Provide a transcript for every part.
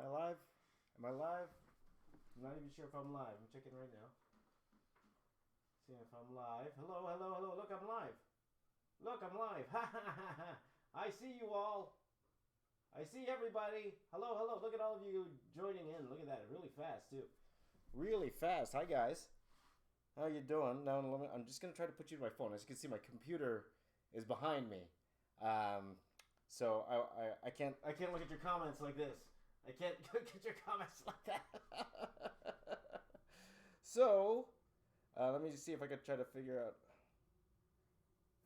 I live? Am I live? I'm not even sure if I'm live. I'm checking right now. Seeing if I'm live. Hello, hello, hello. Look, I'm live. Look, I'm live. Ha ha ha ha. I see you all. I see everybody. Hello, hello. Look at all of you joining in. Look at that. Really fast, too. Really fast. Hi, guys. How you doing? Now, I'm just going to try to put you to my phone. As you can see, my computer is behind me. So I can't look at your comments like this. I can't look at your comments like that. So, let me just see if I can try to figure out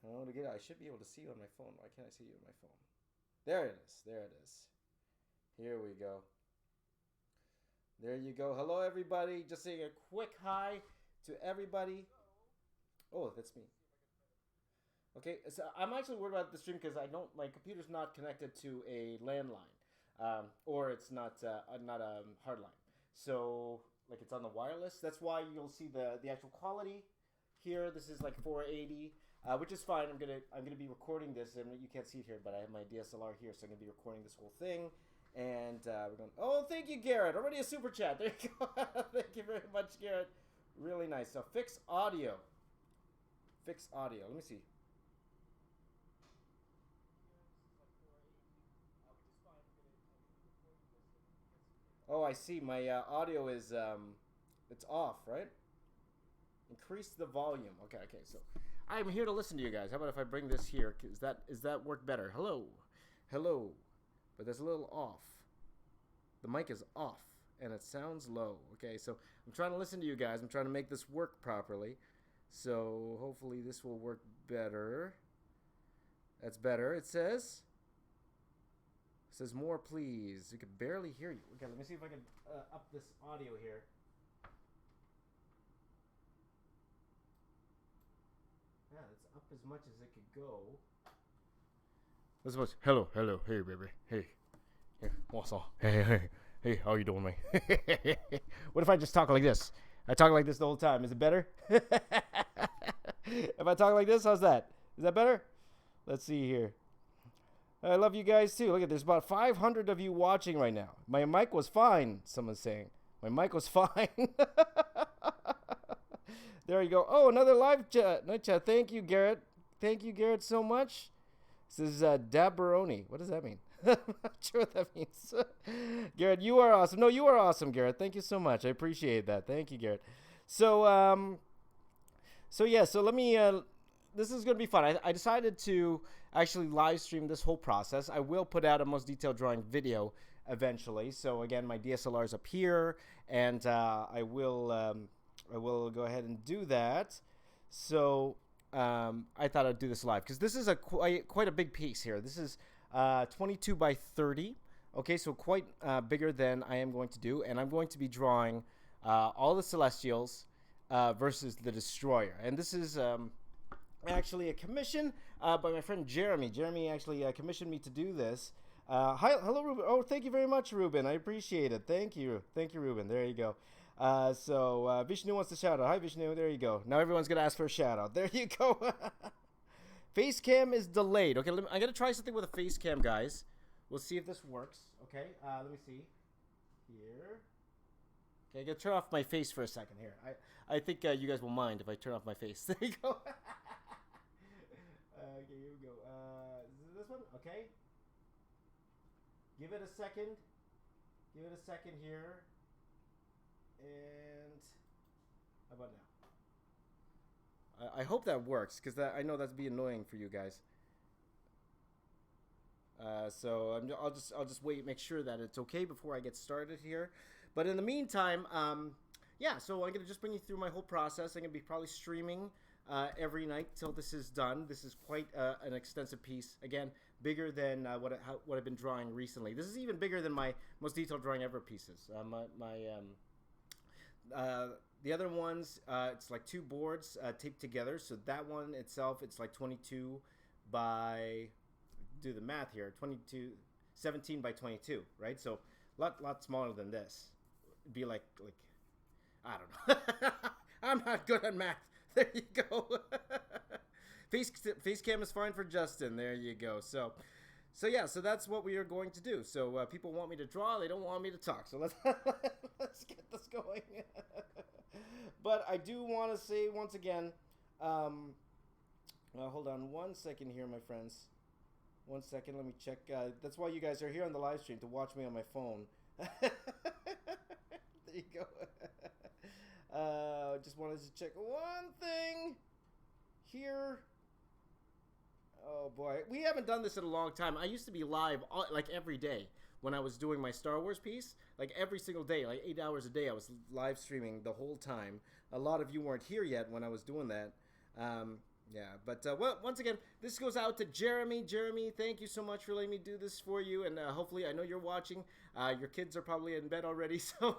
how to get it. I should be able to see you on my phone. Why can't I see you on my phone? There it is. There it is. Here we go. There you go. Hello, everybody. Just saying a quick hi to everybody. Oh, that's me. Okay, so I'm actually worried about the stream because my computer's not connected to a landline, or it's not a hardline. So like it's on the wireless. That's why you'll see the actual quality here. This is like 480, which is fine. I'm gonna be recording this, and you can't see it here, but I have my DSLR here, so I'm gonna be recording this whole thing. And we're going. Oh, thank you, Garrett. Already a super chat. There you go. Thank you very much, Garrett. Really nice. So fix audio. Fix audio. Let me see. Oh, I see. My audio is it's off, right? Increase the volume. Okay, okay. So I'm here to listen to you guys. How about if I bring this here? Is that work better? Hello, hello. But that's a little off. The mic is off and it sounds low. Okay, so I'm trying to listen to you guys. I'm trying to make this work properly. So hopefully this will work better. That's better. It says more, please. We could barely hear you. Okay, let me see if I can up this audio here. Yeah, it's up as much as it could go. This was hello, hey baby, hey, what's up? Hey, how you doing, man? What if I just talk like this? I talk like this the whole time. Is it better? If I talk like this, how's that? Is that better? Let's see here. I love you guys too. Look at there's about 500 of you watching right now. My mic was fine. Someone's saying my mic was fine. There you go. Oh, another live chat. Night chat. Thank you, Garrett. Thank you, Garrett, so much. This is Dabaroni. What does that mean? I'm not sure what that means. Garrett, you are awesome. No, you are awesome, Garrett. Thank you so much. I appreciate that. Thank you, Garrett. So let me. This is going to be fun. I decided to actually live stream this whole process. I will put out a most detailed drawing video eventually. So again, my DSLR is up here, and I will go ahead and do that. So I thought I'd do this live because this is quite a big piece here. This is 22 by 30. Okay, so quite bigger than I am going to do, and I'm going to be drawing all the Celestials versus the Destroyer, and this is actually a commission by my friend Jeremy. Jeremy actually commissioned me to do this. Hello, Ruben. Oh, thank you very much, Ruben. I appreciate it. Thank you, Ruben. There you go. So Vishnu wants to shout out. Hi, Vishnu. There you go. Now everyone's gonna ask for a shout out. There you go. Face cam is delayed. Okay, I'm gonna try something with a face cam, guys. We'll see if this works. Okay, let me see here. Okay, I gotta turn off my face for a second here. I think you guys will mind if I turn off my face. There you go. Okay, here we go. Is this one? Okay. Give it a second. Give it a second here. And how about now? I hope that works because I know that's be annoying for you guys. So I'll just wait, make sure that it's okay before I get started here. But in the meantime, so I'm gonna just bring you through my whole process. I'm gonna be probably streaming every night till this is done. This is quite an extensive piece. Again, bigger than what I've been drawing recently. This is even bigger than my most detailed drawing ever pieces. The other ones, it's like two boards taped together. So that one itself, it's like 22 by, do the math here, 17 by 22, right? So lot smaller than this. It'd be like I don't know. I'm not good at math. There you go. Face cam is fine for Justin. There you go. So So yeah, so that's what we are going to do. So people want me to draw, they don't want me to talk. So let's let's get this going. But I do want to say once again, hold on one second here, my friends. 1 second, let me check. That's why you guys are here on the live stream, to watch me on my phone. There you go. Just wanted to check one thing here. Oh boy, we haven't done this in a long time. I used to be live like every day when I was doing my Star Wars piece. Like every single day, like 8 hours a day, I was live streaming the whole time. A lot of you weren't here yet when I was doing that. Yeah, but well, once again, this goes out to Jeremy. Jeremy, thank you so much for letting me do this for you, and hopefully, I know you're watching. Your kids are probably in bed already, so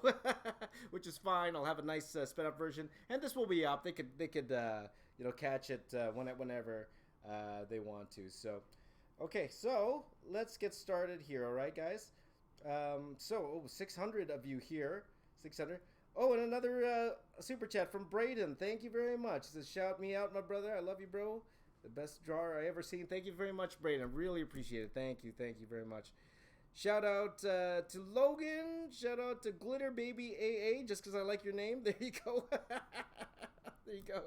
which is fine. I'll have a nice sped up version, and this will be up. They could you know, catch it whenever they want to. So, okay, so let's get started here. All right, guys. So 600 of you here. 600. Oh, and another super chat from Braden. Thank you very much. He says, shout me out, my brother. I love you, bro. The best drawer I ever seen. Thank you very much, Braden. Really appreciate it. Thank you very much. Shout out to Logan. Shout out to Glitter Baby AA, just because I like your name. There you go. There you go.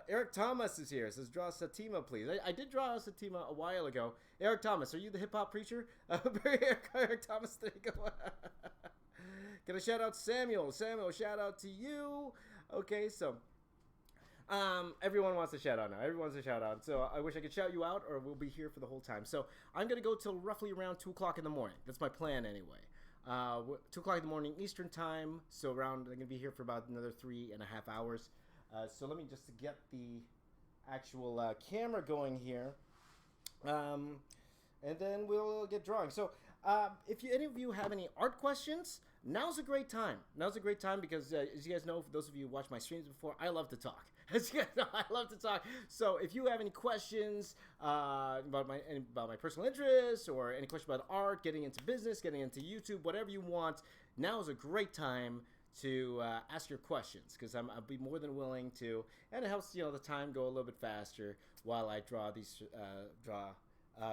Eric Thomas is here. Says, draw Satima, please. I did draw Satima a while ago. Eric Thomas, are you the hip-hop preacher? Eric Thomas, there you go. Gonna shout out Samuel. Samuel, shout out to you. Okay, so everyone wants a shout out now. Everyone wants a shout out. So I wish I could shout you out, or we'll be here for the whole time. So I'm gonna go till roughly around 2 o'clock in the morning. That's my plan anyway. 2 o'clock in the morning Eastern time. So I'm gonna be here for about another 3.5 hours. So let me just get the actual camera going here. And then we'll get drawing. So if any of you have any art questions, now's a great time. Now's a great time because, as you guys know, for those of you who watched my streams before, I love to talk. As you guys know, I love to talk. So if you have any questions about my personal interests, or any question about art, getting into business, getting into YouTube, whatever you want, now is a great time to ask your questions, because I'll be more than willing to, and it helps the time go a little bit faster while I draw these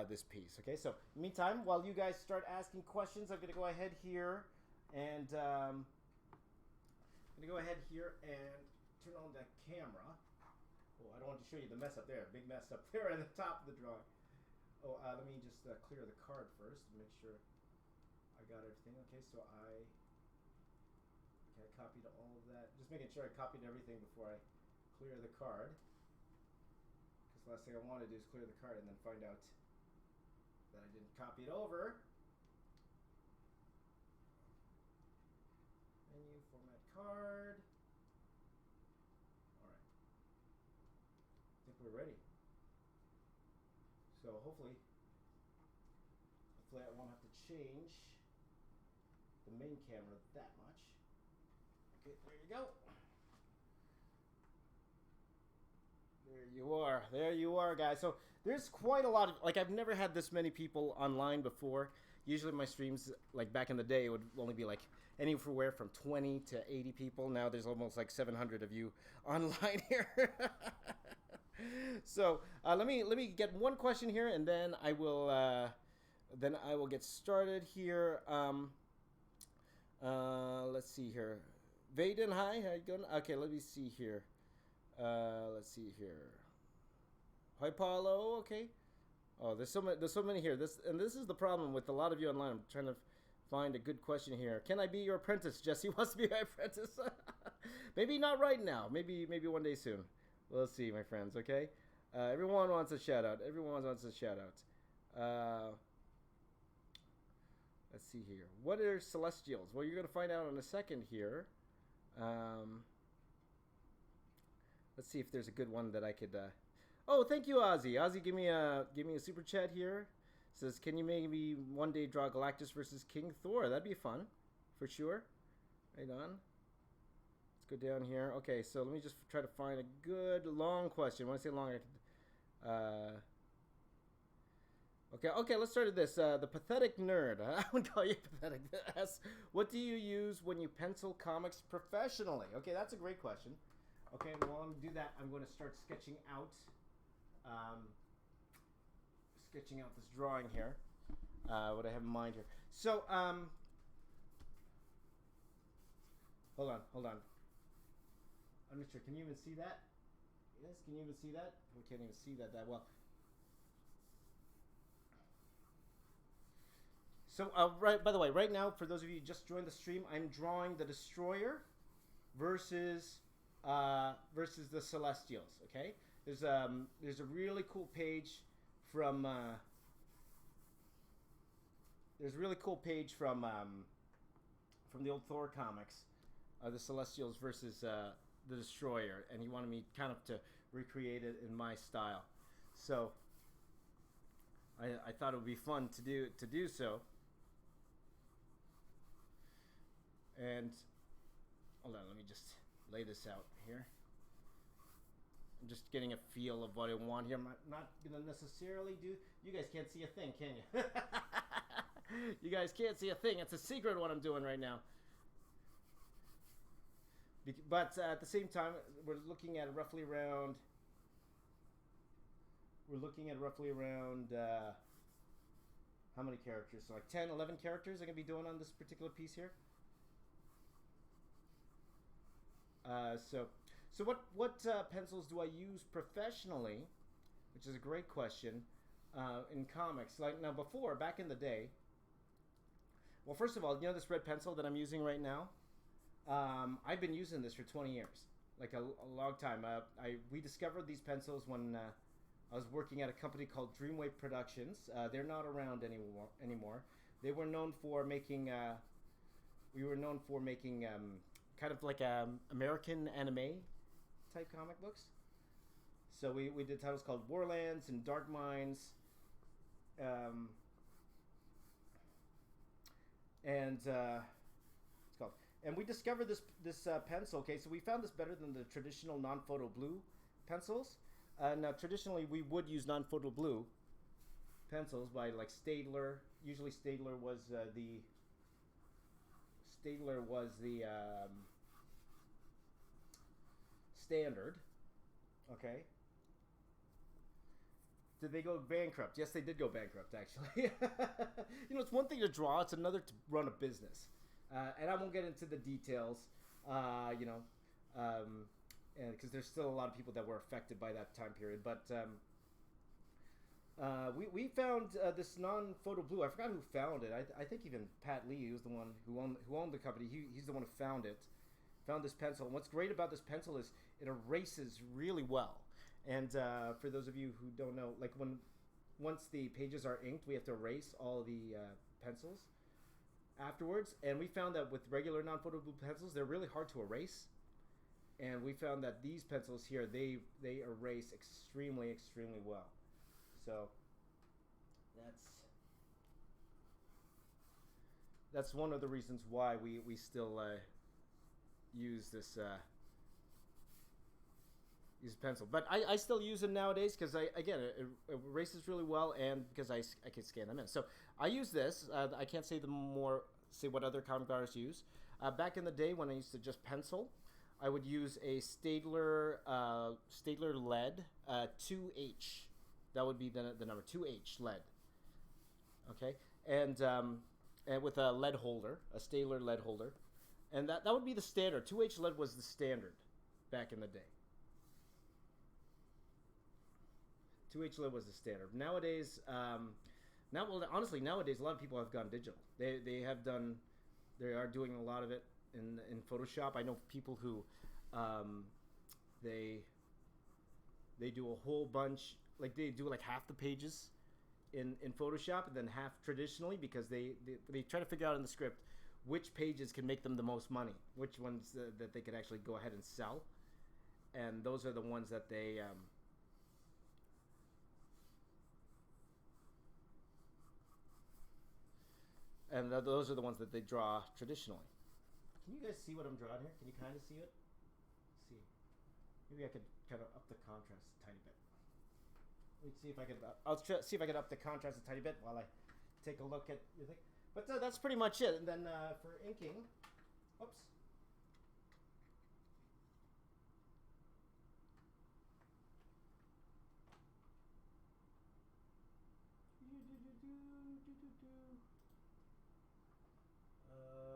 this piece. Okay, so meantime, while you guys start asking questions, I'm gonna go ahead here and turn on the camera. Oh, I don't want to show you the mess up there. Big mess up there at the top of the drawing. Oh, let me just clear the card first to make sure I got everything. Okay, so I copied all of that. Just making sure I copied everything before I clear the card. Because the last thing I want to do is clear the card and then find out that I didn't copy it over. Menu, format card. Alright. I think we're ready. So hopefully I won't have to change the main camera that much. Okay, there you go. There you are, guys. So there's quite a lot of, like, I've never had this many people online before. Usually my streams, like back in the day, it would only be like anywhere from 20 to 80 people. Now there's almost like 700 of you online here. So let me get one question here, and then I will get started here. Let's see here. Vaden, hi, how you going? Okay, let me see here. Let's see here. Hi, Paulo. Okay. Oh, there's so many here. This is the problem with a lot of you online. I'm trying to find a good question here. Can I be your apprentice? Jesse wants to be my apprentice. Maybe not right now. Maybe one day soon. We'll see, my friends. Okay. Everyone wants a shout out. Everyone wants a shout out. Let's see here. What are celestials? Well, you're gonna find out in a second here. Let's see if there's a good one that I could. Oh, thank you, Ozzy. Ozzy, give me a super chat here. Says, can you maybe one day draw Galactus versus King Thor? That'd be fun, for sure. Right on. Let's go down here. Okay, so let me just try to find a good long question. When I say long, I could. Okay, let's start with this. The pathetic nerd. I would call you pathetic. Asks, what do you use when you pencil comics professionally? Okay, that's a great question. Okay, well, I'm going to do that. I'm going to start sketching out sketching out this drawing here. What I have in mind here. So, hold on. I'm not sure. Can you even see that? Yes, can you even see that? We can't even see that well. So, right. By the way, right now, for those of you who just joined the stream, I'm drawing the Destroyer versus the Celestials. Okay, there's a really cool page from the old Thor comics, the Celestials versus the Destroyer, and he wanted me kind of to recreate it in my style. So I thought it would be fun to do so. And hold on, let me just lay this out here. I'm just getting a feel of what I want here. I'm not gonna necessarily do. You guys can't see a thing, can you? You guys can't see a thing. It's a secret what I'm doing right now. But at the same time, we're looking at roughly around. How many characters? So like 10, 11 characters I'm gonna be doing on this particular piece here. So what pencils do I use professionally? Which is a great question. In comics, like now before, back in the day. Well, first of all, you know this red pencil that I'm using right now? I've been using this for 20 years, like a long time. We discovered these pencils when I was working at a company called Dreamwave Productions. They're not around anymore. They were known for making. We were known for making kind of like American anime type comic books. So we did titles called Warlands and Dark Minds. It's called. And we discovered this pencil. Okay, so we found this better than the traditional non-photo blue pencils. Now, traditionally, we would use non-photo blue pencils by like Staedtler. Usually, Staedtler was the standard. Okay. Did they go bankrupt? Yes, they did go bankrupt, actually. You know, it's one thing to draw, it's another to run a business. And I won't get into the details, because there's still a lot of people that were affected by that time period. But we found this non-photo blue. I forgot who found it. I think even Pat Lee, who was the one who owned the company, he's the one who found it. Found this pencil. And what's great about this pencil is it erases really well. And for those of you who don't know, like once the pages are inked, we have to erase all the pencils afterwards. And we found that with regular non-photo blue pencils, they're really hard to erase. And we found that these pencils here, they erase extremely, extremely well. So that's one of the reasons why we still use this pencil. But I still use them nowadays because it erases really well, and because I can scan them in. So I use this. I can't say what other comic artists use. Back in the day when I used to just pencil, I would use a Staedtler lead 2H. That would be the number 2H lead. Okay, and with a lead holder, a Staedtler lead holder, and that would be the standard. 2H lead was the standard back in the day. 2H lead was the standard. Nowadays, honestly, nowadays a lot of people have gone digital. They are doing a lot of it in Photoshop. I know people who they do a whole bunch, like they do like half the pages in Photoshop and then half traditionally, because they try to figure out in the script which pages can make them the most money, which ones that they could actually go ahead and sell, and those are the ones that they those are the ones that they draw traditionally. Can you guys see what I'm drawing here? Can you kind of see it? Let's see. Maybe I could kind of up the contrast a tiny bit. Let's see if I can. I'll see if I can up the contrast a tiny bit while I take a look at your thing. But that's pretty much it. And then for inking, oops.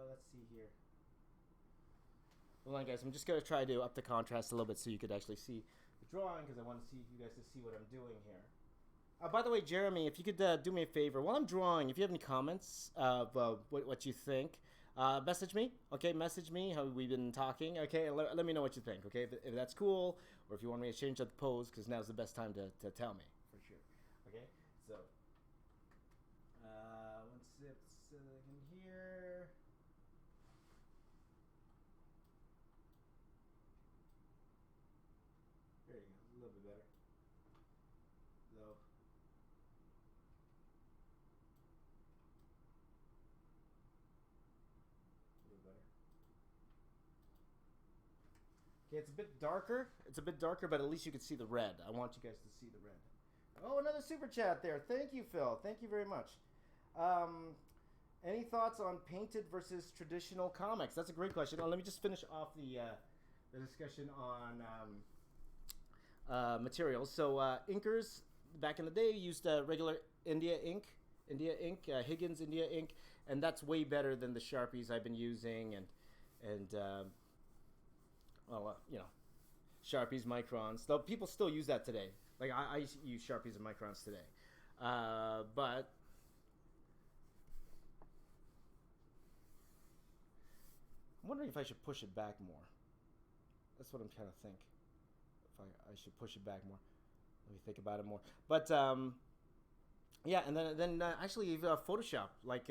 Let's see here. Hold on, guys. I'm just gonna try to up the contrast a little bit so you could actually see the drawing, because I want to see you guys to see what I'm doing here. By the way, Jeremy, if you could do me a favor while I'm drawing, if you have any comments of what you think, message me. Okay, message me how we've been talking. Okay, let me know what you think. Okay, if that's cool, or if you want me to change up the pose, because now's the best time to tell me for sure. Okay, so 1 second here. There you go, a little bit better. Low. Okay, it's a bit darker. It's a bit darker, but at least you can see the red. I want you guys to see the red. Oh, another super chat there. Thank you, Phil. Thank you very much. Any thoughts on painted versus traditional comics? That's a great question. Let me just finish off the discussion on materials. So inkers back in the day used regular India ink, Higgins India ink, and that's way better than the Sharpies I've been using, and Sharpies, Microns. Though people still use that today. Like I use Sharpies and Microns today, but I'm wondering if I should push it back more. That's what I'm trying to think. If I should push it back more. Let me think about it more. But yeah, and then actually Photoshop, like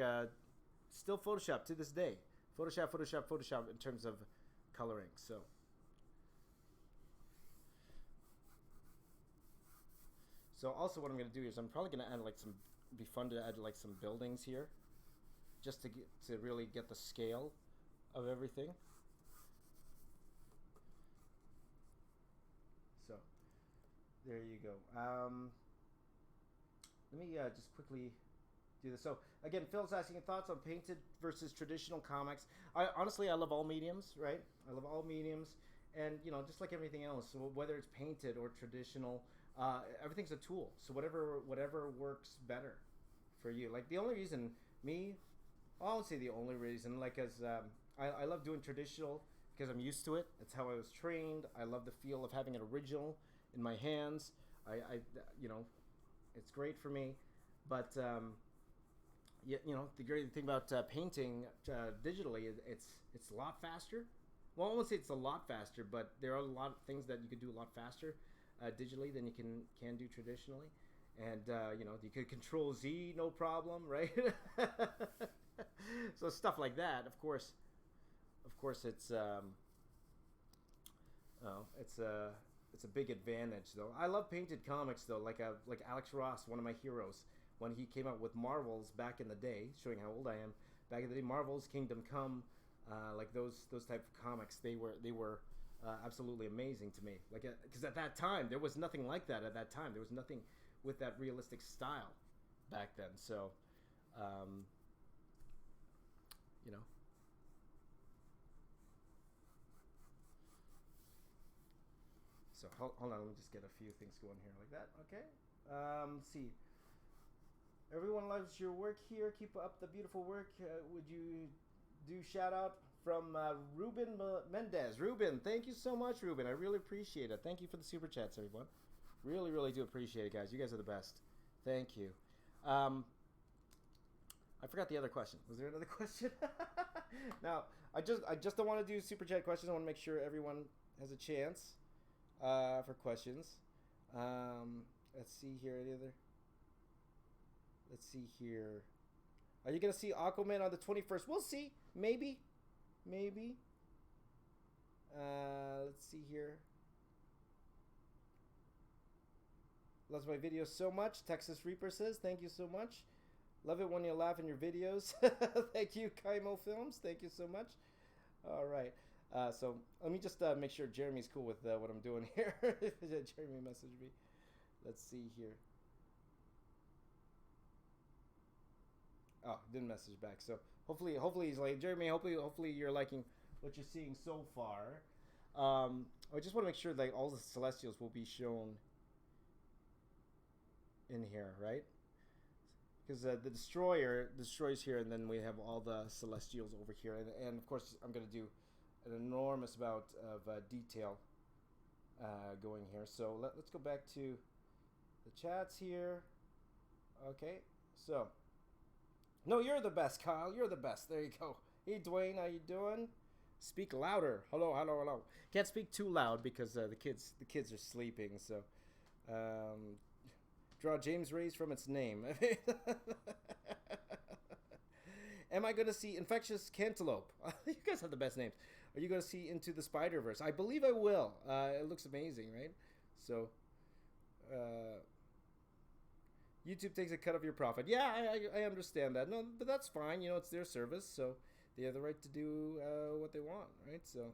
still Photoshop to this day. Photoshop in terms of coloring. So also what I'm going to do is I'm probably going to add like be fun to add like some buildings here, just to really get the scale of everything. So there you go. Let me just quickly do this. So again, Phil's asking thoughts on painted versus traditional comics. Honestly, I love all mediums, right? I love all mediums, and just like everything else, so whether it's painted or traditional, everything's a tool. So whatever works better for you. Like the only reason I won't say the only reason, like as I love doing traditional because I'm used to it. It's how I was trained. I love the feel of having an original in my hands. It's great for me. But the great thing about painting digitally is it's a lot faster. Well, I won't say it's a lot faster, but there are a lot of things that you could do a lot faster digitally than you can do traditionally. And you could control Z no problem, right? So stuff like that. Of course it's it's a big advantage though. I love painted comics though, like Alex Ross, one of my heroes, when he came out with Marvels back in the day, showing how old I am. Back in the day, Marvels, Kingdom Come, like those type of comics, they were absolutely amazing to me. Like because at that time there was nothing like that. At that time there was nothing with that realistic style back then. So So hold on, let me just get a few things going here like that. Okay. Let's see. Everyone loves your work here. Keep up the beautiful work. Would you do shout out from Ruben Mendez? Ruben, thank you so much, Ruben. I really appreciate it. Thank you for the super chats, everyone. Really, really do appreciate it, guys. You guys are the best. Thank you. I forgot the other question. Was there another question? Now, I just don't want to do super chat questions. I want to make sure everyone has a chance for questions. Let's see here. Any other? Let's see here. Are you gonna see Aquaman on the 21st? We'll see. Maybe. Let's see here. Loves my videos so much. Texas Reaper says, thank you so much. Love it when you laugh in your videos. Thank you, Kaimo Films. Thank you so much. All right. So let me just make sure Jeremy's cool with what I'm doing here. Jeremy messaged me. Let's see here. Oh, didn't message back. So hopefully he's like, Jeremy, hopefully you're liking what you're seeing so far. I just want to make sure that all the Celestials will be shown in here, right? because the destroyer destroys here, and then we have all the celestials over here, and of course I'm going to do an enormous amount of detail going here. So let's go back to the chats here. Okay, so no, you're the best, Kyle. You're the best. There you go. Hey, Dwayne, how you doing? Speak louder. Hello, hello, hello. Can't speak too loud because the kids are sleeping. So, draw James Rays from its name. Am I going to see Infectious Cantaloupe? You guys have the best names. Are you going to see Into the Spider-Verse? I believe I will. It looks amazing, right? So, YouTube takes a cut of your profit. Yeah, I understand that. No, but that's fine. You know, it's their service, so they have the right to do what they want, right? So,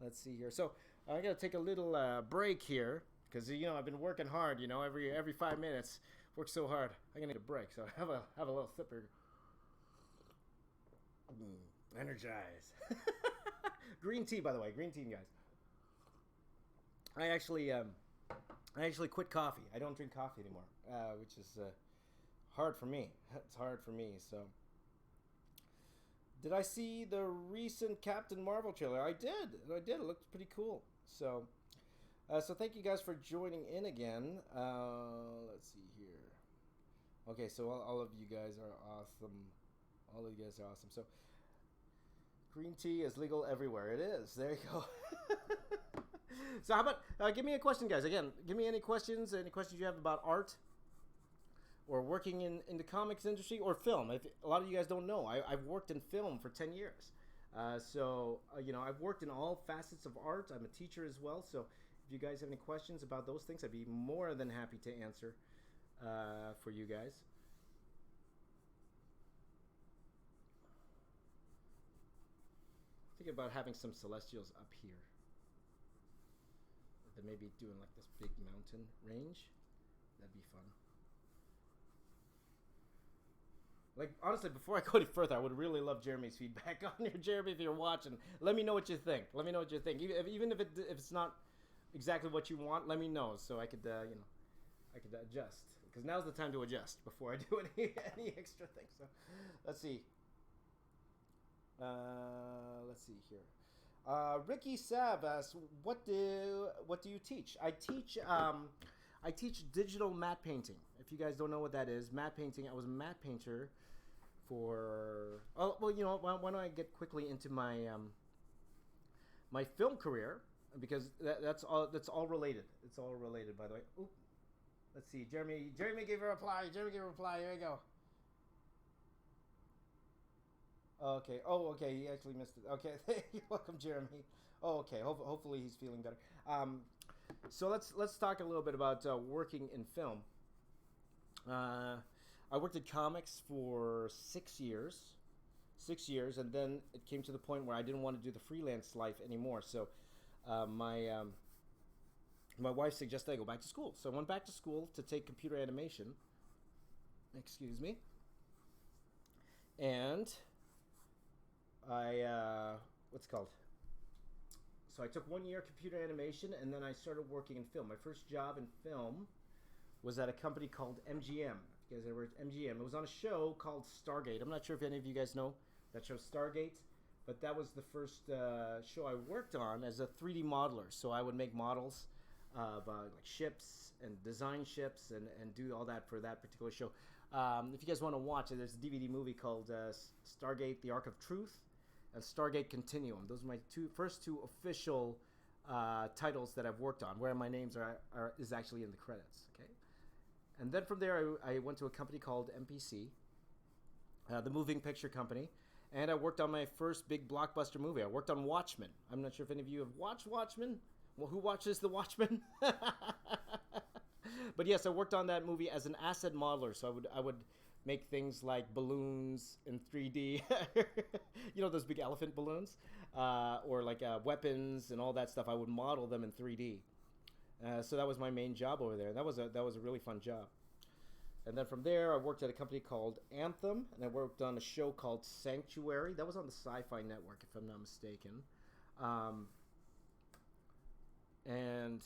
let's see here. So, I got to take a little break here because you know I've been working hard. You know, every 5 minutes, work so hard. I'm gonna need a break. So have a little sip here. Energize. Green tea, by the way. Green tea, guys. I actually quit coffee. I don't drink coffee anymore, which is hard for me. It's hard for me. So, did I see the recent Captain Marvel trailer? I did. It looked pretty cool. So, so thank you guys for joining in again. Let's see here. Okay, so all of you guys are awesome. All of you guys are awesome. So, green tea is legal everywhere. It is. There you go. So how about, give me a question, guys. Again, give me any questions you have about art or working in the comics industry or film. If a lot of you guys don't know, I've worked in film for 10 years. So, you know, I've worked in all facets of art. I'm a teacher as well. So if you guys have any questions about those things, I'd be more than happy to answer for you guys. Think about having some celestials up here. Then maybe doing like this big mountain range. That'd be fun. Like, honestly, before I go any further, I would really love Jeremy's feedback on here. Jeremy, if you're watching, let me know what you think. Let me know what you think. Even if it's not exactly what you want, let me know so I could, you know, I could adjust. Because now's the time to adjust before I do any extra things. So, let's see. Let's see here. Ricky Sav asks, what do you teach? I teach digital matte painting. If you guys don't know what that is, matte painting. I was a matte painter for. Oh well, you know, why don't I get quickly into my my film career because that's all related. It's all related, by the way. Oop. Let's see. Jeremy gave a reply. Here we go. Okay. Oh, okay. He actually missed it. Okay. You're welcome, Jeremy. Oh, okay. Hopefully he's feeling better. So let's talk a little bit about working in film. I worked in comics for 6 years. 6 years, and then it came to the point where I didn't want to do the freelance life anymore. So my wife suggested I go back to school. So I went back to school to take computer animation. Excuse me. And what's it called? So I took 1 year computer animation, and then I started working in film. My first job in film was at a company called MGM. If you guys ever heard of MGM? It was on a show called Stargate. I'm not sure if any of you guys know that show Stargate, but that was the first show I worked on as a 3D modeler. So I would make models of like ships and design ships and do all that for that particular show. If you guys want to watch it, there's a DVD movie called Stargate: The Ark of Truth and Stargate Continuum. Those are my first two official titles that I've worked on, where my names is actually in the credits. Okay, and then from there I went to a company called MPC, the moving picture company, and I worked on my first big blockbuster movie. I worked on Watchmen. I'm not sure if any of you have watched Watchmen. Well, who watches The Watchmen? But yes, I worked on that movie as an asset modeler. So I would make things like balloons in 3D. You know those big elephant balloons, or like weapons and all that stuff. I would model them in 3D. So that was my main job over there. That was a really fun job. And then from there, I worked at a company called Anthem, and I worked on a show called Sanctuary. That was on the Sci-Fi Network, if I'm not mistaken. And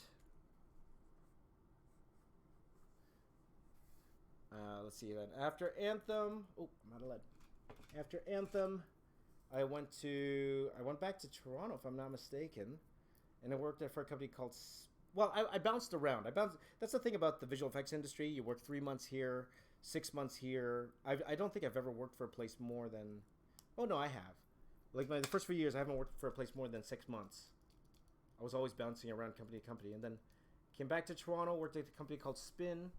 let's let's see then. After Anthem, oh, I'm out of lead. After Anthem, I went back to Toronto, if I'm not mistaken, and I worked there for a company called. Well, I bounced around. That's the thing about the visual effects industry. You work 3 months here, 6 months here. I don't think I've ever worked for a place more than. Oh no, I have. Like the first few years, I haven't worked for a place more than 6 months. I was always bouncing around company to company, and then came back to Toronto. Worked at a company called Spin,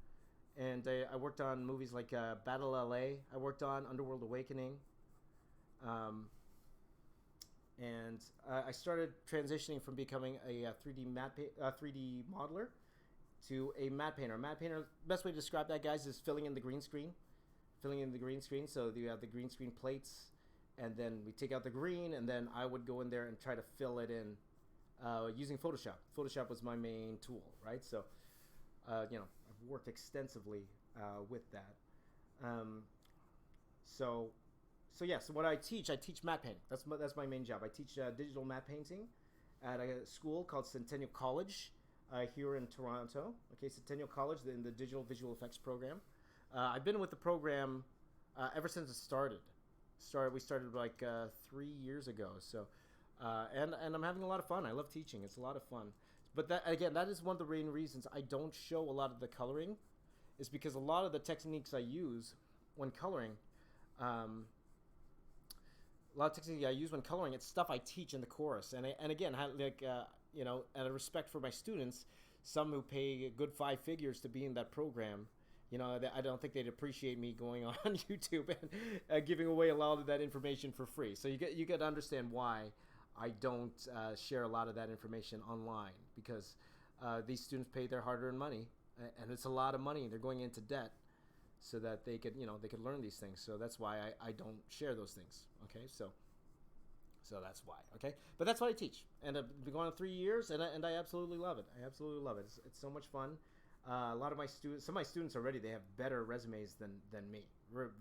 and I worked on movies like Battle LA. I worked on Underworld Awakening. And I started transitioning from becoming a 3D modeler to a matte painter. A matte painter, best way to describe that, guys, is filling in the green screen. Filling in the green screen. So you have the green screen plates, and then we take out the green, and then I would go in there and try to fill it in using Photoshop. Photoshop was my main tool, right? So, I've worked extensively with that. So what I teach matte painting. That's my main job. I teach digital matte painting at a school called Centennial College here in Toronto. Okay, Centennial College in the digital visual effects program. I've been with the program ever since it started. We started like 3 years ago. So, and I'm having a lot of fun. I love teaching. It's a lot of fun. But that is one of the main reasons I don't show a lot of the coloring, is because a lot of the techniques I use when coloring. A lot of techniques I use when coloring, it's stuff I teach in the course, and again, out of respect for my students, some who pay a good 5 figures to be in that program, I don't think they'd appreciate me going on YouTube and giving away a lot of that information for free. So you get to understand why I don't share a lot of that information online, because these students pay their hard-earned money, and it's a lot of money. They're going into debt so that they could learn these things. So that's why I don't share those things. Okay, so that's why. Okay, but that's what I teach, and I've been going on 3 years, and I absolutely love it. I absolutely love it. It's so much fun. A lot of my students, some of my students already, they have better resumes than me.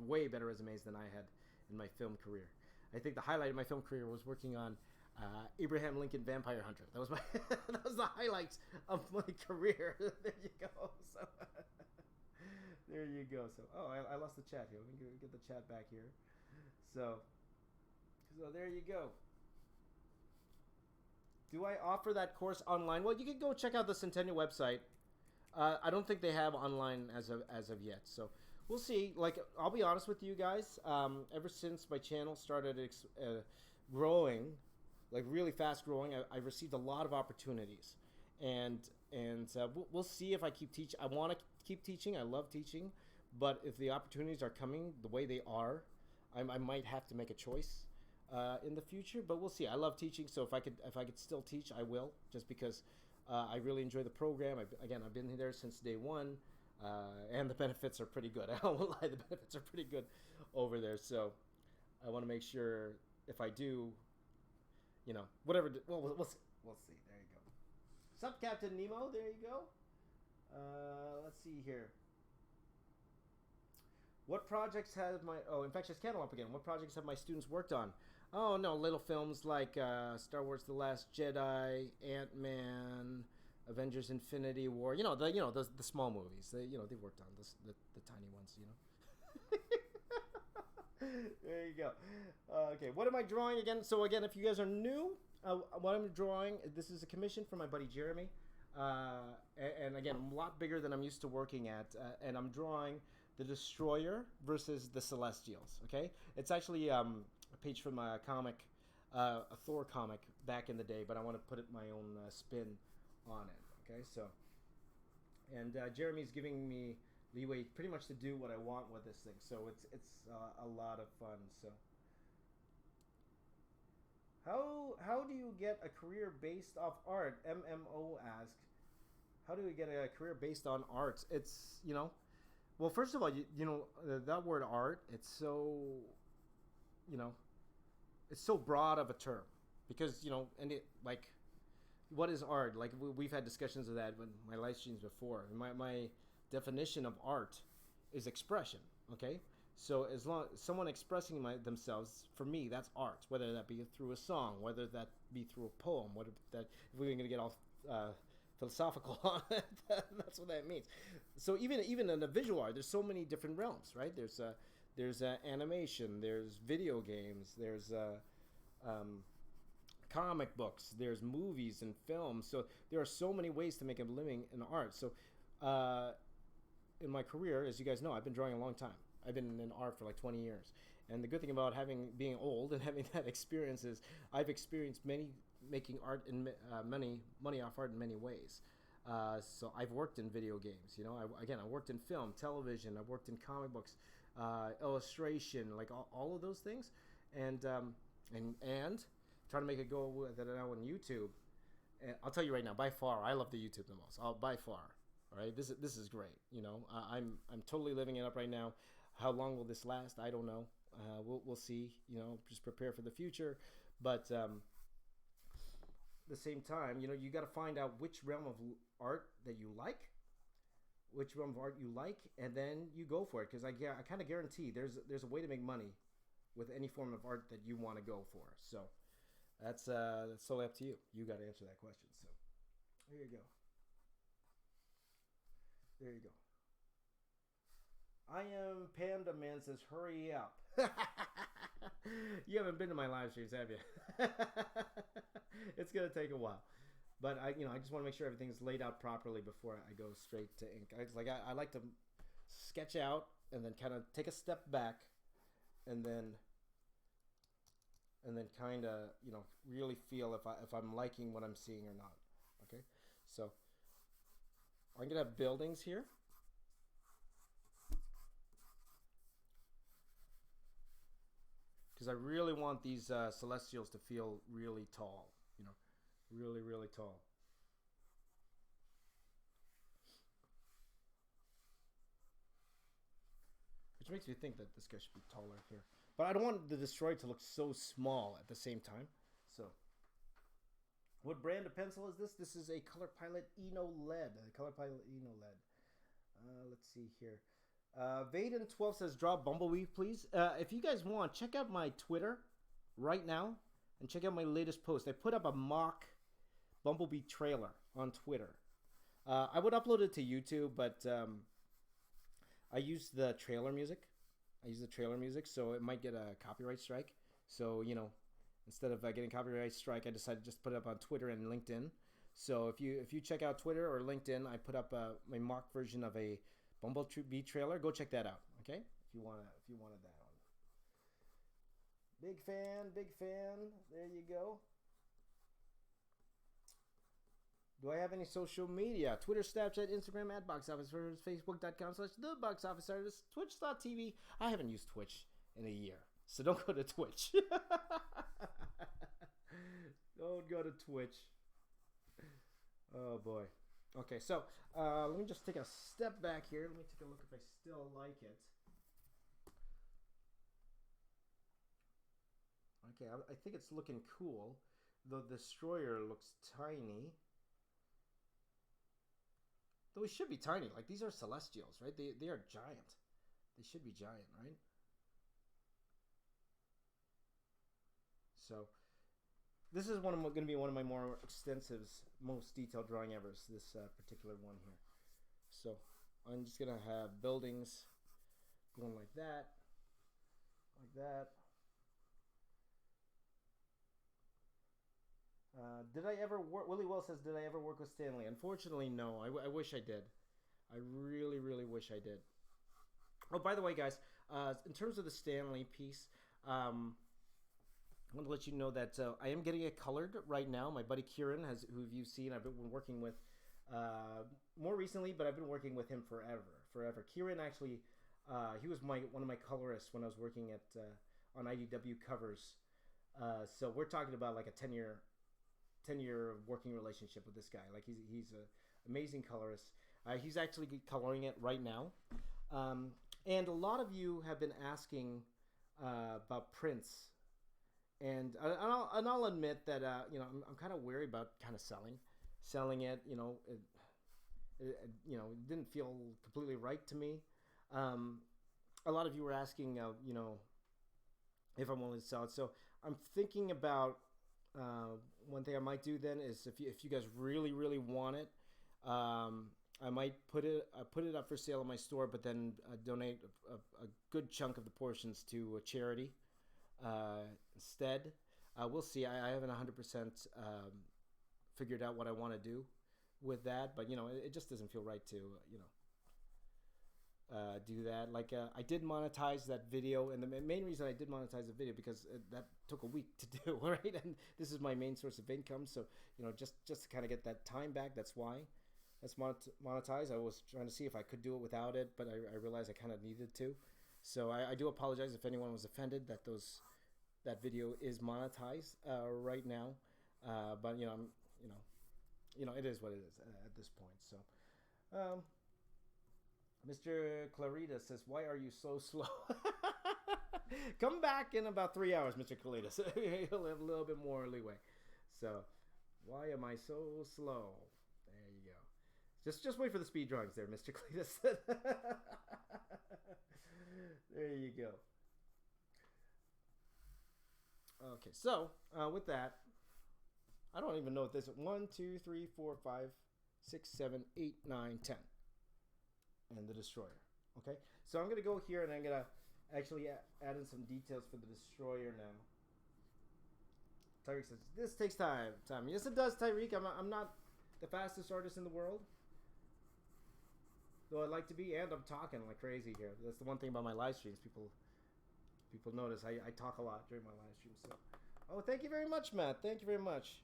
Way better resumes than I had in my film career. I think the highlight of my film career was working on Abraham Lincoln Vampire Hunter. That was that was the highlight of my career. There you go. So there you go. So I lost the chat here. Let me get the chat back here. So there you go. Do I offer that course online? Well, you can go check out the Centennial website. I don't think they have online as of yet. So we'll see. Like, I'll be honest with you guys. Ever since my channel started growing, like really fast growing, I've received a lot of opportunities, and we'll see if I keep teaching. I want to keep teaching. I love teaching, but if the opportunities are coming the way they are, I might have to make a choice in the future. But we'll see. I love teaching, so if I could still teach, I will, just because I really enjoy the program. I've been there since day one, and the benefits are pretty good. I won't lie, the benefits are pretty good over there. So I want to make sure if I do, whatever. Well, we'll see. We'll see. There you go. Sup, Captain Nemo? There you go. Let's see here. What projects have my Infectious Cantaloupe again? What projects have my students worked on? Oh no, little films like Star Wars: The Last Jedi, Ant-Man, Avengers: Infinity War. The small movies. They worked on the tiny ones. There you go. Okay, what am I drawing again? So again, if you guys are new, what I'm drawing, this is a commission from my buddy Jeremy, and again, a lot bigger than I'm used to working at, and I'm drawing the Destroyer versus the Celestials. Okay, it's actually a page from a comic, a Thor comic back in the day, but I want to put my own spin on it. Okay, so, and Jeremy's giving me leeway pretty much to do what I want with this thing, so it's a lot of fun. So how do you get a career based off art? MMO asked, how do we get a career based on art? It's well, first of all, that word art, it's so it's so broad of a term, because and it, like, what is art? Like, we've had discussions of that in my live streams before. My definition of art is expression. Okay, so as long as someone expressing themselves, for me, that's art. Whether that be through a song, whether that be through a poem, whether that, if we're going to get all philosophical on it. That's what that means. So even in the visual art, there's so many different realms, right? There's animation, there's video games, there's um, comic books, there's movies and films. So there are so many ways to make a living in art. So uh, in my career, as you guys know, I've been drawing a long time. I've been in art for like 20 years. And the good thing about being old and having that experience is I've experienced making art and money off art in many ways. So I've worked in video games. I worked in film, television. I've worked in comic books, illustration, like all of those things, and trying to make it go with it now on YouTube. And I'll tell you right now, by far, I love the YouTube the most. By far, all right. This is great. I'm totally living it up right now. How long will this last? I don't know. We'll see. Just prepare for the future. But at the same time, you got to find out which realm of art that you like, and then you go for it. Because I kind of guarantee there's a way to make money with any form of art that you want to go for. So that's solely up to you. You got to answer that question. So there you go. There you go. I am Panda Man says, hurry up. You haven't been to my live streams, have you? It's gonna take a while, but I just want to make sure everything's laid out properly before I go straight to ink. I like to sketch out and then kind of take a step back, and then kind of really feel if I'm liking what I'm seeing or not. Okay, so I'm gonna have buildings here. Because I really want these celestials to feel really tall, really, really tall. Which makes me think that this guy should be taller here. But I don't want the destroyed to look so small at the same time. So, what brand of pencil is this? This is a Color Pilot Eno Lead. Let's see here. Vaden12 says, draw Bumblebee, please. If you guys want, check out my Twitter right now and check out my latest post. I put up a mock Bumblebee trailer on Twitter. I would upload it to YouTube, but I used the trailer music. So it might get a copyright strike. So, instead of getting copyright strike, I decided to just put it up on Twitter and LinkedIn. So if you check out Twitter or LinkedIn, I put up my mock version of a Bumblebee trailer. Go check that out, okay? If you wanted that one. Big fan. There you go. Do I have any social media? Twitter, Snapchat, Instagram, at Box Office Artist, Facebook.com/The Box Office Artist, Twitch.tv. I haven't used Twitch in a year, so don't go to Twitch. Don't go to Twitch. Oh boy. Okay, so let me just take a step back here. Let me take a look if I still like it. Okay, I think it's looking cool. The Destroyer looks tiny. Though it should be tiny. Like, these are Celestials, right? They are giant. They should be giant, right? So, this is going to be one of my more extensive, most detailed drawing ever, this particular one here. So, I'm just going to have buildings going like that. Did I ever work? Willie Well says, did I ever work with Stanley? Unfortunately, no. I wish I did. I really, really wish I did. Oh, by the way, guys, in terms of the Stanley piece, I want to let you know that I am getting it colored right now. My buddy Kieran, who you've seen, I've been working with more recently, but I've been working with him forever. Kieran actually, he was one of my colorists when I was working on IDW covers. So we're talking about like a 10-year working relationship with this guy. Like he's an amazing colorist. He's actually coloring it right now. And a lot of you have been asking about prints. And I'll admit that I'm kind of wary about kind of selling it. It didn't feel completely right to me. A lot of you were asking, if I'm willing to sell it. So I'm thinking about one thing I might do then is if you guys really, really want it, I might put it up for sale in my store, but then donate a good chunk of the portions to a charity instead. We'll see. I haven't 100% figured out what I want to do with that, but it just doesn't feel right to do that. Like I did monetize that video, and the main reason I did monetize the video because that took a week to do, right? And this is my main source of income, so just to kind of get that time back. That's why that's monetized. I was trying to see if I could do it without it, but I realized I kind of needed to. So I do apologize if anyone was offended that that video is monetized right now, but it is what it is at this point. So. Mr. Clarita says, "Why are you so slow?" Come back in about 3 hours, Mr. Clarita. You'll have a little bit more leeway. So, why am I so slow? There you go. Just wait for the speed drawings there, Mr. Clarita said. There you go. Okay, so with that, I don't even know what this is. 1, 2, 3, 4, 5, 6, 7, 8, 9, 10. And the destroyer. Okay, so I'm gonna go here and I'm gonna actually add in some details for the destroyer now. Tyreek says this takes time. Yes, it does, Tyreek. I'm not the fastest artist in the world, though I'd like to be, and I'm talking like crazy here. That's the one thing about my live streams. People notice I talk a lot during my live streams. So, oh, thank you very much, Matt. Thank you very much.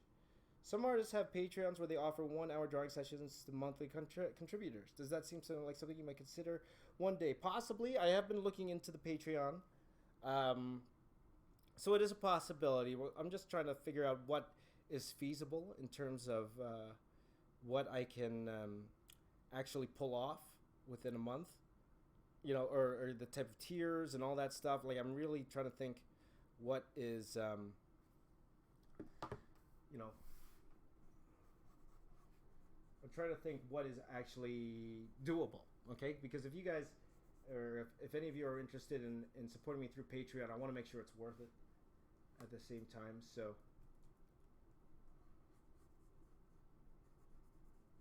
Some artists have Patreons where they offer 1 hour drawing sessions to monthly contributors. Does that seem like something you might consider one day? Possibly. I have been looking into the Patreon. So it is a possibility. I'm just trying to figure out what is feasible in terms of what I can actually pull off within a month. Or the type of tiers and all that stuff. Like, I'm really trying to think what is, I'm trying to think what is actually doable, okay? Because if you guys, or if any of you are interested in supporting me through Patreon, I want to make sure it's worth it at the same time. So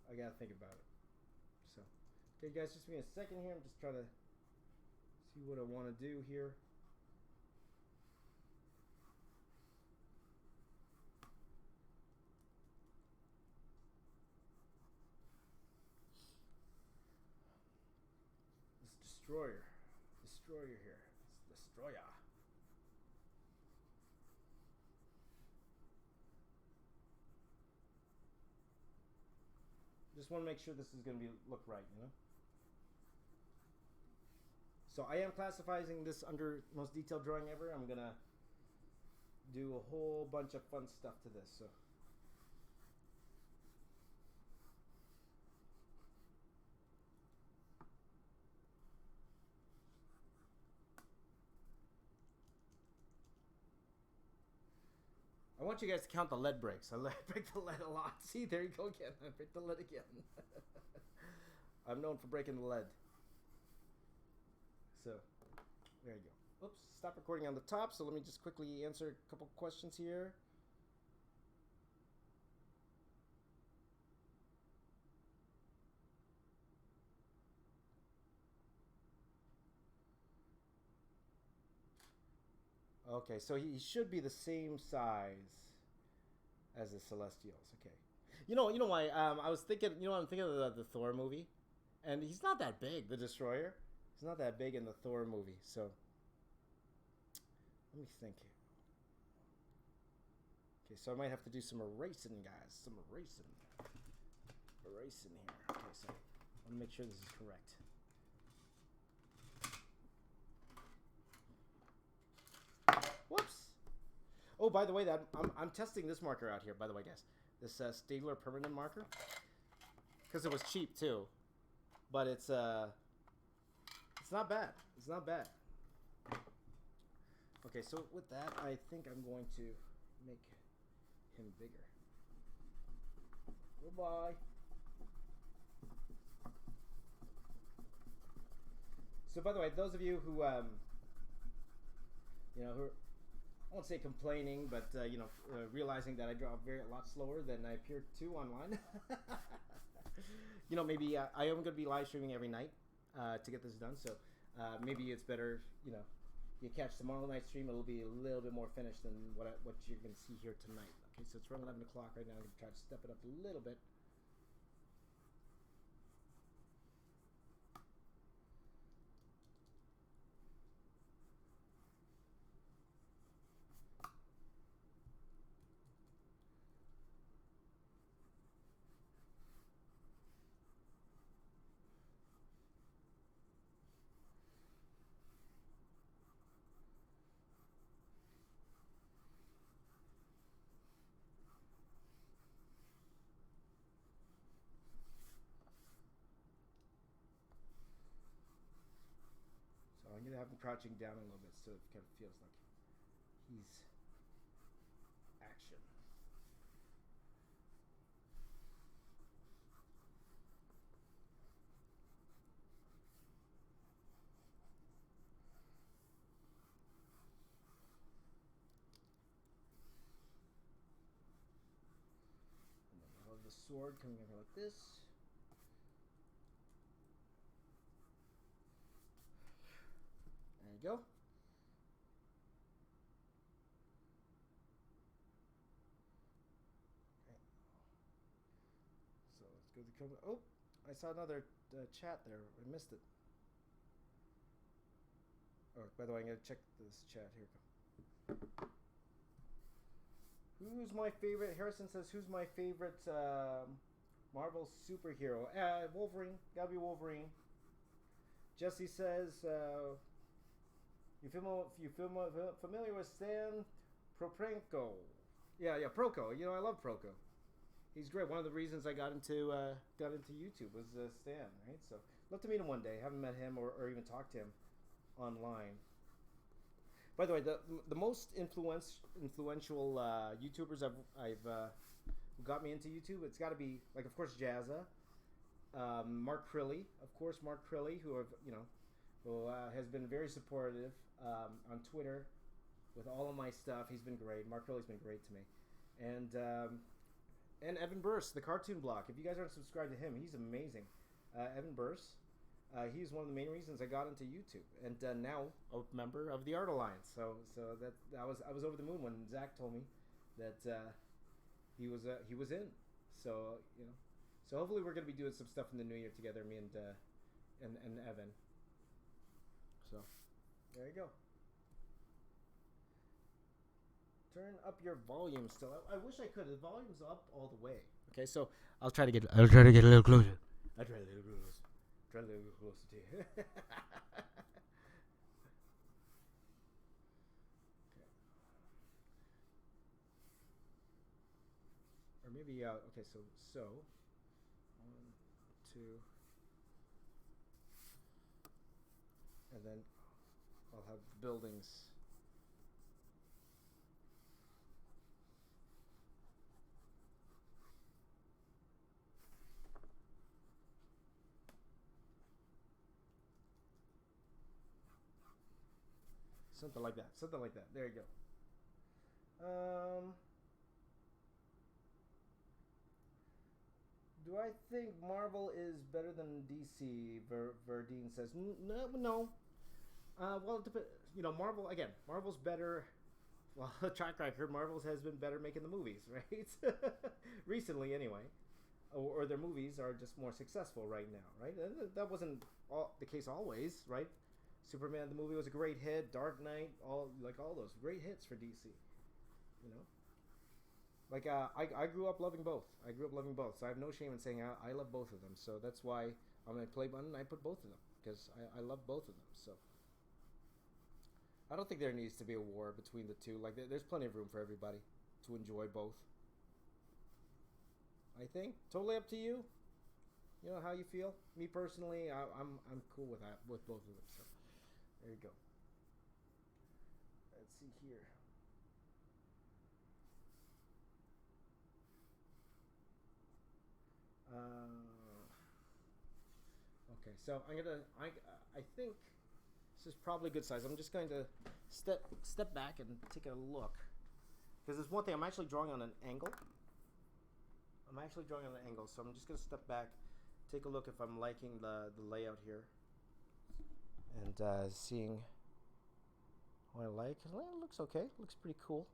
I gotta think about it. So, okay, guys, just give me a second here. I'm just trying to see what I want to do here. Destroyer here. It's destroyer. Just want to make sure this is going to look right, So I am classifying this under most detailed drawing ever. I'm going to do a whole bunch of fun stuff to this. So. I want you guys to count the lead breaks. I break the lead a lot. See, there you go again. I break the lead again. I'm known for breaking the lead. So, there you go. Oops, stop recording on the top. So let me just quickly answer a couple questions here. Okay, so he should be the same size as the Celestials. Okay, you know why? I was thinking. I'm thinking of the Thor movie, and he's not that big. The Destroyer, he's not that big in the Thor movie. So let me think. Okay, so I might have to do some erasing, guys. Some erasing here. Okay, so I want to make sure this is correct. Whoops. Oh, by the way, that I'm testing this marker out here. By the way, guys, this Stabler permanent marker, because it was cheap too, but it's not bad. It's not bad. Okay, so with that, I think I'm going to make him bigger. Goodbye. So, by the way, those of you who who I won't say complaining, but realizing that I draw a lot slower than I appear to online. Maybe I am going to be live streaming every night to get this done. So maybe it's better, you catch tomorrow night's stream. It'll be a little bit more finished than what you're going to see here tonight. Okay, so it's around 11 o'clock right now. I'm going to try to step it up a little bit. So I'm going to have him crouching down a little bit so it kind of feels like he's action. And then I'll have the sword coming over like this. There you go. Okay. So let's go to the comment. Oh, I saw another chat there. I missed it. Oh, by the way, I'm going to check this chat here. Who's my favorite? Harrison says, who's my favorite Marvel superhero? Wolverine. Gotta be Wolverine. Jesse says, you familiar with Stan Propenko? Yeah, Proko. I love Proko. He's great. One of the reasons I got into YouTube was Stan, right? So love to meet him one day. Haven't met him or even talked to him online. By the way, the most influential YouTubers I've who got me into YouTube, it's got to be like, of course, Jazza, Mark Crilly, of course, who has been very supportive on Twitter with all of my stuff. He's been great. Mark Crilly's been great to me, and Evan Burse, the Cartoon Block. If you guys aren't subscribed to him, he's amazing. Evan Burse. He's one of the main reasons I got into YouTube, and now a member of the Art Alliance. So that I was over the moon when Zach told me that he was in. So so hopefully we're gonna be doing some stuff in the new year together, me and Evan. So there you go. Turn up your volume still. I wish I could. The volume's up all the way. Okay, so I'll try to get a little closer. Try a little closer to you. Okay. Or maybe, okay, so 1, 2, and then I'll have buildings. Something like that. There you go. Do I think Marvel is better than DC? Verdine says no. Well, Marvel again. Marvel's better. Well, track record. Marvel's has been better making the movies, right? Recently, anyway. Or their movies are just more successful right now, right? That wasn't the case always, right? Superman the movie was a great hit. Dark Knight, all those great hits for DC. I grew up loving both. So I have no shame in saying I love both of them. So that's why on my play button I put both of them, because I love both of them. So I don't think there needs to be a war between the two. Like there's plenty of room for everybody to enjoy both. I think totally up to you. You know how you feel. Me personally, I'm cool with that, with both of them. So there you go. Let's see here. Okay, so I think this is probably a good size. I'm just going to step back and take a look, because there's one thing. I'm actually drawing on an angle. So I'm just going to step back take a look if I'm liking the layout here, and seeing what I like. It looks okay. Looks pretty cool.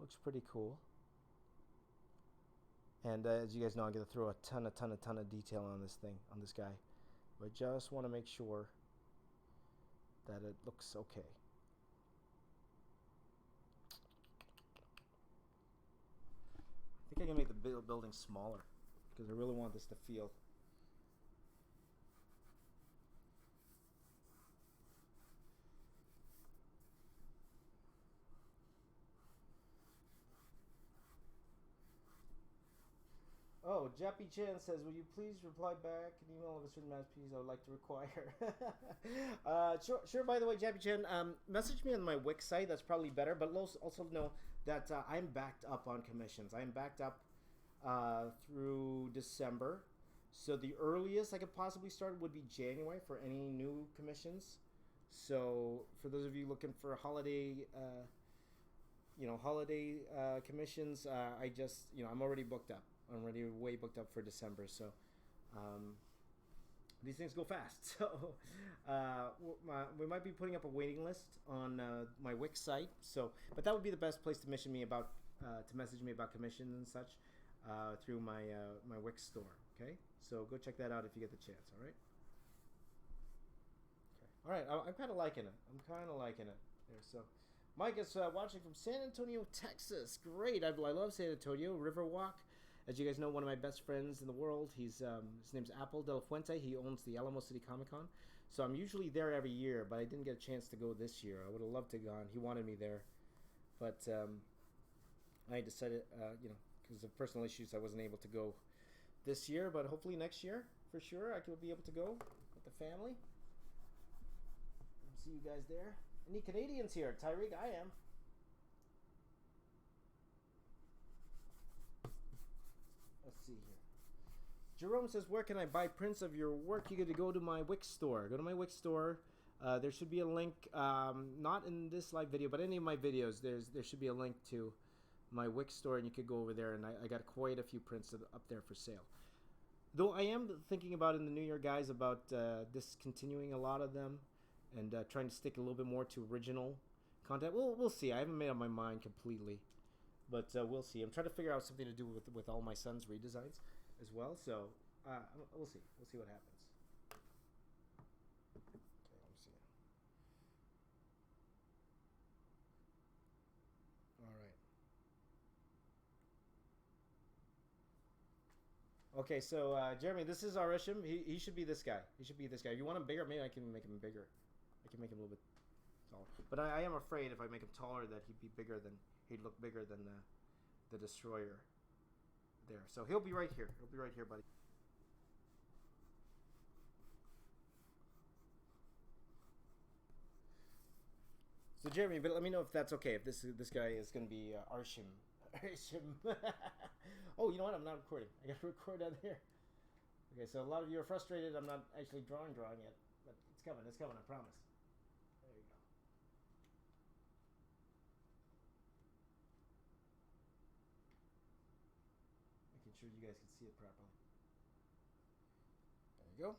Looks pretty cool. And as you guys know, I'm gonna throw a ton of detail on this thing, on this guy. But I just want to make sure that it looks okay. I think I can make the building smaller because I really want this to feel. Oh, Jappy Chan says, "Will you please reply back an email of a certain masterpiece I would like to require?" Sure. By the way, Jappy Chan, message me on my Wix site. That's probably better. But also know that I'm backed up on commissions. I am backed up through December. So the earliest I could possibly start would be January for any new commissions. So for those of you looking for holiday, commissions, I'm already booked up. I'm already way booked up for December. So these things go fast. So we might be putting up a waiting list on my Wix site. So, but that would be the best place to message me about commissions and such through my Wix store. Okay, so go check that out if you get the chance. All right. Okay. All right. I'm kind of liking it. There. So, Mike is watching from San Antonio, Texas. Great. I love San Antonio. Riverwalk. As you guys know, one of my best friends in the world, his name's Apple De La Fuente. He owns the Alamo City Comic Con. So I'm usually there every year, but I didn't get a chance to go this year. I would have loved to have gone. He wanted me there. But I decided, because of personal issues, I wasn't able to go this year. But hopefully next year, for sure, I could be able to go with the family. See you guys there. Any Canadians here? Tyreek, I am. Let's see here. Jerome says, where can I buy prints of your work? You got to go to my Wix store. Go to my Wix store. There should be a link, not in this live video, but any of my videos. There should be a link to my Wix store, and you could go over there. And I got quite a few prints up there for sale. Though I am thinking about in the new year, guys, about discontinuing a lot of them and trying to stick a little bit more to original content. We'll see. I haven't made up my mind completely. But we'll see. I'm trying to figure out something to do with all my son's redesigns as well. So we'll see. We'll see what happens. Okay, let me see. All right. Okay, so Jeremy, this is Arisham. He should be this guy. He should be this guy. If you want him bigger, maybe I can make him bigger. I can make him a little bit taller. But I am afraid if I make him taller that he'd look bigger than the Destroyer there. So he'll be right here. He'll be right here, buddy. So Jeremy, but let me know if that's okay. If this guy is going to be Arshim. Arshim. Oh, you know what? I'm not recording. I got to record on here. Okay, so a lot of you are frustrated. I'm not actually drawing yet, but it's coming. It's coming. I promise. There you go. Making sure you guys can see it properly. There you go.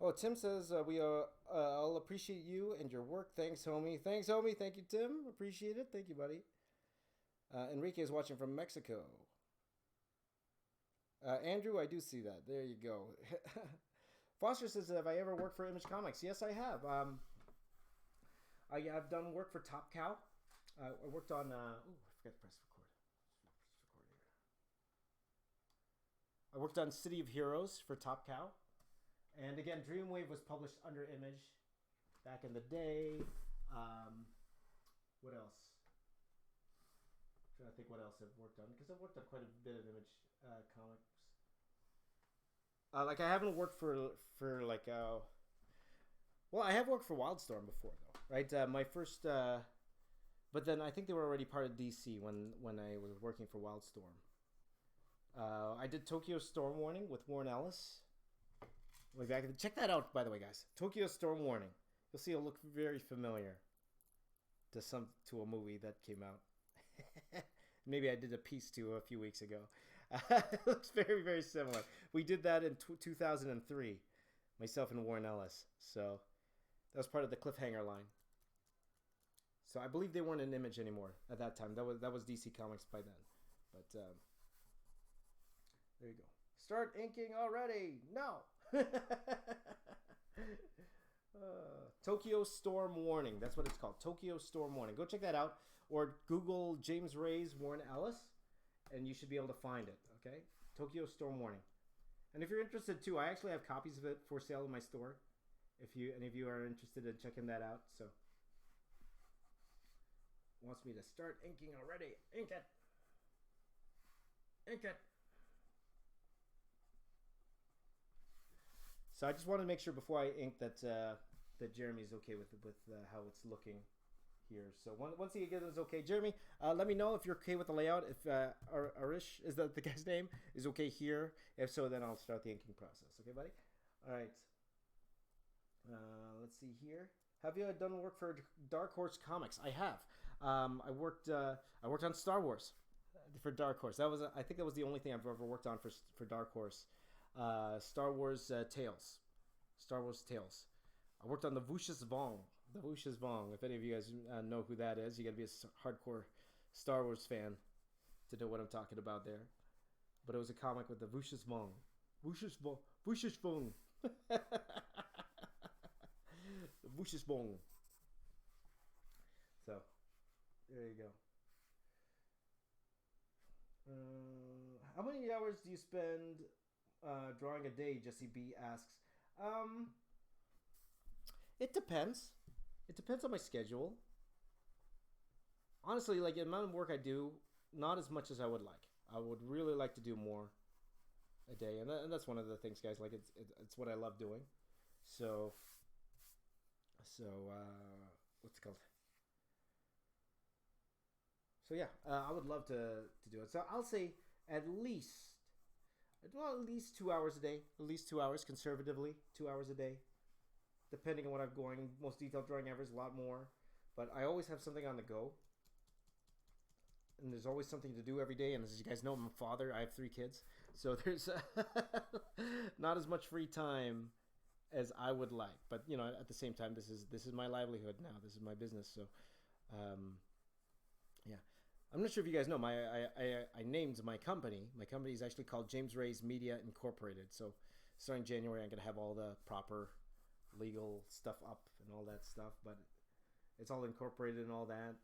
Oh, Tim says I'll appreciate you and your work. Thanks, homie. Thanks, homie. Thank you, Tim. Appreciate it. Thank you, buddy. Enrique is watching from Mexico. Andrew, I do see that. There you go. Foster says, have I ever worked for Image Comics? Yes, I have. I've done work for Top Cow. I worked on... I forgot to press record. I worked on City of Heroes for Top Cow. And again, Dreamwave was published under Image back in the day. What else? I'm trying to think what else I've worked on, because I've worked on quite a bit of Image comics. Like I haven't worked for like well, I have worked for Wildstorm before though, right? My first, but then I think they were already part of DC when I was working for Wildstorm. I did Tokyo Storm Warning with Warren Ellis. Way back. Check that out, by the way, guys. Tokyo Storm Warning. You'll see it'll look very familiar to a movie that came out. Maybe I did a piece too a few weeks ago. It looks very, very similar. We did that in 2003, myself and Warren Ellis. So that was part of the cliffhanger line. So I believe they weren't an Image anymore at that time. That was DC Comics by then. But there you go. Start inking already. No. Tokyo Storm Warning. That's what it's called. Tokyo Storm Warning. Go check that out. Or Google James Ray's Warren Ellis, and you should be able to find it. Okay? Tokyo Storm Warning. And if you're interested too, I actually have copies of it for sale in my store. If any of you are interested in checking that out. So, wants me to start inking already. Ink it. Ink it. So I just wanted to make sure before I ink that that Jeremy's okay with how it's looking here. So once he gets okay, Jeremy, let me know if you're okay with the layout. If Arish is that the guy's name is okay here. If so, then I'll start the inking process. Okay, buddy. All right. Let's see here. Have you done work for Dark Horse Comics? I have. I worked on Star Wars for Dark Horse. I think that was the only thing I've ever worked on for Dark Horse. Star Wars Tales. Star Wars Tales. I worked on the Vushas Vong. The Vushas Vong. If any of you guys know who that is, you got to be a hardcore Star Wars fan to know what I'm talking about there. But it was a comic with the Vushas Vong. Vushas Vong. Vushas Vong. Vushas Vong. So, there you go. How many hours do you spend drawing a day? Jesse B asks. It depends. It depends on my schedule. Honestly, like the amount of work I do, not as much as I would like. I would really like to do more a day, and that's one of the things, guys. Like it's what I love doing. So what's it called? So yeah, I would love to do it. So I'll say at least 2 hours a day. At least 2 hours, conservatively, 2 hours a day. Depending on what I'm going. Most detailed drawing ever is a lot more. But I always have something on the go. And there's always something to do every day. And as you guys know, I'm a father. I have 3 kids. So there's not as much free time as I would like. But, you know, at the same time, this is my livelihood now. This is my business. So, yeah. I'm not sure if you guys know, I named my company. My company is actually called James Ray's Media Incorporated. So starting January, I'm going to have all the proper legal stuff up and all that stuff. But it's all incorporated and all that.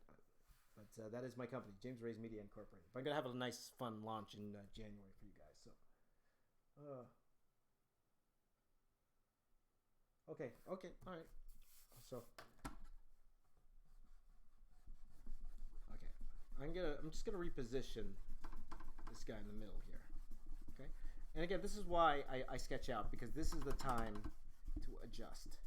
But that is my company, James Ray's Media Incorporated. But I'm going to have a nice, fun launch in January for you guys. So, okay, all right. So, okay, I'm just gonna reposition this guy in the middle here. Okay, and again, this is why I sketch out, because this is the time to adjust.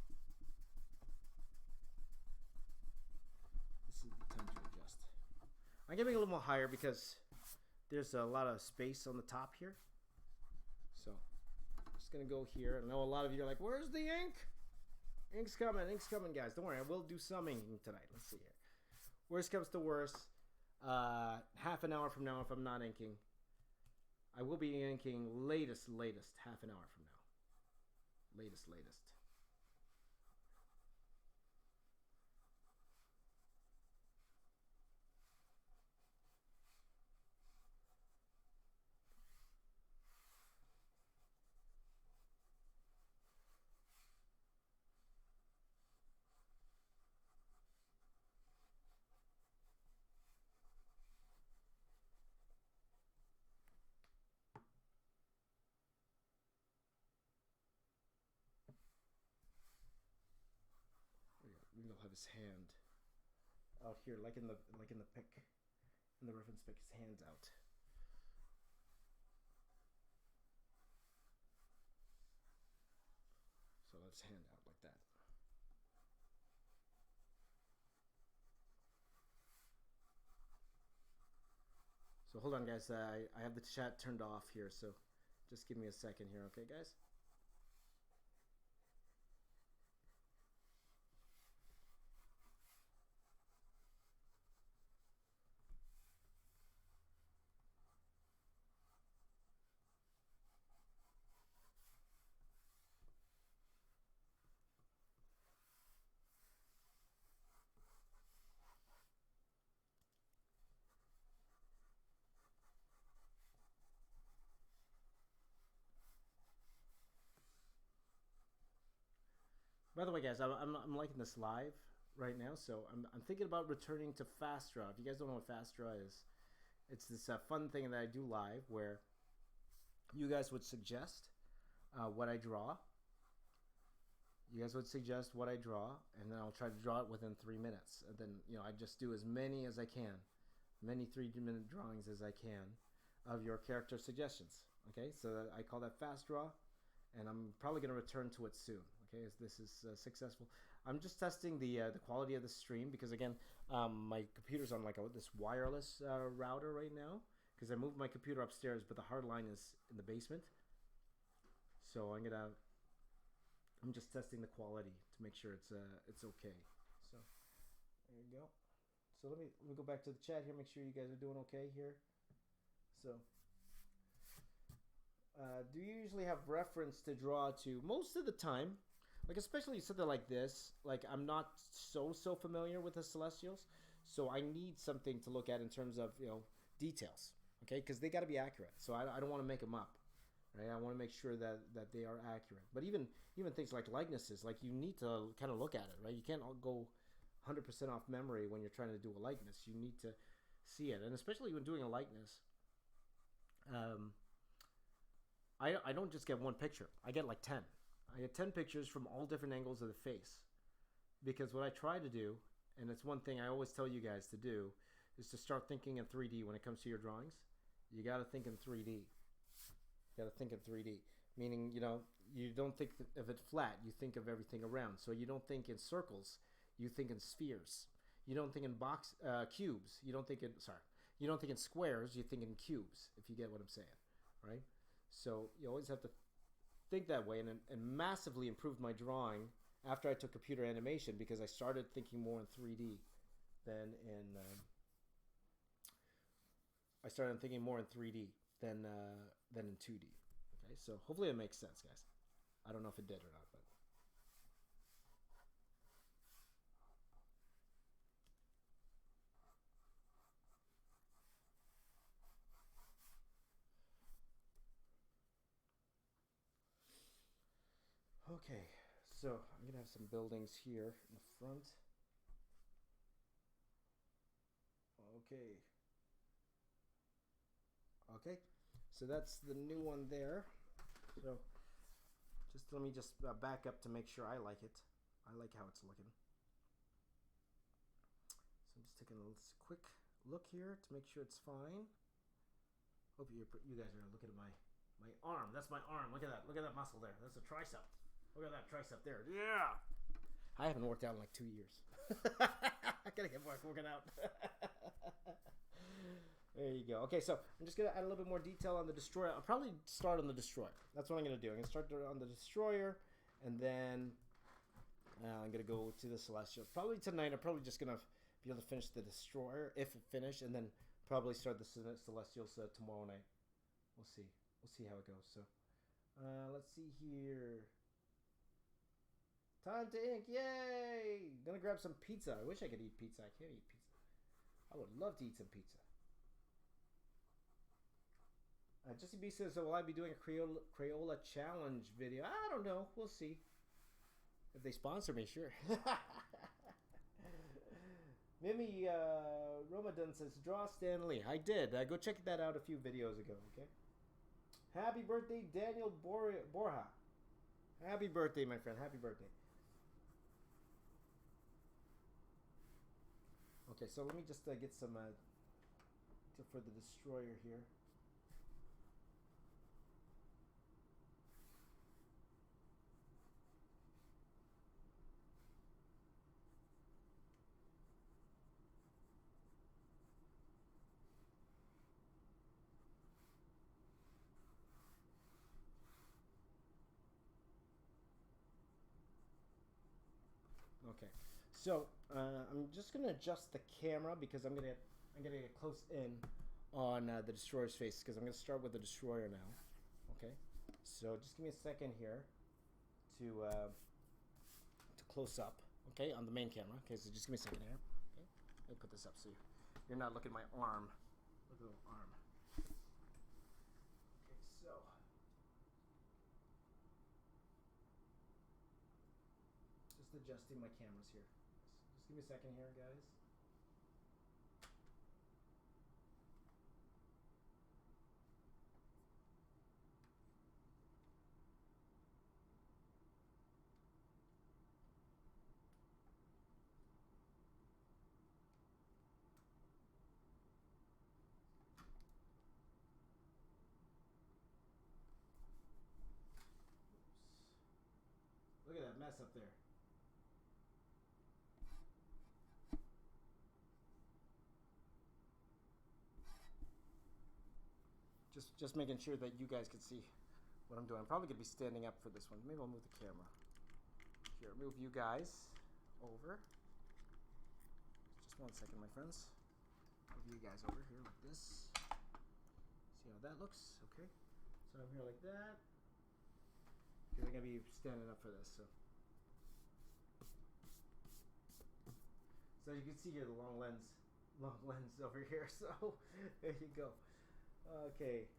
This is the time to adjust. I'm gonna make it a little more higher because there's a lot of space on the top here. So I'm just gonna go here. I know a lot of you are like, "Where's the ink?" Ink's coming, guys. Don't worry, I will do some inking tonight. Let's see here. Worst comes to worst, half an hour from now, if I'm not inking, I will be inking latest half an hour from now. Latest. He'll have his hand out here, like in the pic, in the reference pic. His hand's out. So let his hand out like that. So hold on, guys. I have the chat turned off here, so just give me a second here, okay, guys? By the way, guys, I'm liking this live right now, so I'm thinking about returning to Fast Draw. If you guys don't know what Fast Draw is, it's this fun thing that I do live where you guys would suggest what I draw. You guys would suggest what I draw, and then I'll try to draw it within 3 minutes. And then, you know, I just do as many as I can, many 3-minute drawings as I can of your character suggestions. Okay, so I call that Fast Draw, and I'm probably going to return to it soon. Okay, as this is successful. I'm just testing the quality of the stream because, again, my computer's on like this wireless router right now because I moved my computer upstairs, but the hard line is in the basement. So I'm just testing the quality to make sure it's okay. So there you go. So let me go back to the chat here. Make sure you guys are doing okay here. So do you usually have reference to draw to? Most of the time, like especially something like this. Like I'm not so familiar with the Celestials, so I need something to look at in terms of, you know, details. Okay, because they got to be accurate. So I don't want to make them up. Right? I want to make sure that they are accurate. But even things like likenesses, like you need to kind of look at it, right? You can't go 100% off memory when you're trying to do a likeness. You need to see it, and especially when doing a likeness, I don't just get one picture. I get like 10. I get 10 pictures from all different angles of the face, because what I try to do, and it's one thing I always tell you guys to do, is to start thinking in 3D when it comes to your drawings. You got to think in 3D. You got to think in 3D, meaning, you know, you don't think of it flat. You think of everything around. So you don't think in circles. You think in spheres. You don't think in cubes. You don't think in squares. You think in cubes, if you get what I'm saying, right? So you always have to think that way, and massively improved my drawing after I took computer animation because I started thinking more in 3D than in. I started thinking more in 3D than in 2D. Okay, so hopefully it makes sense, guys. I don't know if it did or not, but. Okay, so I'm gonna have some buildings here in the front. Okay, so that's the new one there. So let me back up to make sure I like it. I like how it's looking. So I'm just taking a quick look here to make sure it's fine. Hope you guys are looking at my arm. That's my arm. Look at that. Look at that muscle there. That's a tricep. Look at that tricep there. Yeah. I haven't worked out in like 2 years. I gotta get back working out. There you go. Okay, so I'm just gonna add a little bit more detail on the destroyer. I'll probably start on the destroyer. That's what I'm gonna do. I'm gonna start on the destroyer, and then I'm gonna go to the Celestials. Probably tonight. I'm probably just gonna be able to finish the destroyer if it finished, and then probably start the Celestials tomorrow night. We'll see. We'll see how it goes. So let's see here. Time to ink. Yay! Gonna grab some pizza. I wish I could eat pizza. I can't eat pizza. I would love to eat some pizza. Jesse B says, will I be doing a Crayola challenge video? I don't know. We'll see. If they sponsor me, sure. Mimi Ramadan says, draw Stan Lee. I did. Go check that out a few videos ago, okay? Happy birthday, Daniel Borja. Happy birthday, my friend. Happy birthday. Okay, so let me just get some for the destroyer here. Okay, so I'm just gonna adjust the camera because I'm gonna get close in on the destroyer's face because I'm gonna start with the destroyer now. Okay, so just give me a second here to close up. Okay, on the main camera. Okay, so just give me a second here. Okay, I'll put this up so you're not looking at my arm. Look at the arm. Okay, so adjusting my cameras here. Just give me a second here, guys. Look at that mess up there. Just making sure that you guys can see what I'm doing. I'm probably gonna be standing up for this one. Maybe I'll move the camera. Here, move you guys over. Just 1 second, my friends. Move you guys over here like this. See how that looks? Okay. So I'm here like that. Because I'm gonna be standing up for this. So you can see here the long lens over here. So there you go. Okay.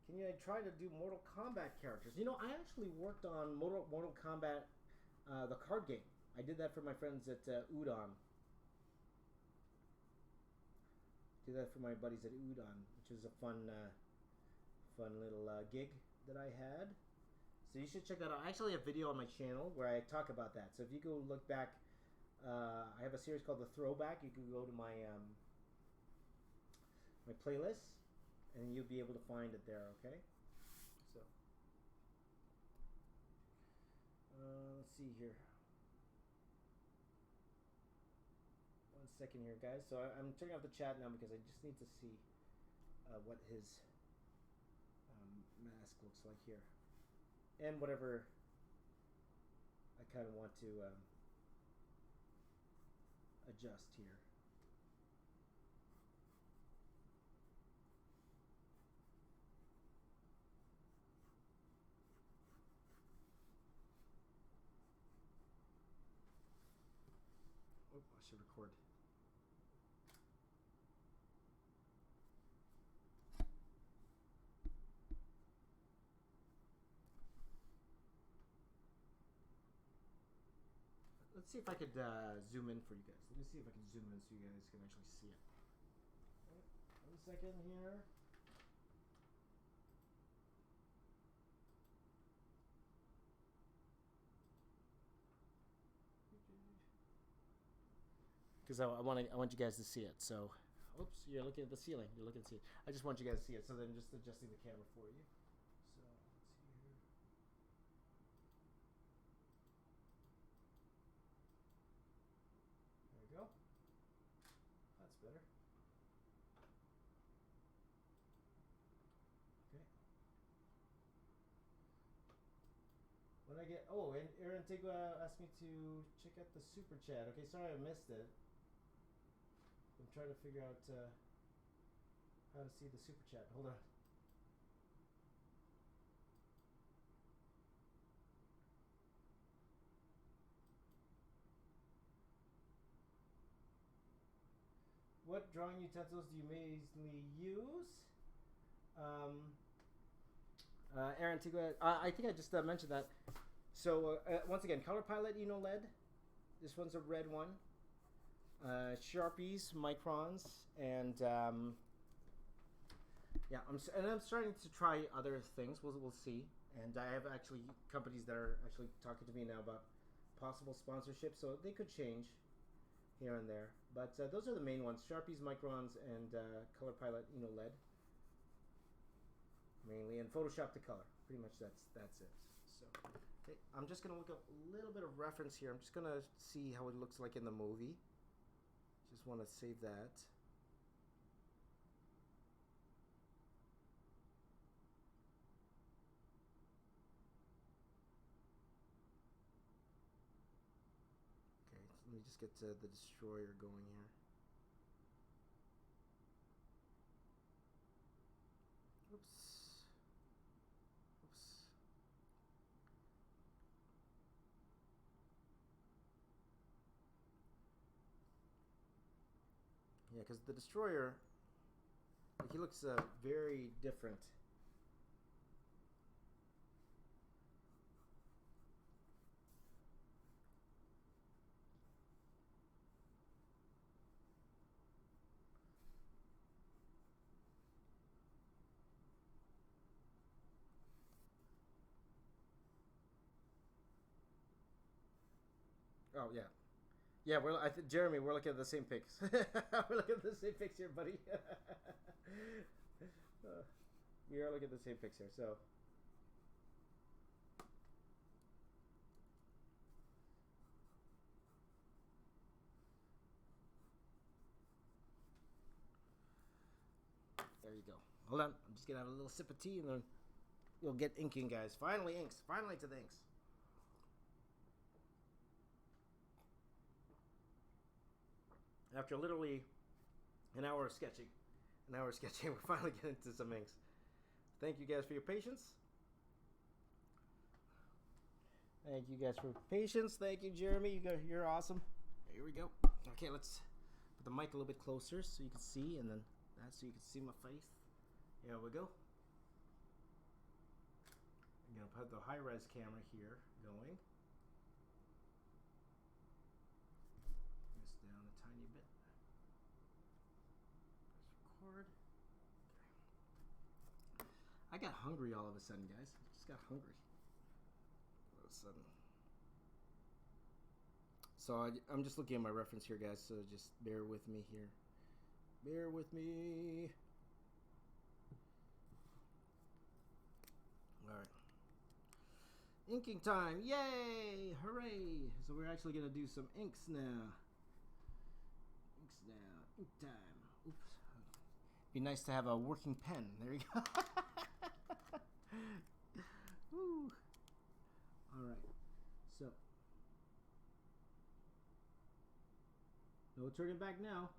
Can you try to do Mortal Kombat characters? You know, I actually worked on Mortal Kombat, the card game. I did that for my friends at Udon. Did that for my buddies at Udon, which was a fun little gig that I had. So you should check that out. I actually have a video on my channel where I talk about that. So if you go look back, I have a series called The Throwback. You can go to my my playlist, and you'll be able to find it there. Okay. So let's see here. 1 second here, guys. So I'm turning off the chat now because I just need to see what his mask looks like here, and whatever I kind of want to adjust here. Oh, I should record. Let's see if I could zoom in for you guys. Let me see if I can zoom in so you guys can actually see it. Right, 1 second here. Because I want you guys to see it. So, oops, you're looking at the ceiling. You're looking at the ceiling. I just want you guys to see it. So then, just adjusting the camera for you. So let's see here. There we go. That's better. Okay. When I get and Aaron Tigua asked me to check out the super chat. Okay, sorry I missed it. I'm trying to figure out how to see the super chat. Hold on. What drawing utensils do you mainly use? Aaron Tigua, I think I just mentioned that. So once again, Color Pilot lead. This one's a red one. Sharpies, microns, and yeah, I'm starting to try other things. We'll see. And I have actually companies that are actually talking to me now about possible sponsorship, so they could change here and there. But those are the main ones: Sharpies, microns, and Color Pilot lead mainly, and Photoshop to color. Pretty much that's it. So okay, I'm just gonna look up a little bit of reference here. I'm just gonna see how it looks like in the movie. Just want to save that. Okay, so let me just get the destroyer going here. Oops. Yeah, because the destroyer, like, he looks very different. Oh yeah, yeah. Jeremy, we're looking at the same pics. We're looking at the same pics here, buddy. We are looking at the same pics here. So. There you go. Hold on. I'm just gonna have a little sip of tea and then you'll get inking, guys. Finally inks. Finally to the inks. After literally an hour of sketching, we're finally getting into some inks. Thank you guys for your patience. Thank you guys for your patience. Thank you, Jeremy. You're awesome. Here we go. Okay, let's put the mic a little bit closer so you can see, and then that so you can see my face. Here we go. I'm gonna put the high-res camera here going. This down a tiny bit. Press record. I got hungry all of a sudden, guys. I just got hungry all of a sudden. So I'm just looking at my reference here, guys. So just bear with me here. Bear with me. All right. Inking time. Yay! Hooray! So we're actually going to do some inks now. Inks now. Ink time. Oops. Be nice to have a working pen. There you go. Woo. All right. So. No turning back now.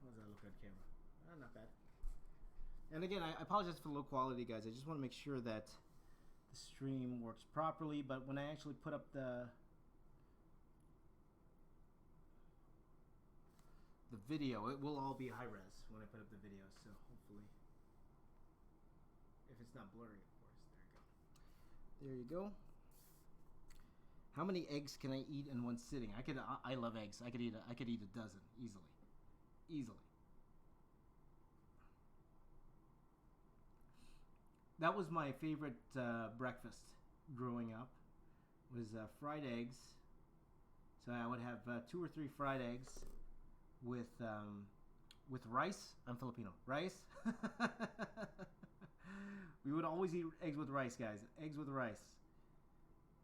How does that look on camera? Not bad. And again, I apologize for the low quality, guys. I just want to make sure that the stream works properly. But when I actually put up the video, it will all be high res when I put up the video. So hopefully, if it's not blurry, of course. There you go. How many eggs can I eat in one sitting? I love eggs. I could eat a dozen easily. That was my favorite breakfast growing up. Was fried eggs. So I would have 2 or 3 fried eggs with rice. I'm Filipino. Rice. We would always eat eggs with rice, guys. Eggs with rice.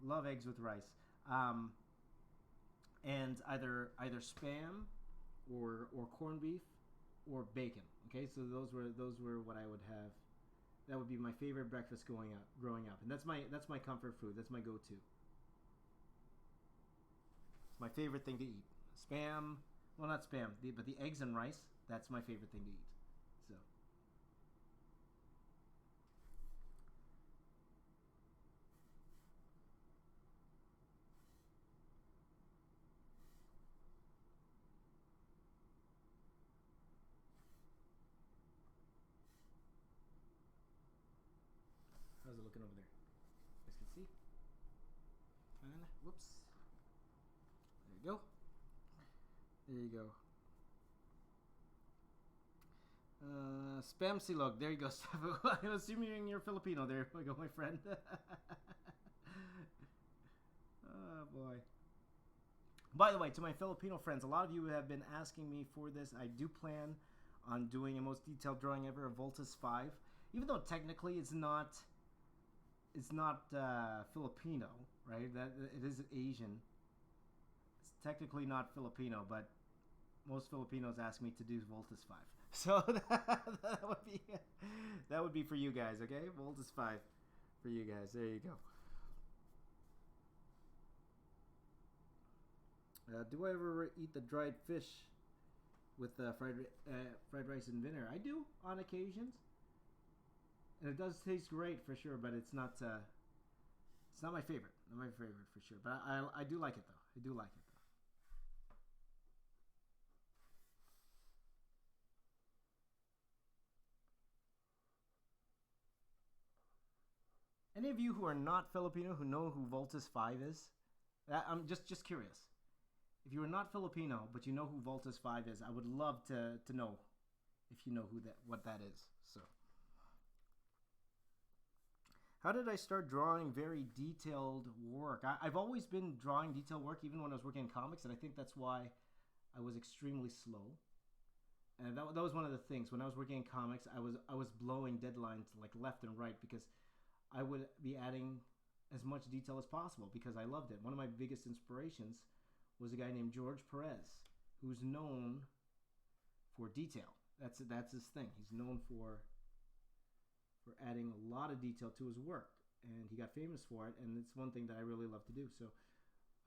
Love eggs with rice. And either spam or corned beef or bacon. Okay, so those were what I would have. That would be my favorite breakfast growing up, and that's my comfort food. That's my go-to. It's my favorite thing to eat. Spam, well, not spam, but the eggs and rice. That's my favorite thing to eat. So. How's it looking over there? You guys can see. And whoops. There you go. There you go. Spam silog. There you go. I'm assuming you're Filipino. There you go, my friend. Oh boy. By the way, to my Filipino friends, a lot of you have been asking me for this. I do plan on doing a most detailed drawing ever of Voltus 5, even though technically it's not Filipino, right? That it is Asian. It's technically not Filipino, but most Filipinos ask me to do Voltus 5. So that would be for you guys, okay? Voltus 5 for you guys. There you go. Do I ever eat the dried fish with fried rice and vinegar? I do on occasions, and it does taste great for sure. But it's not my favorite. Not my favorite for sure. But I do like it though. I do like it though. Any of you who are not Filipino who know who Voltus 5 is? I'm just curious. If you are not Filipino, but you know who Voltus 5 is, I would love to know if you know what that is. So, how did I start drawing very detailed work? I've always been drawing detailed work, even when I was working in comics, and I think that's why I was extremely slow. And that was one of the things. When I was working in comics, I was blowing deadlines like left and right because I would be adding as much detail as possible because I loved it. One of my biggest inspirations was a guy named George Perez, who's known for detail. That's his thing. He's known for adding a lot of detail to his work, and he got famous for it. And it's one thing that I really love to do. So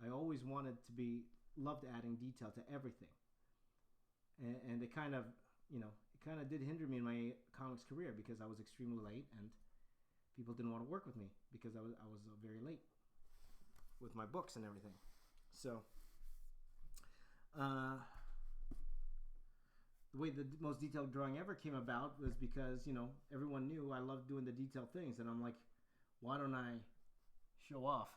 I always wanted to loved adding detail to everything. And it kind of did hinder me in my comics career because I was extremely late and people didn't want to work with me because I was very late with my books and everything. So the way the most detailed drawing ever came about was because everyone knew I loved doing the detailed things, and I'm like, why don't I show off?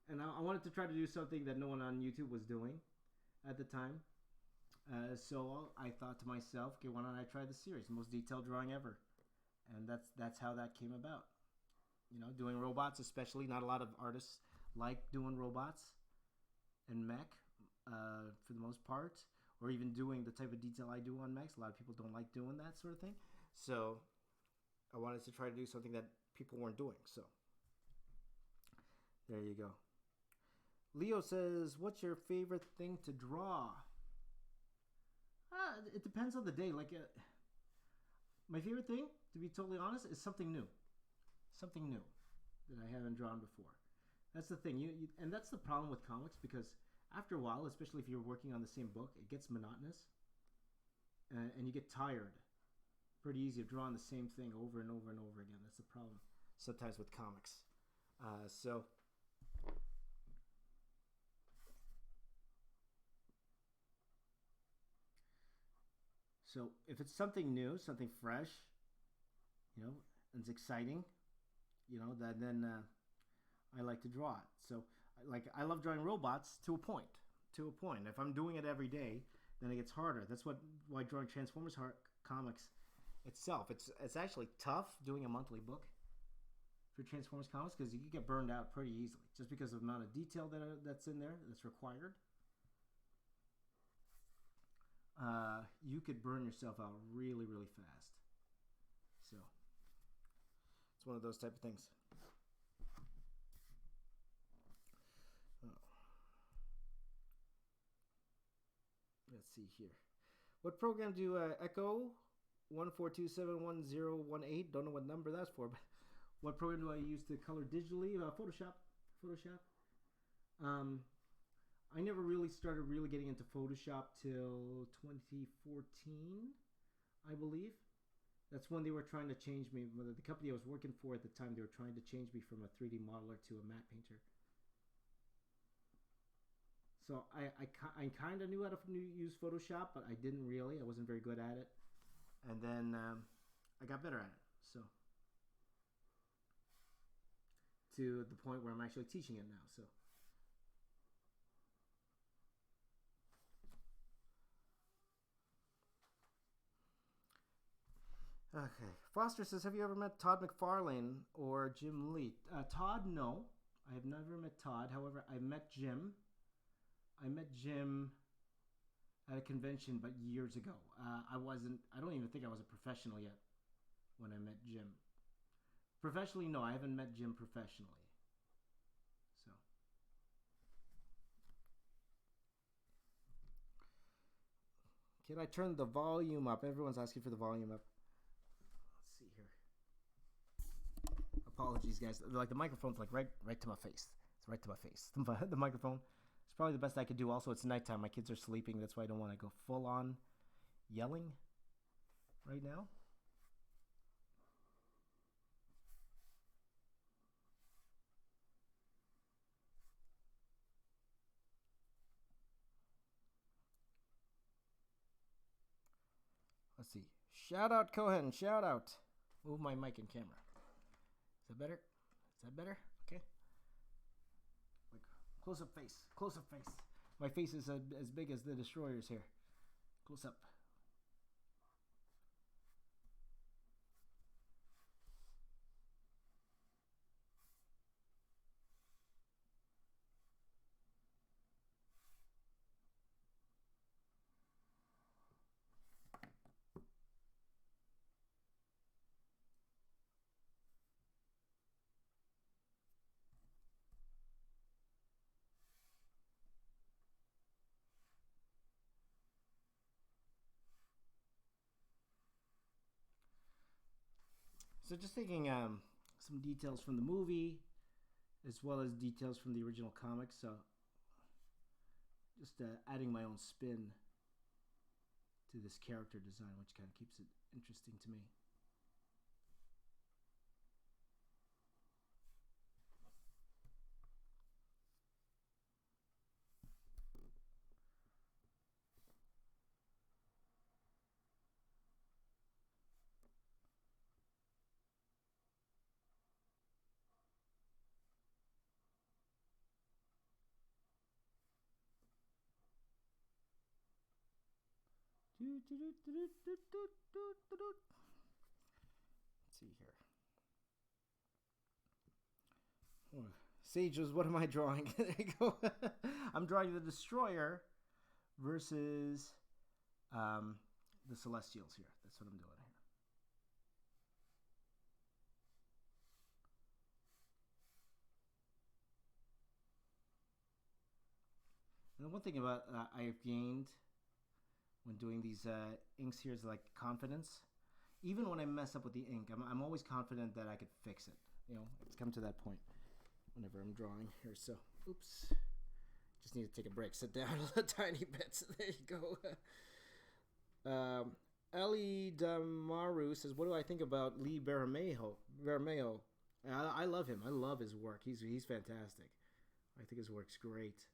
And I wanted to try to do something that no one on YouTube was doing at the time. So I thought to myself, okay, why don't I try the series, most detailed drawing ever? And that's how that came about. Doing robots, especially. Not a lot of artists like doing robots and mech for the most part, or even doing the type of detail I do on mechs. A lot of people don't like doing that sort of thing. So I wanted to try to do something that people weren't doing. So there you go. Leo says, what's your favorite thing to draw? It depends on the day. My favorite thing, to be totally honest, is something new. Something new that I haven't drawn before. That's the thing. And that's the problem with comics, because after a while, especially if you're working on the same book, it gets monotonous. And you get tired pretty easy of drawing the same thing over and over and over again. That's the problem sometimes with comics. So if it's something new, something fresh, and it's exciting, then I like to draw it. So I love drawing robots to a point. If I'm doing it every day, then it gets harder. That's why drawing Transformers comics itself, it's actually tough doing a monthly book for Transformers comics because you can get burned out pretty easily just because of the amount of detail that's in there that's required. You could burn yourself out really, really fast. So it's one of those type of things. Let's see here. What program do Echo 142711018? Don't know what number that's for, but what program do I use to color digitally? Photoshop. I never really started getting into Photoshop till 2014, I believe. That's when they were trying to change me. The company I was working for at the time, they were trying to change me from a 3D modeler to a matte painter. So I kind of knew how to use Photoshop, but I didn't really. I wasn't very good at it. And then I got better at it. So to the point where I'm actually teaching it now. So. Okay. Foster says, have you ever met Todd McFarlane or Jim Lee? Todd, no. I have never met Todd. However, I met Jim. I met Jim at a convention, but years ago. I don't even think I was a professional yet when I met Jim. Professionally, no. I haven't met Jim professionally. So. Can I turn the volume up? Everyone's asking for the volume up. Apologies, guys. The microphone's right to my face. It's right to my face. The microphone. It's probably the best I could do. Also, it's nighttime. My kids are sleeping. That's why I don't want to go full on yelling right now. Let's see. Shout out Cohen. Shout out. Move my mic and camera. Is that better? Okay. Close up face. My face is as big as the Destroyer's here. What's up? So just taking some details from the movie, as well as details from the original comics. So just adding my own spin to this character design, which kind of keeps it interesting to me. Let's see here. Oh, Sages, what am I drawing? There you go. I'm drawing the Destroyer versus the Celestials here. That's what I'm doing here. And the one thing about I have gained when doing these inks here is like confidence. Even when I mess up with the ink, I'm always confident that I could fix it. You know, it's come to that point whenever I'm drawing here. So, oops. Just need to take a break. Sit down a tiny bit. There you go. Ellie Damaru says, what do I think about Lee Bermejo? I love him. I love his work. He's fantastic. I think his work's great.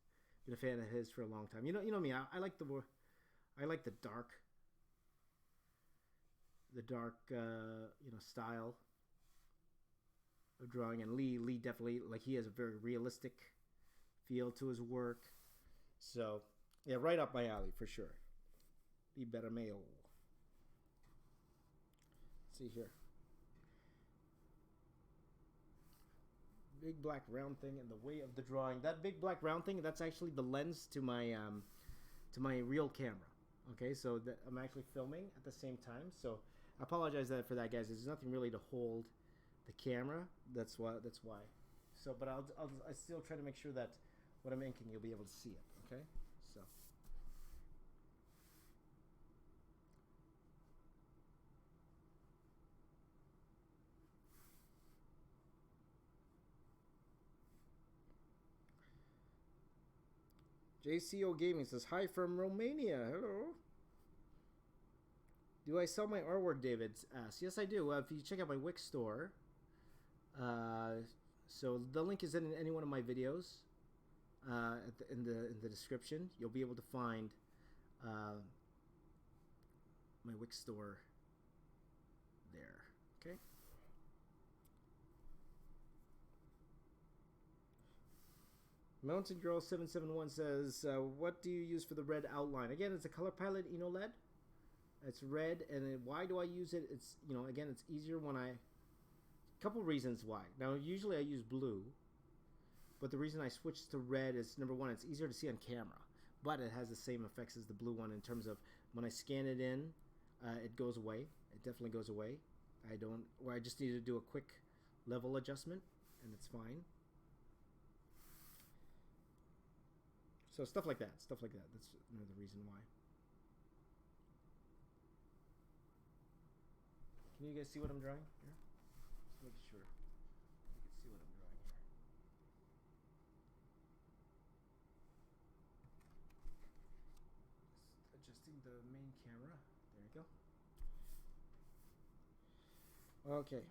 Been a fan of his for a long time. You know me. I like the dark style of drawing, and Lee definitely, like, he has a very realistic feel to his work. So yeah, right up my alley for sure. Be better mayo. Let's see here. Big black round thing in the way of the drawing. That big black round thing, that's actually the lens to my real camera. Okay, so I'm actually filming at the same time, so I apologize for that, guys. There's nothing really to hold the camera. That's why. So, but I still try to make sure that what I'm inking, you'll be able to see it. Okay, so. JCO Gaming says, hi from Romania. Hello. Do I sell my artwork, David asks. Yes, I do. If you check out my Wix store, so the link is in any one of my videos in the description. You'll be able to find my Wix store there. Okay. Mountain Girl 771 says, what do you use for the red outline? Again, it's a color palette EnoLED. It's red, and why do I use it? It's, again, it's easier when couple reasons why. Now, usually I use blue, but the reason I switched to red is, number one, it's easier to see on camera, but it has the same effects as the blue one in terms of when I scan it in, it goes away. It definitely goes away. I just need to do a quick level adjustment, and it's fine. So stuff like that. That's the reason why. Can you guys see what I'm drawing here? Just making sure you can see what I'm drawing here. Just adjusting the main camera. There you go. Okay.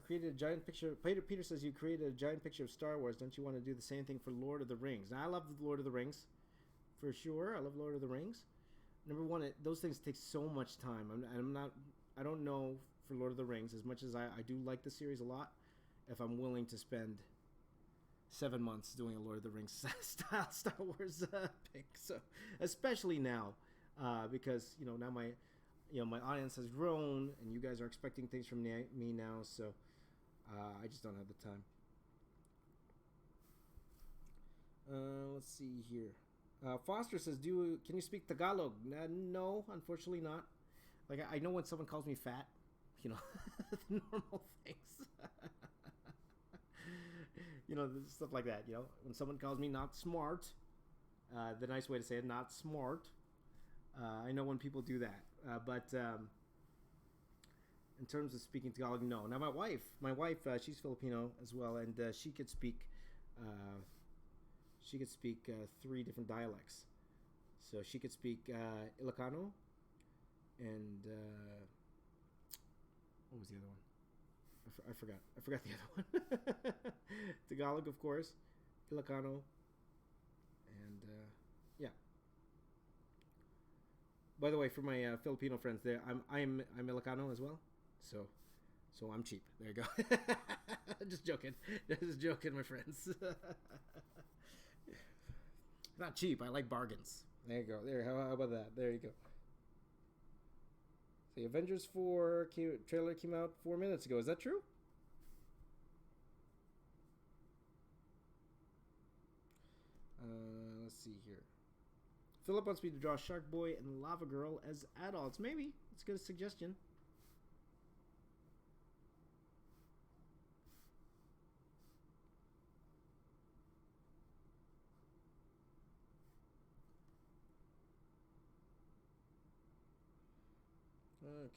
Created a giant picture. Peter says you created a giant picture of Star Wars. Don't you want to do the same thing for Lord of the Rings? Now, I love Lord of the Rings, for sure. I love Lord of the Rings. Number one, those things take so much time. I don't know for Lord of the Rings, as much as I do like the series a lot. if I'm willing to spend 7 months doing a Lord of the Rings style Star Wars pick. So especially now, because now my audience has grown, and you guys are expecting things from me now. So I just don't have the time. Let's see here. Foster says, can you speak Tagalog? No, unfortunately not. Like, I know when someone calls me fat, the normal things. Stuff like that, When someone calls me not smart, the nice way to say it, not smart. I know when people do that. But in terms of speaking Tagalog, no. Now, my wife, she's Filipino as well, and she could speak 3 different dialects. So she could speak Ilocano, and what was the other one? I forgot the other one. Tagalog, of course, Ilocano, and yeah. By the way, for my Filipino friends, there, I'm Ilocano as well, so I'm cheap. There you go. Just joking, my friends. Not cheap. I like bargains. There you go. There. How about that? There you go. The Avengers 4 trailer came out 4 minutes ago. Is that true? Let's see here. Philip wants me to draw Shark Boy and Lava Girl as adults. Maybe. It's a good suggestion.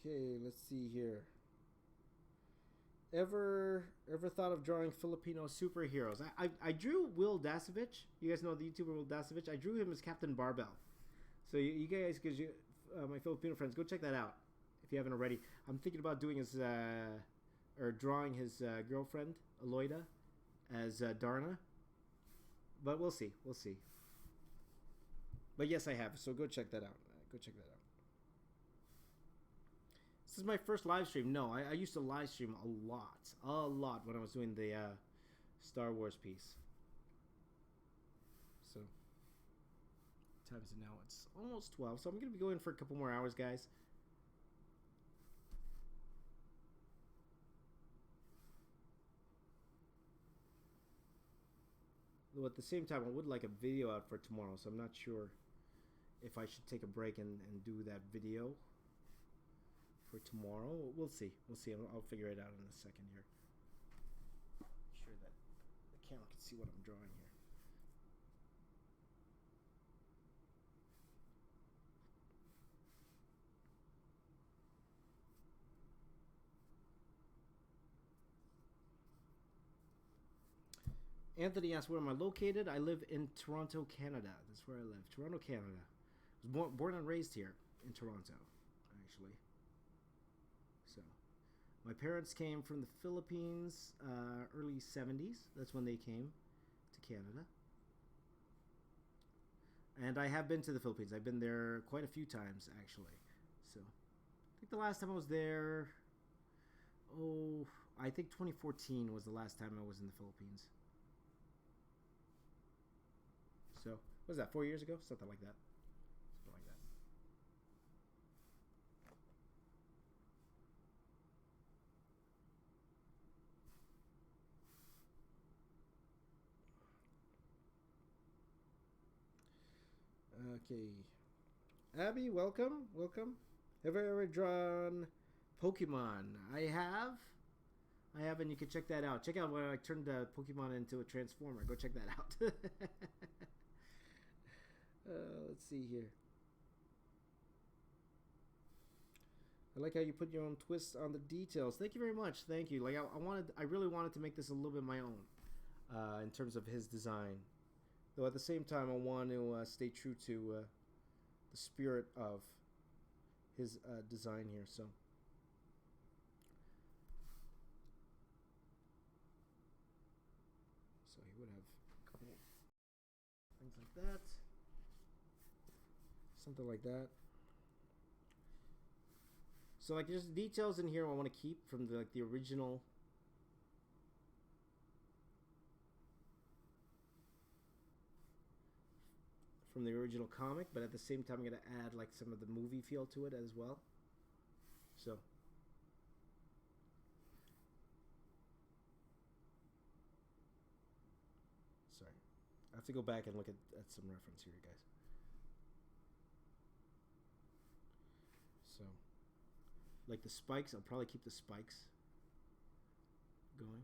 Okay, let's see here. Ever thought of drawing Filipino superheroes? I drew Will Dasovich. You guys know the YouTuber Will Dasovich. I drew him as Captain Barbell. So you guys, because my Filipino friends, go check that out if you haven't already. I'm thinking about doing drawing his girlfriend Aloyda as Darna, but we'll see. But yes, I have. So go check that out. This is my first live stream. No, I used to live stream a lot when I was doing the Star Wars piece. So, what time is it now? It's almost 12, so I'm going to be going for a couple more hours, guys. Though at the same time, I would like a video out for tomorrow, so I'm not sure if I should take a break and do that video for tomorrow. We'll see. I'll figure it out in a second here. Make sure that the camera can see what I'm drawing here. Anthony asks, where am I located? I live in Toronto, Canada. That's where I live. Toronto, Canada. I was born and raised here in Toronto, actually. So, my parents came from the Philippines, early 70s. That's when they came to Canada. And I have been to the Philippines. I've been there quite a few times, actually. So, I think the last time I was there, I think 2014 was the last time I was in the Philippines. So, what was that, 4 years ago? Something like that. Okay. Abby, welcome. Have I ever drawn Pokemon? I have, and you can check that out. Check out when I turned the Pokemon into a Transformer. Go check that out. Let's see here. I like how you put your own twist on the details. Thank you very much. Thank you. Like I really wanted to make this a little bit my own, in terms of his design. Though at the same time, I want to stay true to the spirit of his design here. So he would have a couple things like that, something like that. So like, just details in here I want to keep from the original from the original comic, but at the same time I'm gonna add like some of the movie feel to it as well. So sorry, I have to go back and look at some reference here, guys. So like the spikes, I'll probably keep the spikes going.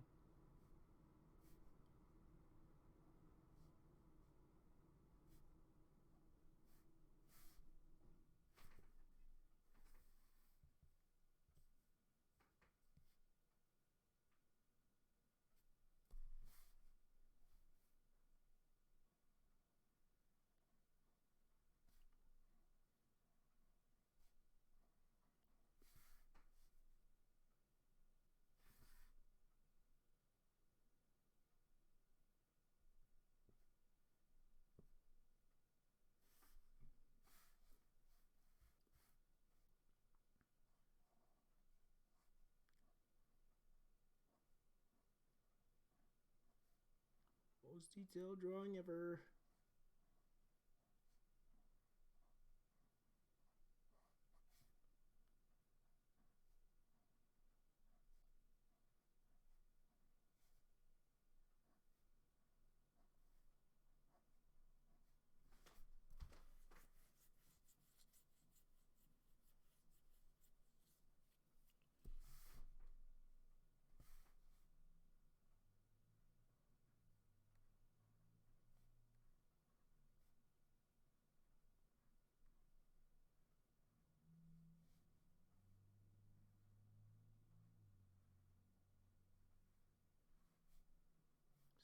Most detailed drawing ever.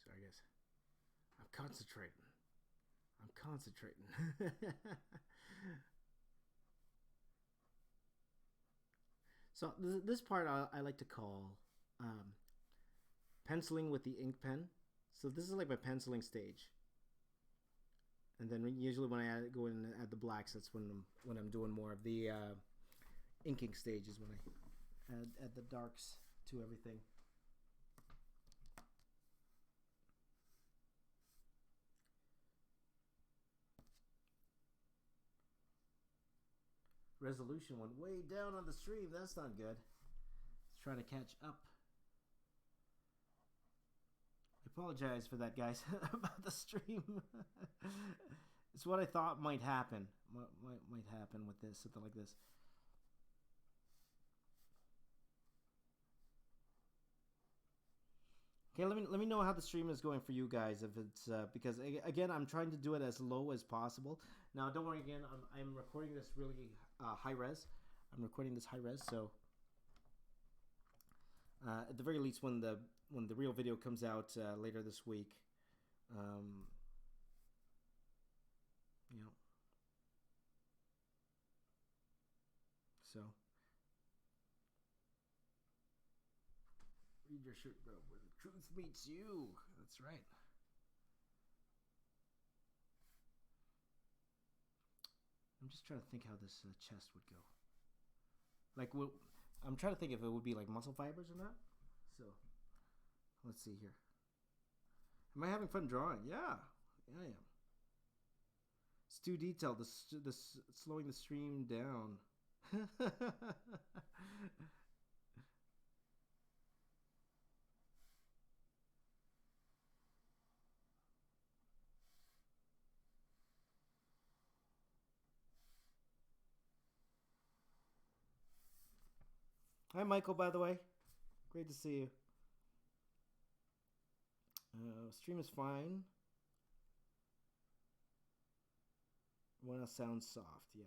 Sorry, guys. I'm concentrating. I'm concentrating. So this part I like to call penciling with the ink pen. So this is like my penciling stage, and then usually when I go in and add the blacks, that's when I'm doing more of the inking stage is when I add the darks to everything. Resolution went way down on the stream. That's not good. It's trying to catch up. I apologize for that, guys, about the stream. It's what I thought might happen. Might happen with this, something like this. Okay, let me know how the stream is going for you guys. If it's because again, I'm trying to do it as low as possible. Now, don't worry. Again, I'm recording this really high res. I'm recording this high res, so at the very least, when the real video comes out later this week, you know, so read your shirt, bro. Where the truth meets you. That's right. I'm just trying to think how this chest would go. Like, I'm trying to think if it would be like muscle fibers or not. So, let's see here. Am I having fun drawing? Yeah, I am. It's too detailed. This slowing the stream down. Hi, Michael, by the way. Great to see you. Stream is fine. Wanna sound soft, yeah.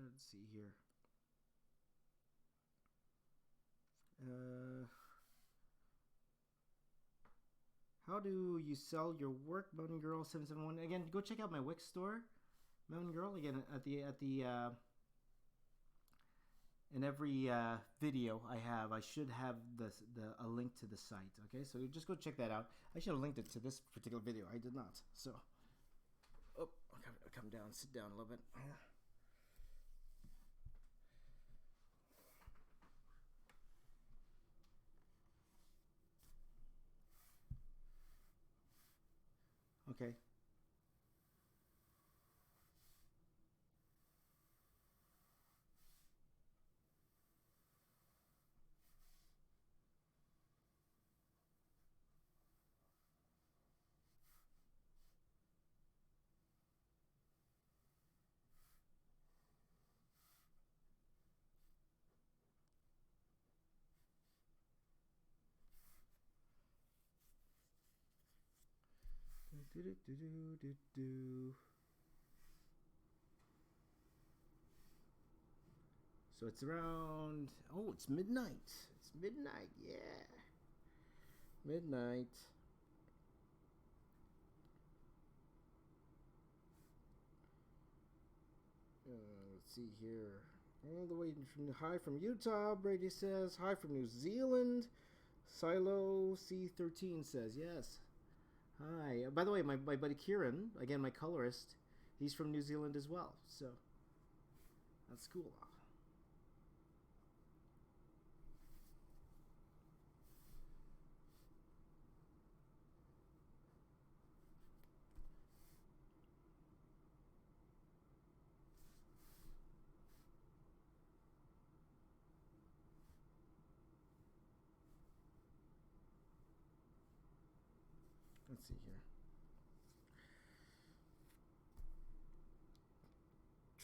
Let's see here. How do you sell your work, Mountain Girl 771? Again, go check out my Wix store, Mountain Girl. Again, at the in every video I should have a link to the site. Okay, so just go check that out. I should have linked it to this particular video. I did not. So, oh, I gotta come down, sit down a little bit. Okay. So it's around, oh, it's midnight. It's midnight, yeah. Midnight. Let's see here. All the way from hi from Utah, Brady says. Hi from New Zealand. Silo C13 says, yes. Hi. By the way, my buddy Kieran, again, my colorist, he's from New Zealand as well. So that's cool. Let's see here.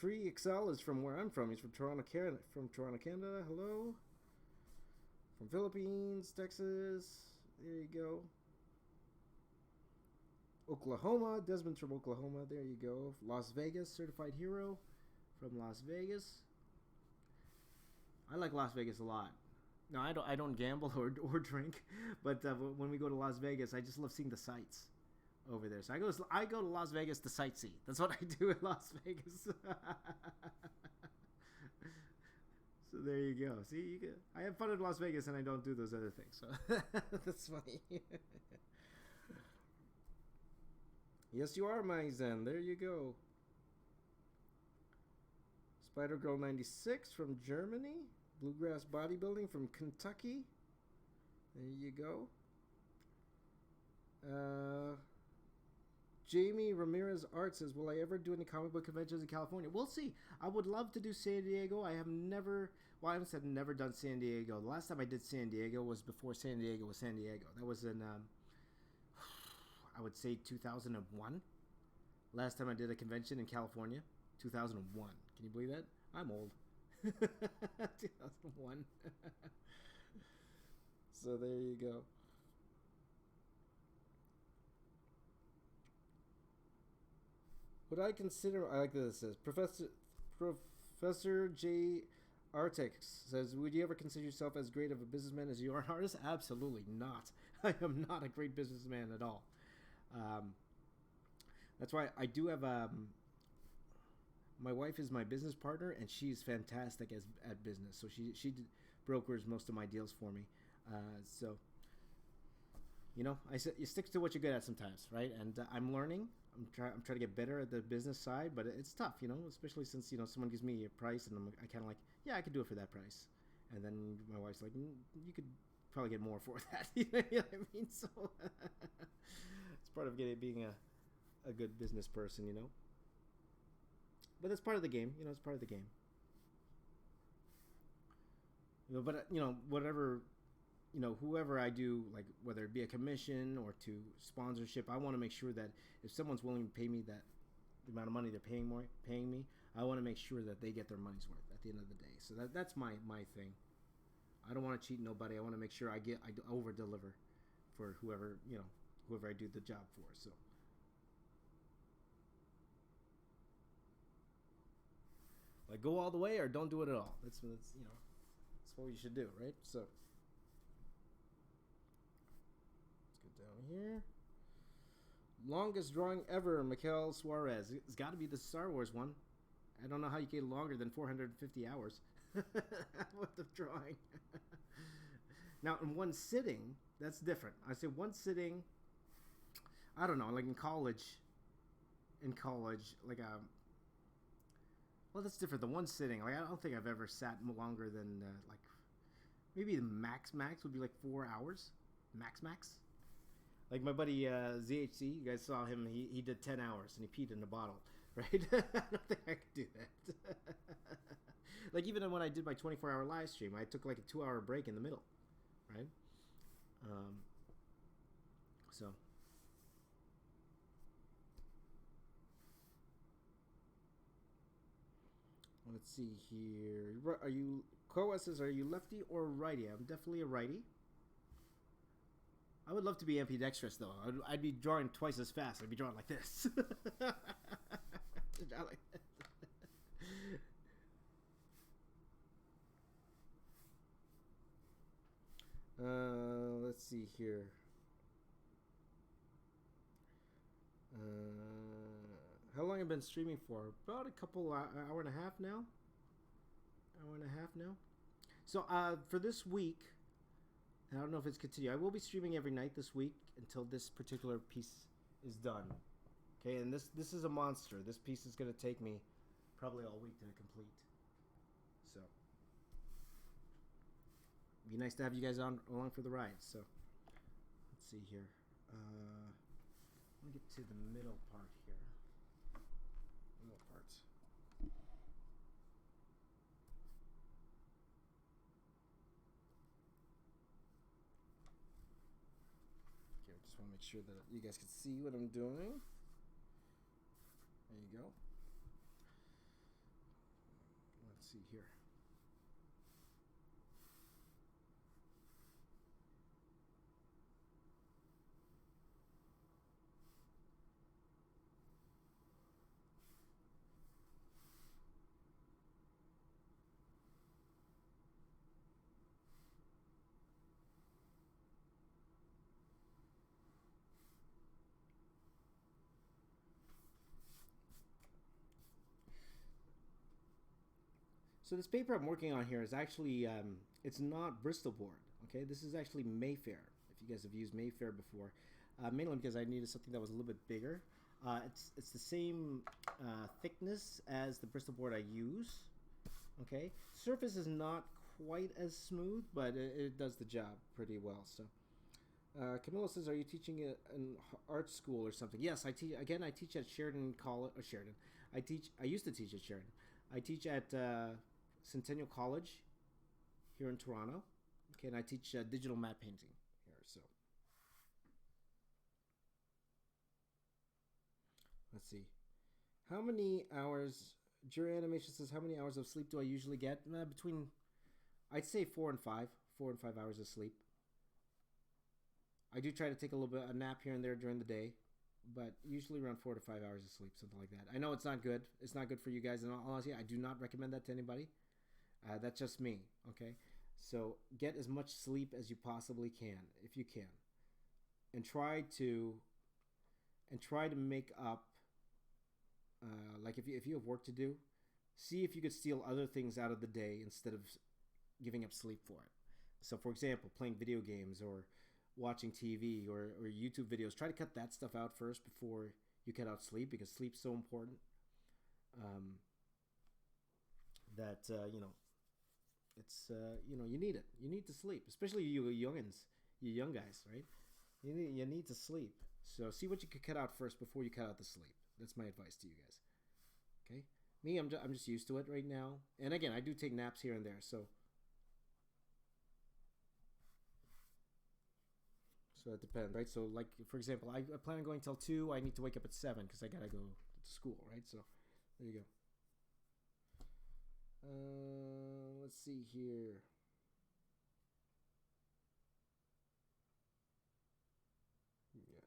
Tree Excel is from where I'm from. He's from Toronto, Canada. Hello. From Philippines, Texas. There you go. Oklahoma. Desmond's from Oklahoma. There you go. Las Vegas, certified hero from Las Vegas. I like Las Vegas a lot. No, I don't gamble or drink, but when we go to Las Vegas, I just love seeing the sights over there. So I go to Las Vegas to sightsee. That's what I do in Las Vegas. So there you go. See, I have fun in Las Vegas, and I don't do those other things. So that's funny. Yes, you are, my Zen. There you go. Spider Girl 96 from Germany. Bluegrass Bodybuilding from Kentucky. There you go. Jamie Ramirez Art says, will I ever do any comic book conventions in California? We'll see. I would love to do San Diego. I have never, well, I haven't said never done San Diego. The last time I did San Diego was before San Diego was San Diego. That was in, I would say 2001. Last time I did a convention in California, 2001. Can you believe that? I'm old. 2001. So there you go. What I consider, I like this, it says Professor J. Artex says, would you ever consider yourself as great of a businessman as you are an artist? Absolutely not. I am not a great businessman at all. That's why I do have my wife is my business partner, and she's fantastic at business. So she brokers most of my deals for me. So, you know, you stick to what you're good at sometimes, right? And I'm learning. I'm trying to get better at the business side, but it's tough, you know, especially since, you know, someone gives me a price and I kind of like, yeah, I could do it for that price. And then my wife's like, you could probably get more for that. You know what I mean? So it's part of being a good business person, you know. But that's part of the game, you know. It's part of the game. You know, but you know, whatever, you know, whoever I do, like whether it be a commission or to sponsorship, I want to make sure that if someone's willing to pay me the amount of money they're paying me, I want to make sure that they get their money's worth at the end of the day. So that's my thing. I don't want to cheat nobody. I want to make sure I over deliver for whoever I do the job for. So. Like, go all the way or don't do it at all. That's you know, that's what you should do, right? So let's get down here. Longest drawing ever, Mikel Suarez. It's got to be the Star Wars one. I don't know how you get longer than 450 hours with the drawing. Now, in one sitting, that's different. I say one sitting, I don't know, like in college, like well, that's different. The one sitting, like I don't think I've ever sat longer than like maybe the max would be like 4 hours, max. Like my buddy ZHC, you guys saw him. He did 10 hours and he peed in a bottle, right? I don't think I could do that. Like even when I did my 24-hour live stream, I took like a 2-hour break in the middle, right? So. Let's see here. Are you, Koa says, are you lefty or righty? I'm definitely a righty. I would love to be ambidextrous, though. I'd be drawing twice as fast. I'd be drawing like this. Let's see here. How long have I been streaming for? About a couple hour and a half now. So for this week, I don't know if it's continued. I will be streaming every night this week until this particular piece is done. Okay, and this is a monster. This piece is going to take me probably all week to complete. So it'd be nice to have you guys along for the ride. So let's see here. Let me get to the middle part here. Middle parts. Okay, I just want to make sure that you guys can see what I'm doing. There you go. Let's see here. So this paper I'm working on here is actually, it's not Bristol board, okay? This is actually Mayfair, if you guys have used Mayfair before. Mainly because I needed something that was a little bit bigger. It's the same thickness as the Bristol board I use, okay? Surface is not quite as smooth, but it does the job pretty well, so. Camilla says, are you teaching an art school or something? Yes, I teach. Again, I teach at Sheridan College. Sheridan. I used to teach at Sheridan. I teach at Centennial College here in Toronto. Okay, and I teach digital matte painting here. So let's see. How many hours? Jury Animation says, how many hours of sleep do I usually get? Between, I'd say 4 and 5. 4 and 5 hours of sleep. I do try to take a little bit a nap here and there during the day, but usually around 4 to 5 hours of sleep, something like that. I know it's not good. It's not good for you guys. In all honesty, I do not recommend that to anybody. That's just me, okay? So get as much sleep as you possibly can, if you can, and try to make up. Like if you have work to do, see if you could steal other things out of the day instead of giving up sleep for it. So, for example, playing video games or watching TV or YouTube videos. Try to cut that stuff out first before you cut out sleep, because sleep's so important. That it's you need it. You need to sleep, especially you youngins, you young guys, right? You need to sleep. So see what you could cut out first before you cut out the sleep. That's my advice to you guys. Okay, me, I'm just used to it right now. And again, I do take naps here and there, so. So it depends, right? So like, for example, I plan on going till 2. I need to wake up at 7 because I gotta go to school, right? So there you go. Let's see here. Yeah.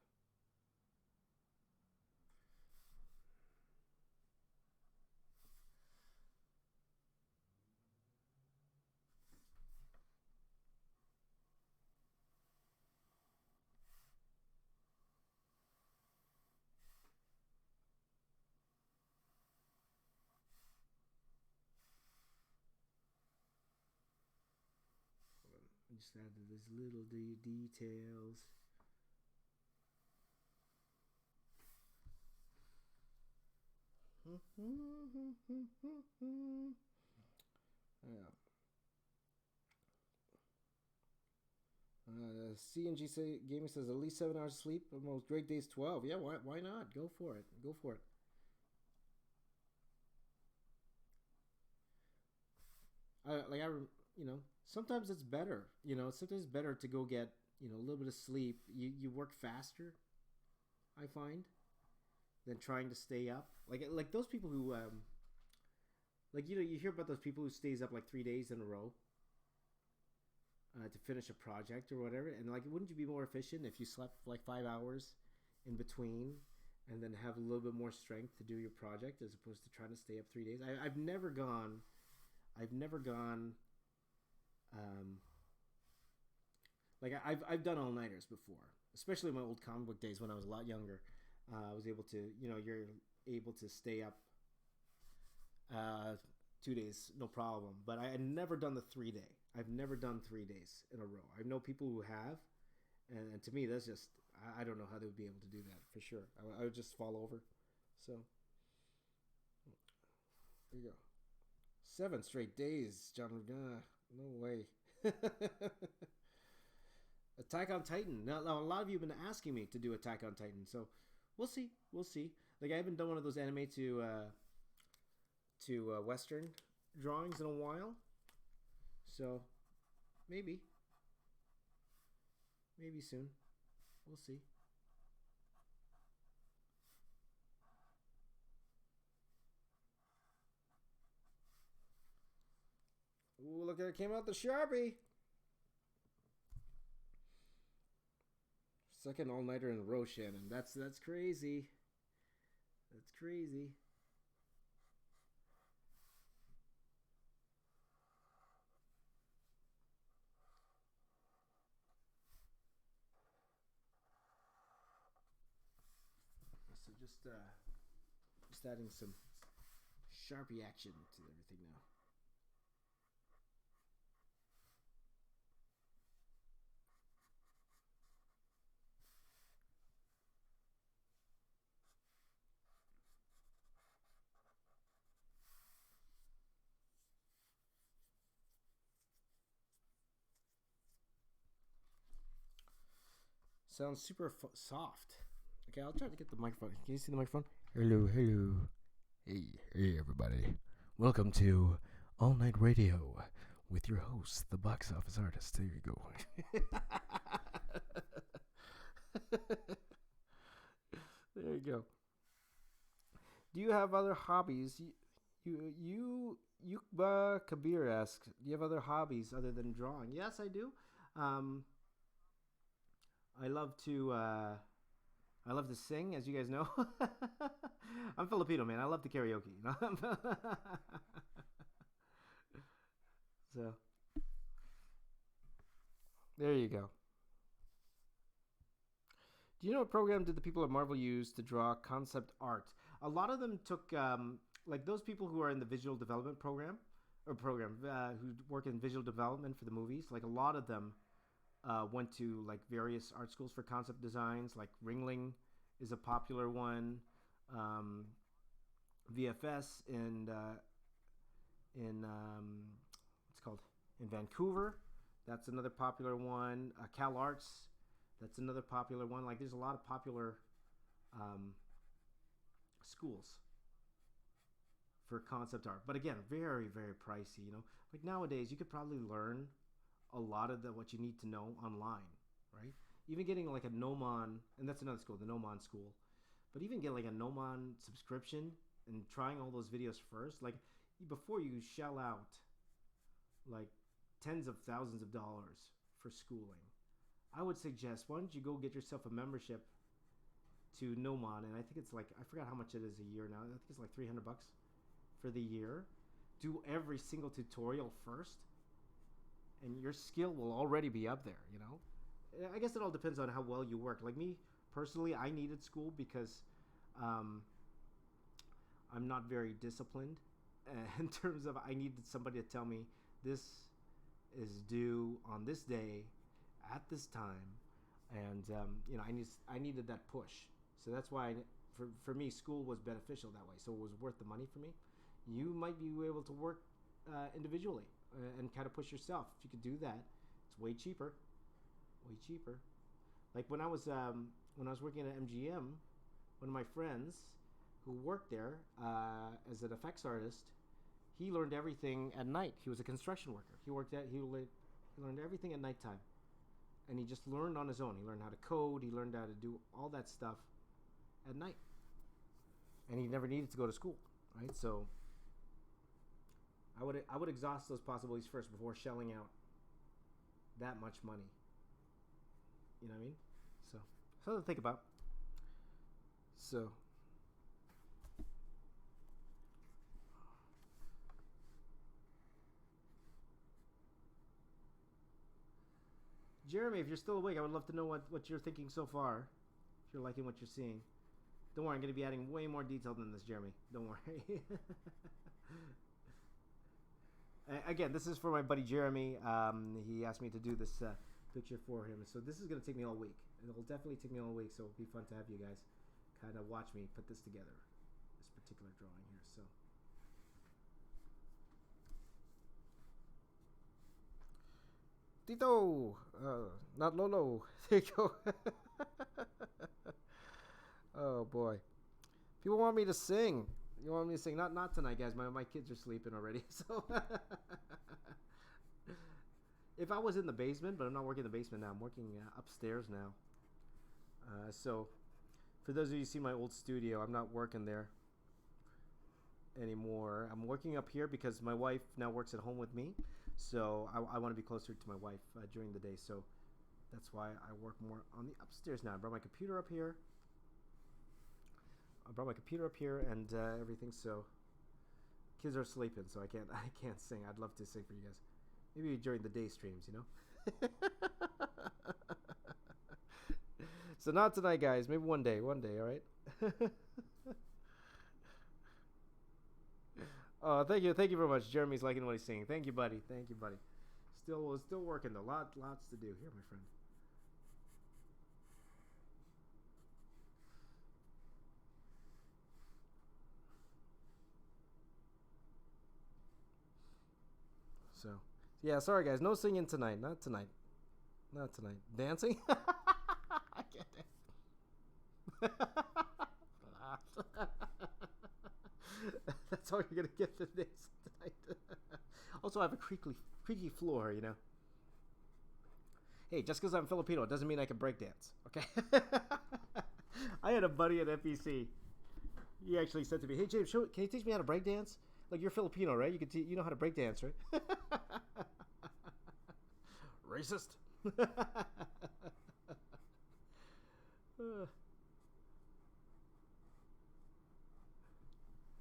Just added these little details. Yeah. CNG Gaming says at least 7 hours of sleep. Most great days 12. Yeah, why not? Go for it. Go for it. Sometimes it's better. Sometimes it's better to go get a little bit of sleep. You work faster, I find, than trying to stay up. Like those people who you hear about those people who stays up like 3 days in a row to finish a project or whatever. And wouldn't you be more efficient if you slept like 5 hours in between and then have a little bit more strength to do your project as opposed to trying to stay up 3 days? I've never gone. I've done all nighters before, especially in my old comic book days when I was a lot younger. I was able to, you're able to stay up 2 days, no problem. But I had never done the 3 day. I've never done 3 days in a row. I know people who have, and to me, that's just, I don't know how they would be able to do that for sure. I would just fall over. So, there you go. 7 straight days, John. No way. Attack on Titan. Now, a lot of you have been asking me to do Attack on Titan, so we'll see. I haven't done one of those anime to Western drawings in a while, so maybe soon. We'll see. Ooh, look, there came out the Sharpie. Second all-nighter in a row, Shannon. That's crazy. That's crazy. So just adding some Sharpie action to everything now. Sounds super soft. Okay, I'll try to get the microphone. Can you see the microphone? Hello. Hey, everybody. Welcome to All Night Radio with your host, the box office artist. There you go. There you go. Do you have other hobbies? You Kabir asks, do you have other hobbies other than drawing? Yes, I do. I love to sing, as you guys know. I'm Filipino, man. I love to karaoke. So, there you go. Do you know what program did the people at Marvel use to draw concept art? A lot of them took, like those people who are in the visual development program, who work in visual development for the movies, like a lot of them went to like various art schools for concept designs. Like Ringling is a popular one. VFS in what's called in Vancouver. That's another popular one. Cal Arts. That's another popular one. Like there's a lot of popular schools for concept art. But again, very, very pricey. Like nowadays, you could probably learn a lot of what you need to know online, right? Even getting like a Nomon, and that's another school, the Nomon school. But even get like a Nomon subscription and trying all those videos first, like before you shell out like tens of thousands of dollars for schooling, I would suggest, why don't you go get yourself a membership to Nomon, and I think it's like, I forgot how much it is a year now. I think it's like $300 for the year. Do every single tutorial first, and your skill will already be up there, I guess it all depends on how well you work. Like me, personally, I needed school because I'm not very disciplined in terms of I needed somebody to tell me this is due on this day at this time, and I needed that push. So that's why for me, school was beneficial that way. So it was worth the money for me. You might be able to work individually and kind of push yourself. If you could do that, it's way cheaper. Way cheaper. Like when I was working at MGM, one of my friends who worked there as an effects artist, he learned everything at night. He was a construction worker. He learned everything at nighttime, and he just learned on his own. He learned how to code. He learned how to do all that stuff at night, and he never needed to go to school, right? So I would exhaust those possibilities first before shelling out that much money. You know what I mean? So something to think about. So Jeremy, if you're still awake, I would love to know what you're thinking so far. If you're liking what you're seeing. Don't worry, I'm going to be adding way more detail than this, Jeremy. Don't worry. Again, this is for my buddy Jeremy. He asked me to do this picture for him. So this is going to take me all week. It'll definitely take me all week, so it'll be fun to have you guys kind of watch me put this together. This particular drawing here. So Tito, not Lolo. There you go. Oh boy, people want me to sing. You want me to sing? Not tonight, guys. My kids are sleeping already. So if I was in the basement, but I'm not working in the basement now. I'm working upstairs now. So for those of you who see my old studio, I'm not working there anymore. I'm working up here because my wife now works at home with me. So I want to be closer to my wife during the day. So that's why I work more on the upstairs now. I brought my computer up here. And everything. So kids are sleeping, so I can't sing. I'd love to sing for you guys. Maybe during the day streams, you know. So not tonight, guys. Maybe one day. All right. Oh, thank you very much. Jeremy's liking what he's singing. Thank you, buddy. Still working though. Lots to do here, my friend. So, yeah, sorry guys, no singing tonight. Not tonight. Dancing? I can't dance. That's all you're gonna get today tonight. Also, I have a creaky floor, you know. Hey, just because I'm Filipino, it doesn't mean I can break dance. Okay. I had a buddy at FEC. He actually said to me, "Hey James, can you teach me how to break dance? Like you're Filipino, right? You know how to break dance, right?" Racist.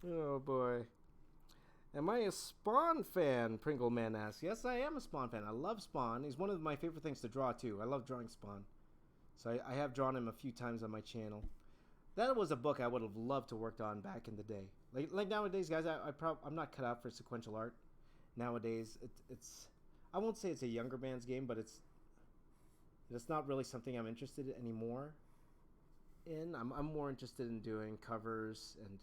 Oh boy. Am I a Spawn fan? Pringle Man asks. Yes, I am a Spawn fan. I love Spawn. He's one of my favorite things to draw too. I love drawing Spawn. So I have drawn him a few times on my channel. That was a book I would have loved to worked on back in the day. Like nowadays, guys, I'm not cut out for sequential art. Nowadays, it's I won't say it's a younger man's game, but it's not really something I'm interested in anymore. I'm more interested in doing covers and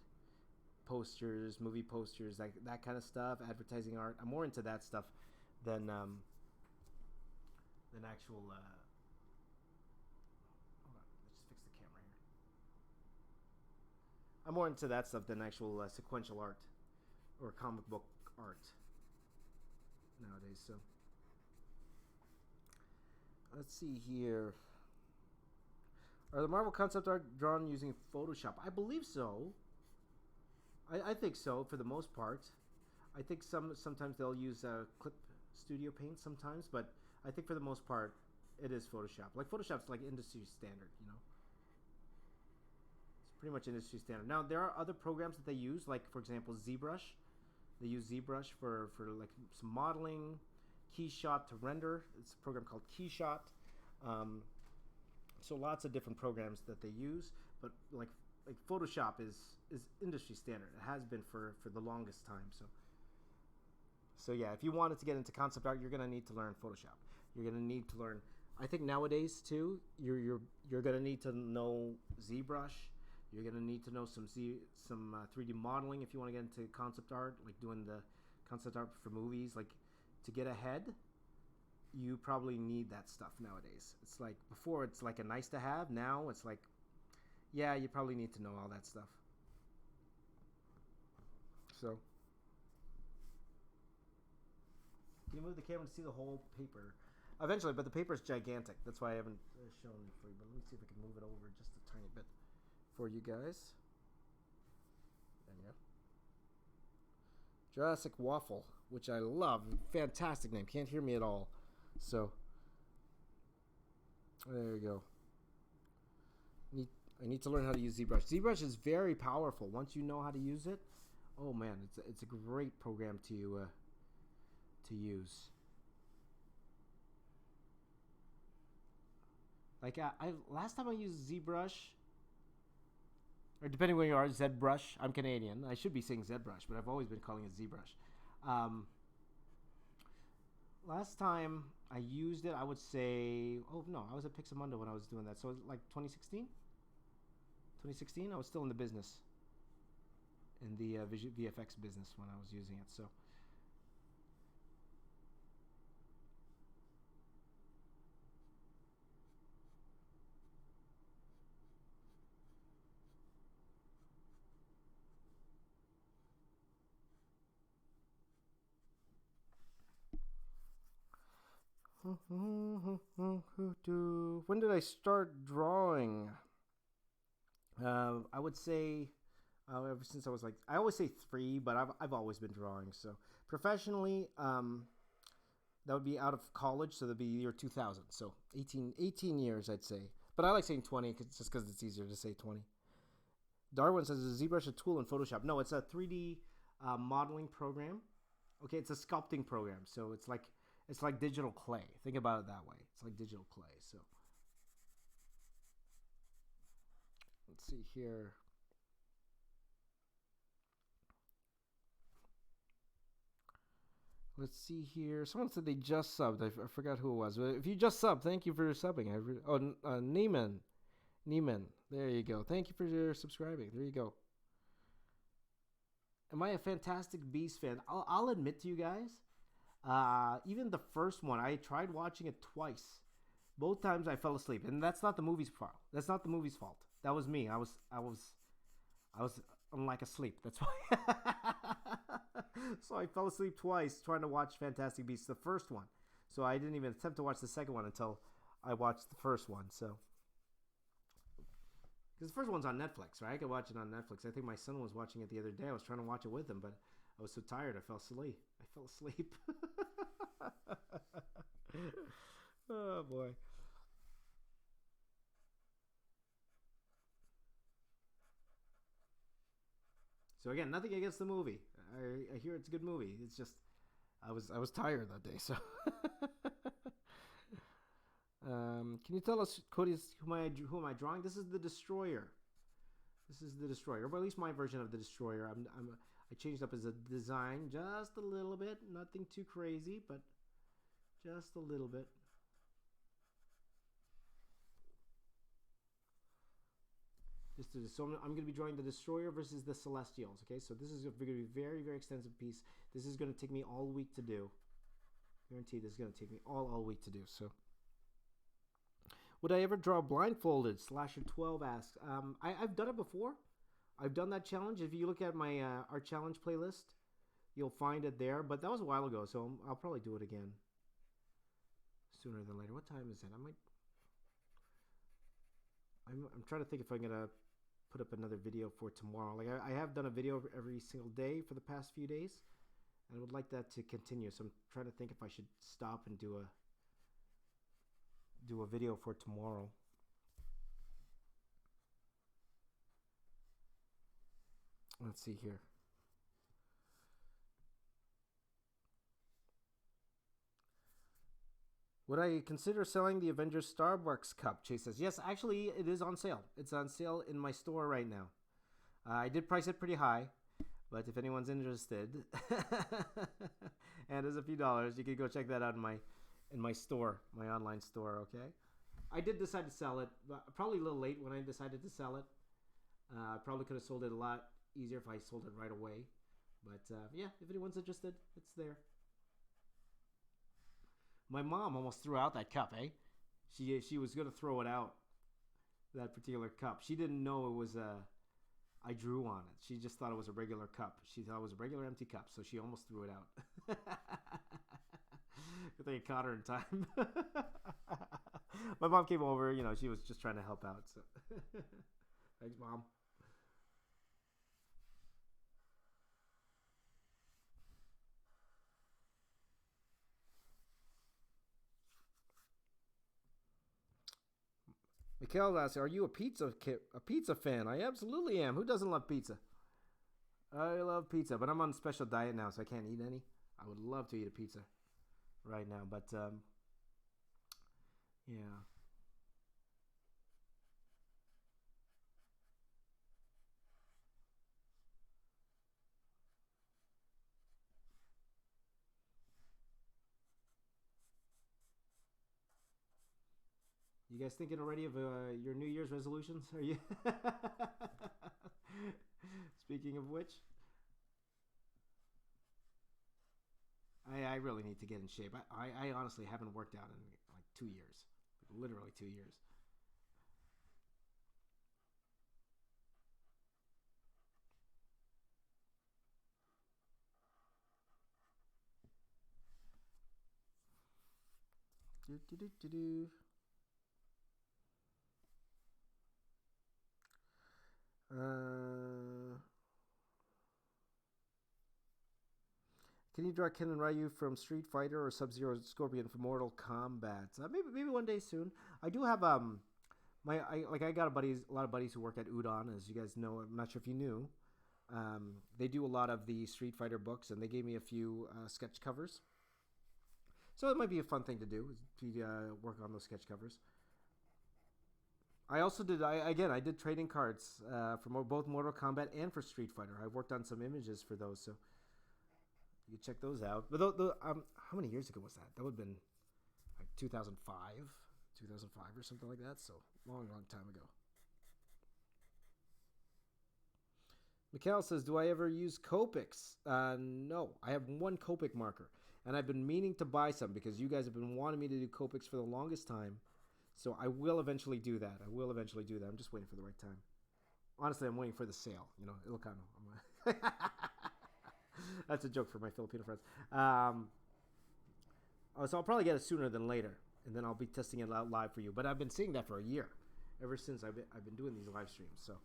posters, movie posters, like that kind of stuff, advertising art. I'm more into that stuff than actual. Hold on, let's just fix the camera here. I'm more into that stuff than actual sequential art or comic book art nowadays. So let's see here. Are the Marvel concept art drawn using Photoshop? I believe so. I think so for the most part. I think sometimes they'll use Clip Studio Paint sometimes, but I think for the most part it is Photoshop. Like Photoshop's like industry standard, you know. It's pretty much industry standard. Now there are other programs that they use, like for example ZBrush. They use ZBrush for like some modeling, Keyshot to render. It's a program called Keyshot. So lots of different programs that they use, but like Photoshop is industry standard. It has been for the longest time. So yeah, if you wanted to get into concept art, you're gonna need to learn Photoshop. You're gonna need to learn. I think nowadays too, you're gonna need to know ZBrush. You're gonna need to know some 3D modeling if you want to get into concept art, like doing the concept art for movies. Like to get ahead, you probably need that stuff nowadays. It's like before, it's like a nice to have. Now it's like, yeah, you probably need to know all that stuff. So, can you move the camera to see the whole paper? Eventually, but the paper is gigantic. That's why I haven't shown it for you. But let me see if I can move it over just a tiny bit for you guys. There you go. Jurassic Waffle, which I love. Fantastic name. Can't hear me at all. So, there you go. I need to learn how to use ZBrush. ZBrush is very powerful. Once you know how to use it, oh man, it's a great program to use. Like I last time I used ZBrush, or depending where you are, ZBrush. I'm Canadian. I should be saying ZBrush, but I've always been calling it ZBrush. Last time I used it, I would say, oh no, I was at Pixamundo when I was doing that. So like 2016. 2016, I was still in the business, in the VFX business when I was using it. So. When did I start drawing? I would say ever since I was like, I always say 3, but I've always been drawing. So professionally, that would be out of college, so that'd be year 2000. So 18 years, I'd say. But I like saying 20 just because it's easier to say 20. Darwin says, is ZBrush a tool in Photoshop? No, it's a 3D modeling program. Okay, it's a sculpting program. So it's like digital clay. Think about it that way. It's like digital clay. So let's see here. Let's see here. Someone said they just subbed. I forgot who it was. But if you just subbed, thank you for subbing. Neiman. There you go. Thank you for subscribing. There you go. Am I a Fantastic Beasts fan? I'll admit to you guys, even the first one, I tried watching it twice. Both times I fell asleep, and that's not the movie's fault. That's not the movie's fault. That was me. I was unlike asleep. That's why. So I fell asleep twice trying to watch Fantastic Beasts, the first one. So I didn't even attempt to watch the second one until I watched the first one. So because the first one's on Netflix, right? I could watch it on Netflix. I think my son was watching it the other day. I was trying to watch it with him, but I was so tired I fell asleep. Oh boy. So again, nothing against the movie. I hear it's a good movie. It's just I was tired that day. So can you tell us, Cody, who am I drawing? This is the Destroyer. Or at least my version of the Destroyer. I changed up as a design just a little bit. Nothing too crazy, but just a little bit. So I'm going to be drawing the Destroyer versus the Celestials. Okay, so this is going to be a very, very extensive piece. This is going to take me all week to do. Guaranteed, this is going to take me all week to do. So, would I ever draw blindfolded? Slasher12 asks. I've done it before. I've done that challenge. If you look at my art challenge playlist, you'll find it there. But that was a while ago, so I'll probably do it again sooner than later. What time is it? I'm trying to think if I'm gonna put up another video for tomorrow. Like I have done a video every single day for the past few days, and I would like that to continue. So I'm trying to think if I should stop and do a video for tomorrow. Let's see here. Would I consider selling the Avengers Starbucks cup? Chase says, yes, actually, it is on sale. It's on sale in my store right now. I did price it pretty high, But if anyone's interested, and there's a few dollars, you can go check that out in my store, my online store. Okay. I did decide to sell it, but probably a little late when I decided to sell it. I probably could have sold it a lot easier if I sold it right away. But yeah, if anyone's interested, it's there. My mom almost threw out that cup, eh? She was gonna throw it out, that particular cup. She didn't know it was a. I drew on it. She just thought it was a regular cup. She thought it was a regular empty cup, so she almost threw it out. Good thing I caught her in time. My mom came over. You know, she was just trying to help out. So, thanks, Mom. Mikhail asks, "Are you a pizza fan?" I absolutely am. Who doesn't love pizza? I love pizza, but I'm on a special diet now, so I can't eat any. I would love to eat a pizza right now, but yeah. You guys thinking already of your New Year's resolutions? Are you? Speaking of which, I really need to get in shape. I honestly haven't worked out in like 2 years, literally 2 years. Do, do, do, do, do. Uh, can you draw Ken and Ryu from Street Fighter or Sub Zero Scorpion from Mortal Kombat? Maybe one day soon. I do have I got a lot of buddies who work at Udon, as you guys know. I'm not sure if you knew. They do a lot of the Street Fighter books, and they gave me a few sketch covers. So it might be a fun thing to do, to work on those sketch covers. I also did. I did trading cards for both Mortal Kombat and for Street Fighter. I worked on some images for those, so you can check those out. But how many years ago was that? That would have been like 2005 or something like that. So long time ago. Mikhail says, "Do I ever use Copics?" No, I have one Copic marker, and I've been meaning to buy some because you guys have been wanting me to do Copics for the longest time. So I will eventually do that. I'm just waiting for the right time. Honestly, I'm waiting for the sale. You know, Ilocano. That's a joke for my Filipino friends. So I'll probably get it sooner than later, and then I'll be testing it out live for you. But I've been seeing that for a year, ever since I've been doing these live streams. So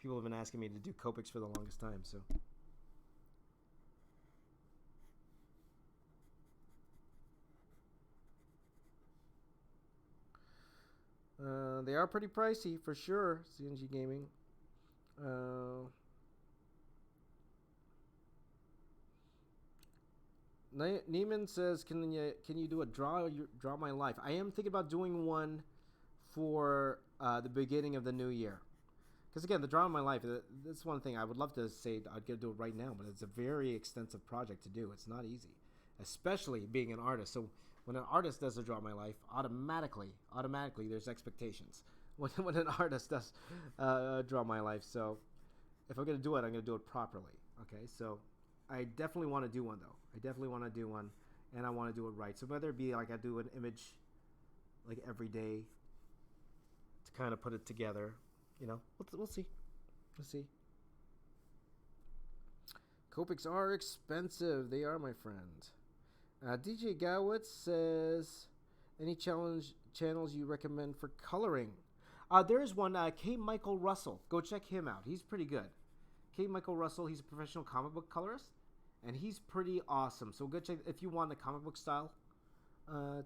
people have been asking me to do Copics for the longest time. So. They are pretty pricey for sure. CNG Gaming. Neiman says, "Can you do a draw my life?" I am thinking about doing one for the beginning of the new year. Because again, the draw my life. That's one thing I would love to say. I'd get to do it right now, but it's a very extensive project to do. It's not easy, especially being an artist. So when an artist does a draw my life, automatically, there's expectations. When an artist does draw my life, so if I'm gonna do it, I'm gonna do it properly. Okay, so I definitely want to do one though. I definitely want to do one, and I want to do it right. So whether it be like I do an image like every day to kind of put it together, you know, we'll see. We'll see. Copics are expensive. They are, my friend. DJ Gowitz says, "Any channels you recommend for coloring?" There is one, K. Michael Russell. Go check him out. He's pretty good. K. Michael Russell, he's a professional comic book colorist, and he's pretty awesome. So go check, if you want the comic book style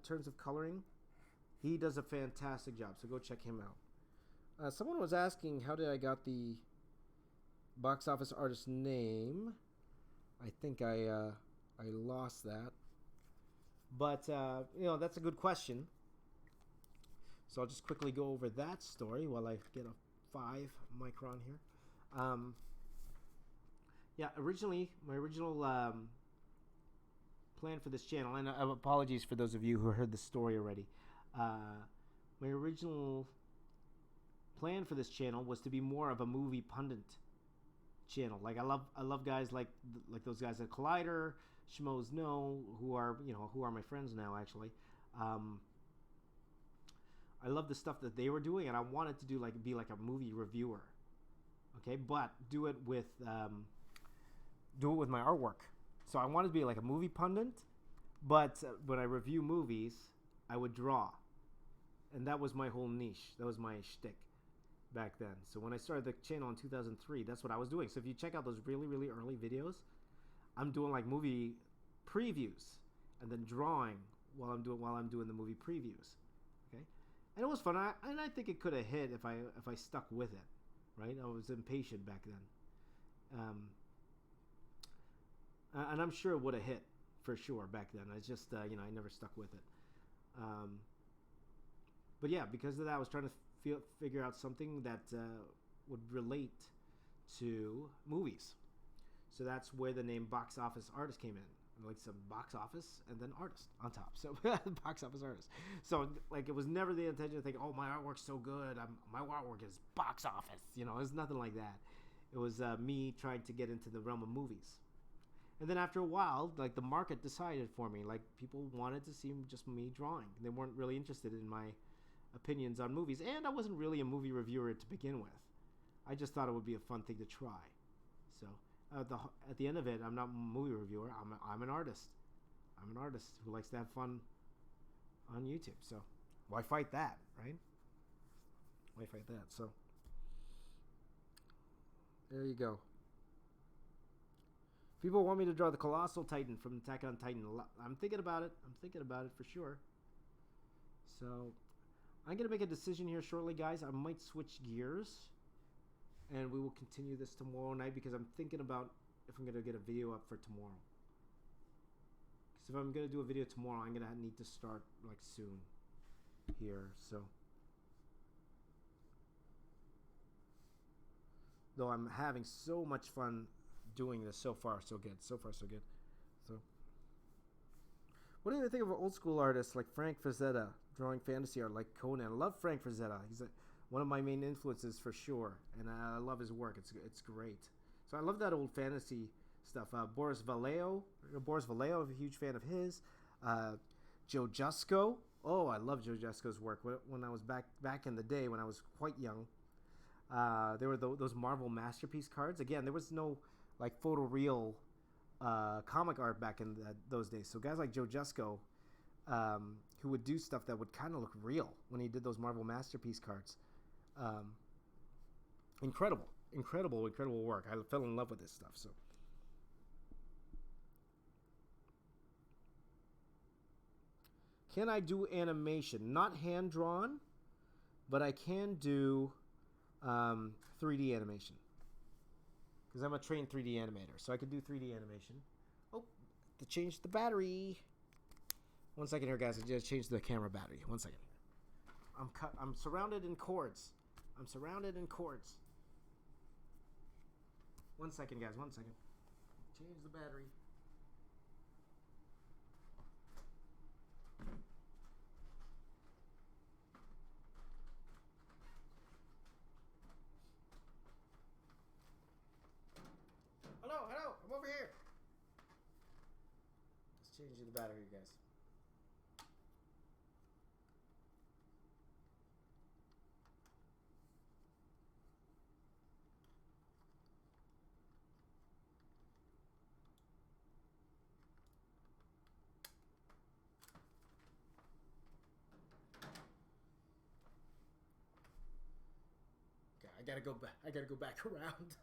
terms of coloring, he does a fantastic job. So go check him out. Someone was asking, how did I got the box office artist name? I think I lost that. But, that's a good question. So I'll just quickly go over that story while I get a 5 micron here. Yeah, originally, my original plan for this channel, and apologies for those of you who heard the story already. My original plan for this channel was to be more of a movie pundit channel. Like I love guys like those guys at Collider, Schmoes Know, who are my friends now actually. I love the stuff that they were doing, and I wanted to be like a movie reviewer. Okay, but do it with my artwork. So I wanted to be like a movie pundit, but when I review movies, I would draw, and that was my whole niche. That was my shtick back then. So when I started the channel in 2003, that's what I was doing. So if you check out those really, really early videos, I'm doing like movie previews and then drawing while I'm doing the movie previews. Okay, and it was fun. And I think it could have hit if I stuck with it. Right, I was impatient back then, and I'm sure it would have hit for sure back then. I just I never stuck with it. But yeah, because of that, I was trying to figure out something that would relate to movies. So that's where the name Box Office Artist came in. Like some box office and then artist on top. So box office artist. So like it was never the intention to think, oh, my artwork's so good. My artwork is box office. It was nothing like that. It was me trying to get into the realm of movies. And then after a while, like the market decided for me. Like people wanted to see just me drawing. They weren't really interested in my opinions on movies. And I wasn't really a movie reviewer to begin with. I just thought it would be a fun thing to try. So at the end of it, I'm not a movie reviewer. I'm an artist. I'm an artist who likes to have fun on YouTube. So why fight that, right? Why fight that? So there you go. People want me to draw the Colossal Titan from Attack on Titan. I'm thinking about it. I'm thinking about it for sure. So I'm going to make a decision here shortly, guys. I might switch gears. And we will continue this tomorrow night because I'm thinking about if I'm going to get a video up for tomorrow. Because if I'm going to do a video tomorrow, I'm going to need to start like soon here. So, though I'm having so much fun doing this, so far so good. So far so good. So, what do you think of old school artists like Frank Frazetta drawing fantasy art like Conan? I love Frank Frazetta. He's one of my main influences for sure, and I love his work. It's great. So I love that old fantasy stuff. Boris Vallejo, I'm a huge fan of his. Joe Jusko. Oh, I love Joe Jusko's work. When I was back in the day, when I was quite young, there were those Marvel Masterpiece cards. Again, there was no like photoreal comic art back in those days. So guys like Joe Jusko, who would do stuff that would kind of look real when he did those Marvel Masterpiece cards. Incredible work. I fell in love with this stuff. So can I do animation? Not hand drawn, but I can do 3D animation because I'm a trained 3D animator, so I can do 3D animation. Oh, to change the battery. 1 second here, guys. I just changed the camera battery. 1 second. I'm surrounded in cords. 1 second, guys. 1 second. Change the battery. Hello. I'm over here. Just changing the battery, guys. I gotta go back around.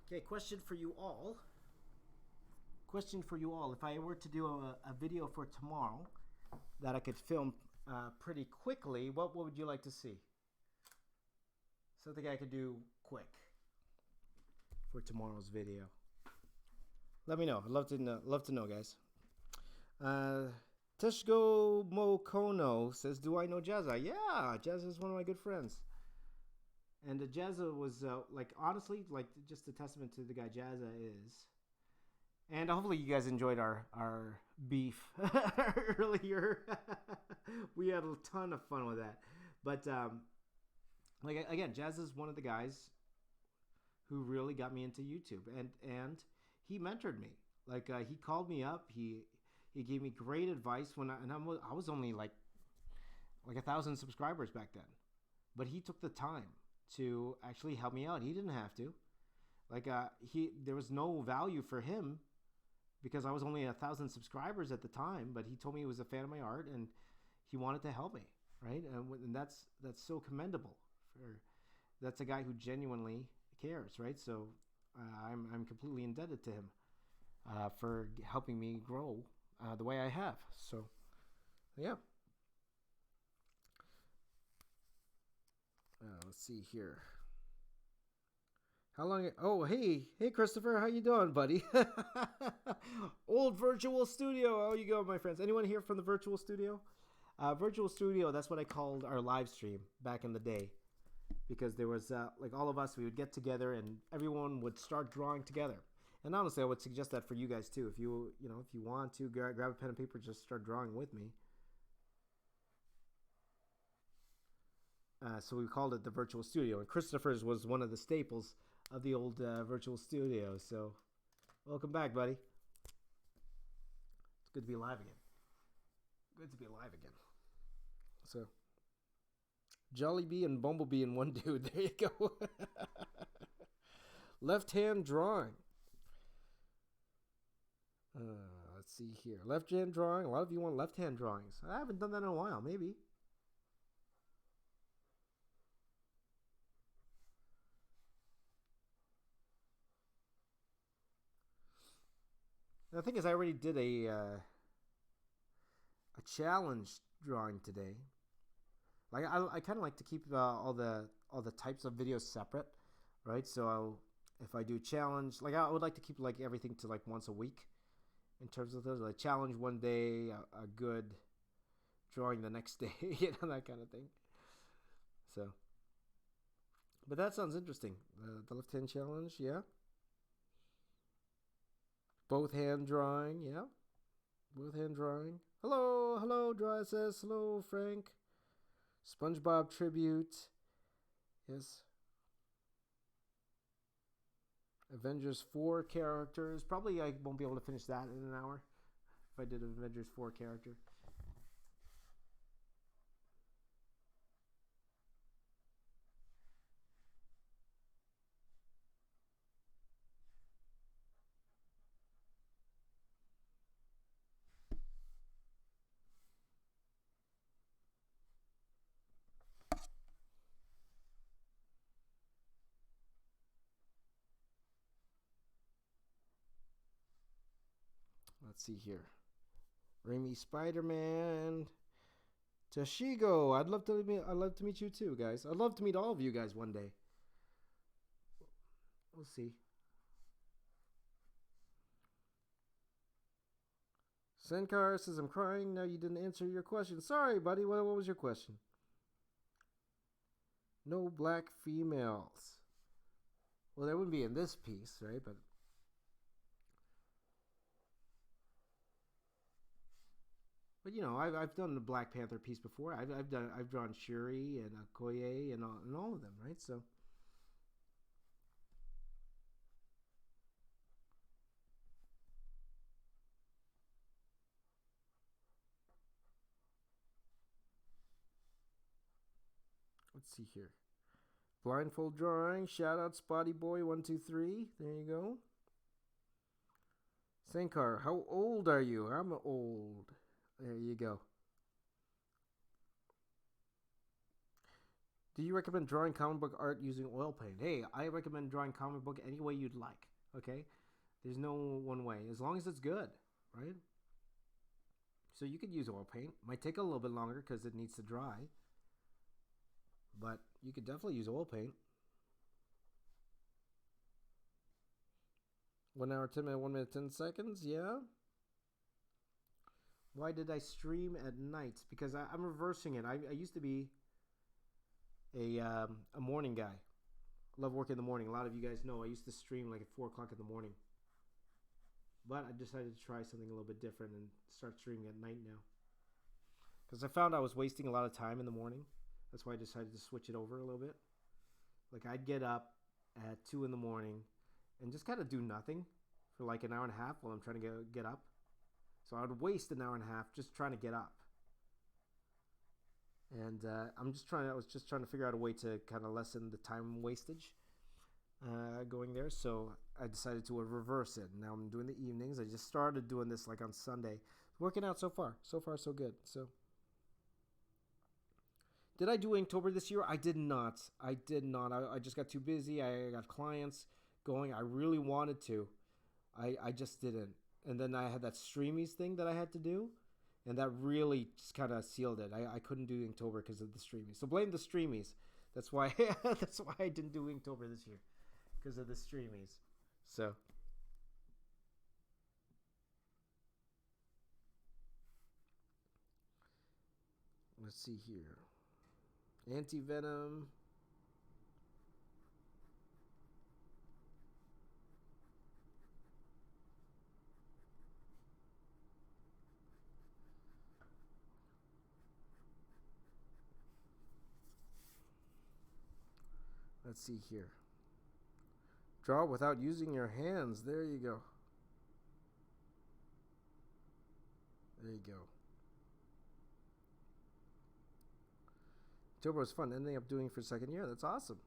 Okay, question for you all. If I were to do a video for tomorrow that I could film pretty quickly, what would you like to see? Something I could do quick for tomorrow's video. Let me know. I'd love to know. Love to know, guys. Uh, Teshgo Mokono says, "Do I know Jazza?" Yeah, Jazza is one of my good friends. And Jazza was like honestly like just a testament to the guy Jazza is. And hopefully you guys enjoyed our beef earlier. We had a ton of fun with that. But like again, Jazza is one of the guys who really got me into YouTube, and he mentored me. Like he called me up. He gave me great advice I was only like 1,000 subscribers back then, but he took the time to actually help me out. He didn't have to. Like there was no value for him because I was only 1,000 subscribers at the time. But he told me he was a fan of my art and he wanted to help me, right? And that's so commendable. That's a guy who genuinely cares, right? So I'm completely indebted to him for helping me grow the way I have. So yeah. Let's see here. How long? Oh, hey, Christopher, how you doing, buddy? Old virtual studio. How you going, my friends? Anyone here from the virtual studio? Virtual studio. That's what I called our live stream back in the day, because there was like all of us. We would get together and everyone would start drawing together. And honestly, I would suggest that for you guys too. If you want to grab a pen and paper, just start drawing with me. So we called it the virtual studio, and Christopher's was one of the staples of the old virtual studio. So welcome back, buddy. It's good to be alive again. Good to be alive again. So Jollibee and Bumblebee in one dude. There you go. Left hand drawing. Let's see here. Left hand drawing. A lot of you want left hand drawings. I haven't done that in a while. Maybe. The thing is, I already did a challenge drawing today. Like I kind of like to keep all the types of videos separate, right? So if I do challenge, like I would like to keep like everything to like once a week, in terms of those. Like challenge one day, a good drawing the next day, that kind of thing. So, but that sounds interesting. The left hand challenge, yeah. Both hand drawing, yeah. Both hand drawing. Hello, Dry says. Hello, Frank. SpongeBob tribute. Yes. Avengers 4 characters. Probably I won't be able to finish that in an hour if I did an Avengers 4 character. Let's see here. Raimi Spider-Man. Tashigo. I'd love to meet you too, guys. I'd love to meet all of you guys one day. We'll see. Senkar says, I'm crying. No, you didn't answer your question. Sorry, buddy. What was your question? No black females. Well, there wouldn't be in this piece, right? But you know, I've done the Black Panther piece before. I've drawn Shuri and Okoye and all of them, right? So let's see here. Blindfold drawing. Shout out Spotty Boy 123. There you go. Sankar, how old are you? I'm old. There you go. Do you recommend drawing comic book art using oil paint? Hey, I recommend drawing comic book any way you'd like. Okay? There's no one way. As long as it's good, right? So you could use oil paint. Might take a little bit longer because it needs to dry. But you could definitely use oil paint. 1 hour, 10 minutes, 1 minute, 10 seconds. Yeah. Why did I stream at night? Because I'm reversing it. I used to be a morning guy. Love working in the morning. A lot of you guys know I used to stream like at 4 o'clock in the morning. But I decided to try something a little bit different and start streaming at night now. Because I found I was wasting a lot of time in the morning. That's why I decided to switch it over a little bit. Like I'd get up at 2 in the morning and just kind of do nothing for like an hour and a half while I'm trying to get up. So I would waste an hour and a half just trying to get up. And I was just trying to figure out a way to kind of lessen the time wastage going there. So I decided to reverse it. Now I'm doing the evenings. I just started doing this like on Sunday. Working out so far. So far, so good. So did I do Inktober this year? I did not. I just got too busy. I got clients going. I really wanted to. I just didn't. And then I had that Streamies thing that I had to do. And that really just kind of sealed it. I couldn't do Inktober because of the Streamies. So blame the Streamies. That's why I didn't do Inktober this year. Because of the Streamies. So. Let's see here. Anti-Venom. Let's see here. Draw without using your hands. There you go. There you go. October was fun. Ending up doing for second year. That's awesome.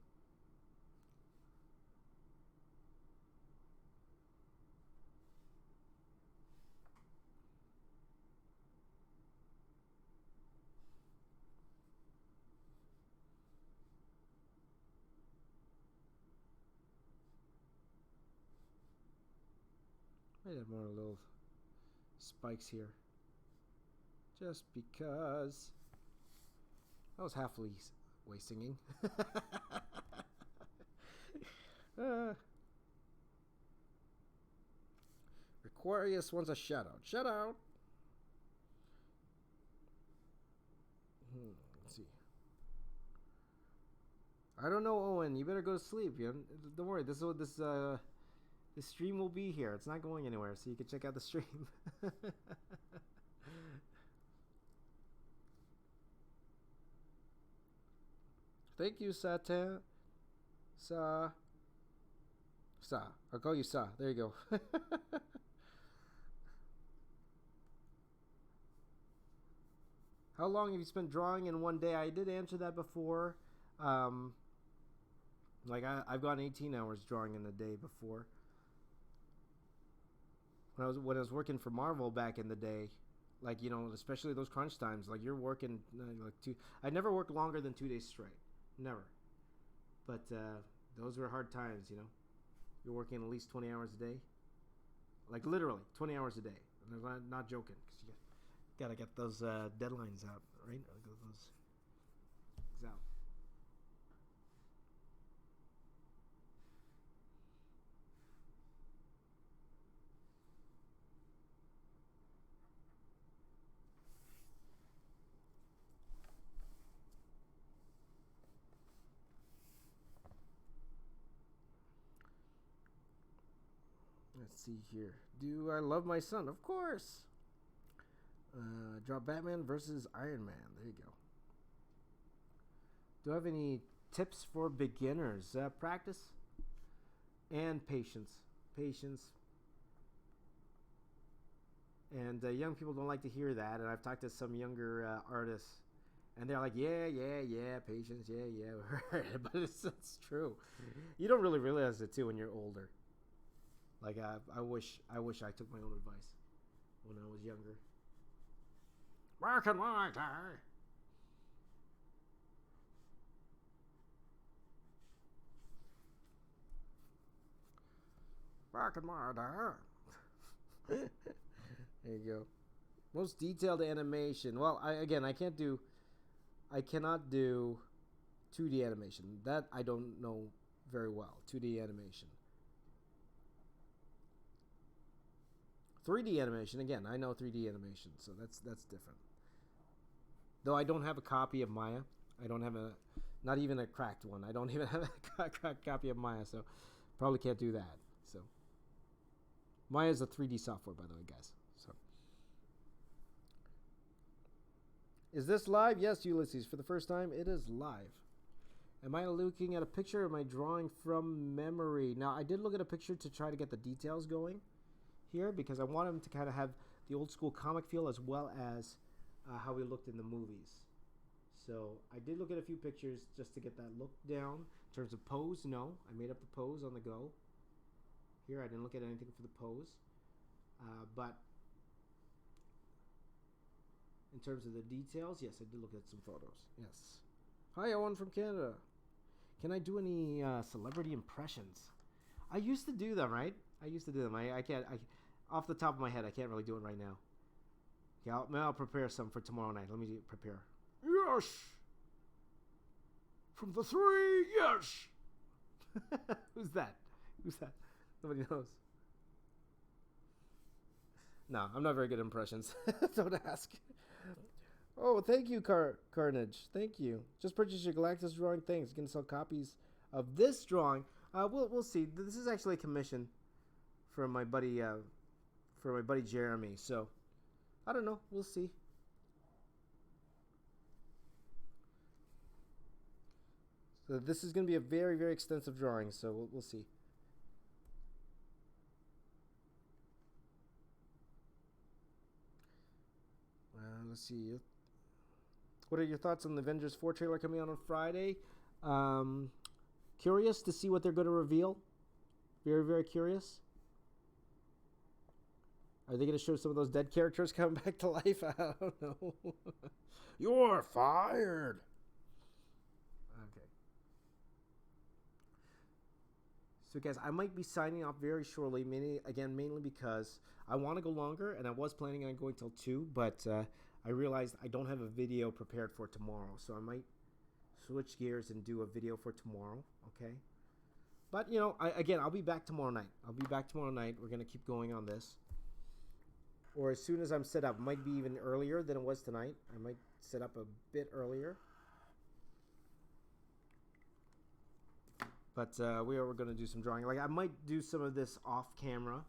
Might have more little spikes here. Just because. That was halfway singing. Aquarius wants a shout out. Shout out. Let's see. I don't know, Owen. You better go to sleep. Don't worry. This stream will be here. It's not going anywhere, so you can check out the stream. Thank you, Satan. Sa. I'll call you Sa. There you go. How long have you spent drawing in one day? I did answer that before. Like I've gone 18 hours drawing in a day before. When I was working for Marvel back in the day, like especially those crunch times, like you're working I never worked longer than 2 days straight, never. But those were hard times, You're working at least 20 hours a day, like literally 20 hours a day. And I'm not joking, because you gotta get those deadlines out, right? Those out. Let's see here. Do I love my son? Of course. Draw Batman versus Iron Man. There you go. Do I have any tips for beginners? Practice and patience. Patience. And young people don't like to hear that. And I've talked to some younger artists, and they're like, yeah, patience, yeah. But it's true. You don't really realize it too when you're older. Like I wish I took my own advice when I was younger. Black and white. Black and white. There you go. Most detailed animation. Well, I cannot do 2D animation. That I don't know very well. 2D animation. 3D animation, again, I know 3D animation, so that's different. Though I don't have a copy of Maya. I don't have not even a cracked one. I don't even have a cracked copy of Maya, so probably can't do that. So Maya is a 3D software, by the way, guys. So is this live? Yes, Ulysses. For the first time, it is live. Am I looking at a picture or am I drawing from memory? Now, I did look at a picture to try to get the details going here because I want them to kind of have the old school comic feel as well as how we looked in the movies. So I did look at a few pictures just to get that look down. In terms of pose, no. I made up the pose on the go. Here, I didn't look at anything for the pose. But in terms of the details, yes, I did look at some photos. Yes. Hi, Owen from Canada. Can I do any celebrity impressions? I used to do them, right? I used to do them. I can't. Off the top of my head, I can't really do it right now. Yeah, I'll prepare some for tomorrow night. Let me prepare. Yes! From the three, yes! Who's that? Who's that? Nobody knows. No, I'm not very good at impressions. Don't ask. Oh, thank you, Carnage. Thank you. Just purchase your Galactus drawing. Thanks. You can sell copies of this drawing. We'll see. This is actually a commission for my buddy Jeremy. So I don't know. We'll see. So this is going to be a very, very extensive drawing. So we'll see. Let's see. What are your thoughts on the Avengers 4 trailer coming out on Friday? Curious to see what they're going to reveal. Very, very curious. Are they going to show some of those dead characters coming back to life? I don't know. You're fired. Okay. So, guys, I might be signing off very shortly. Mainly because I want to go longer, and I was planning on going till 2, but I realized I don't have a video prepared for tomorrow, so I might switch gears and do a video for tomorrow, okay? But, you know, I'll be back tomorrow night. We're going to keep going on this. Or as soon as I'm set up. Might be even earlier than it was tonight. I might set up a bit earlier. But we are going to do some drawing. Like, I might do some of this off camera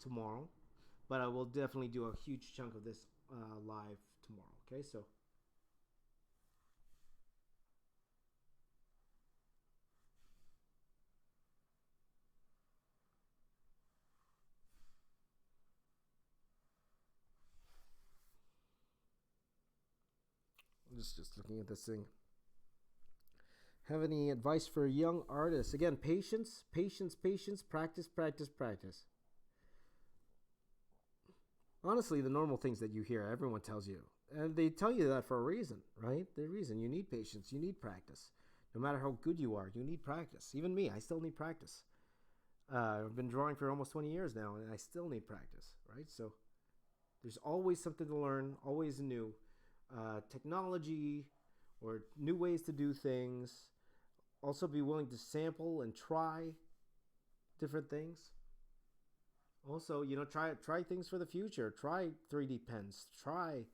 tomorrow. But I will definitely do a huge chunk of this live tomorrow. Okay, so I'm just looking at this thing. Have any advice for young artists? Again, patience, patience, patience, practice, practice, practice. Honestly, the normal things that you hear, everyone tells you. And they tell you that for a reason, right? The reason. You need patience. You need practice. No matter how good you are, you need practice. Even me, I still need practice. I've been drawing for almost 20 years now, and I still need practice, right? So there's always something to learn, always new. Technology or new ways to do things. Also be willing to sample and try different things. Also, you know, try things for the future. Try 3D pens. Try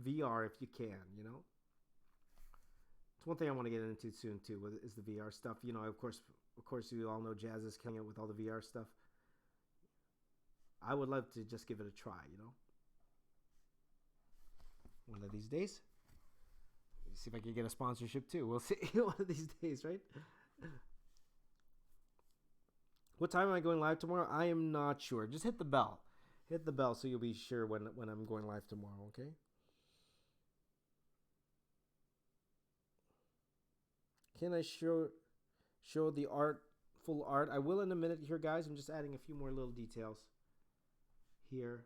VR if you can, you know. It's one thing I want to get into soon too is the VR stuff. You know, of course you all know Jazz is killing it with all the VR stuff. I would love to just give it a try, you know. One of these days. See if I can get a sponsorship too. We'll see one of these days, right? What time am I going live tomorrow? I am not sure. Just hit the bell. Hit the bell so you'll be sure when I'm going live tomorrow, okay? Can I show the art, full art? I will in a minute here, guys. I'm just adding a few more little details here.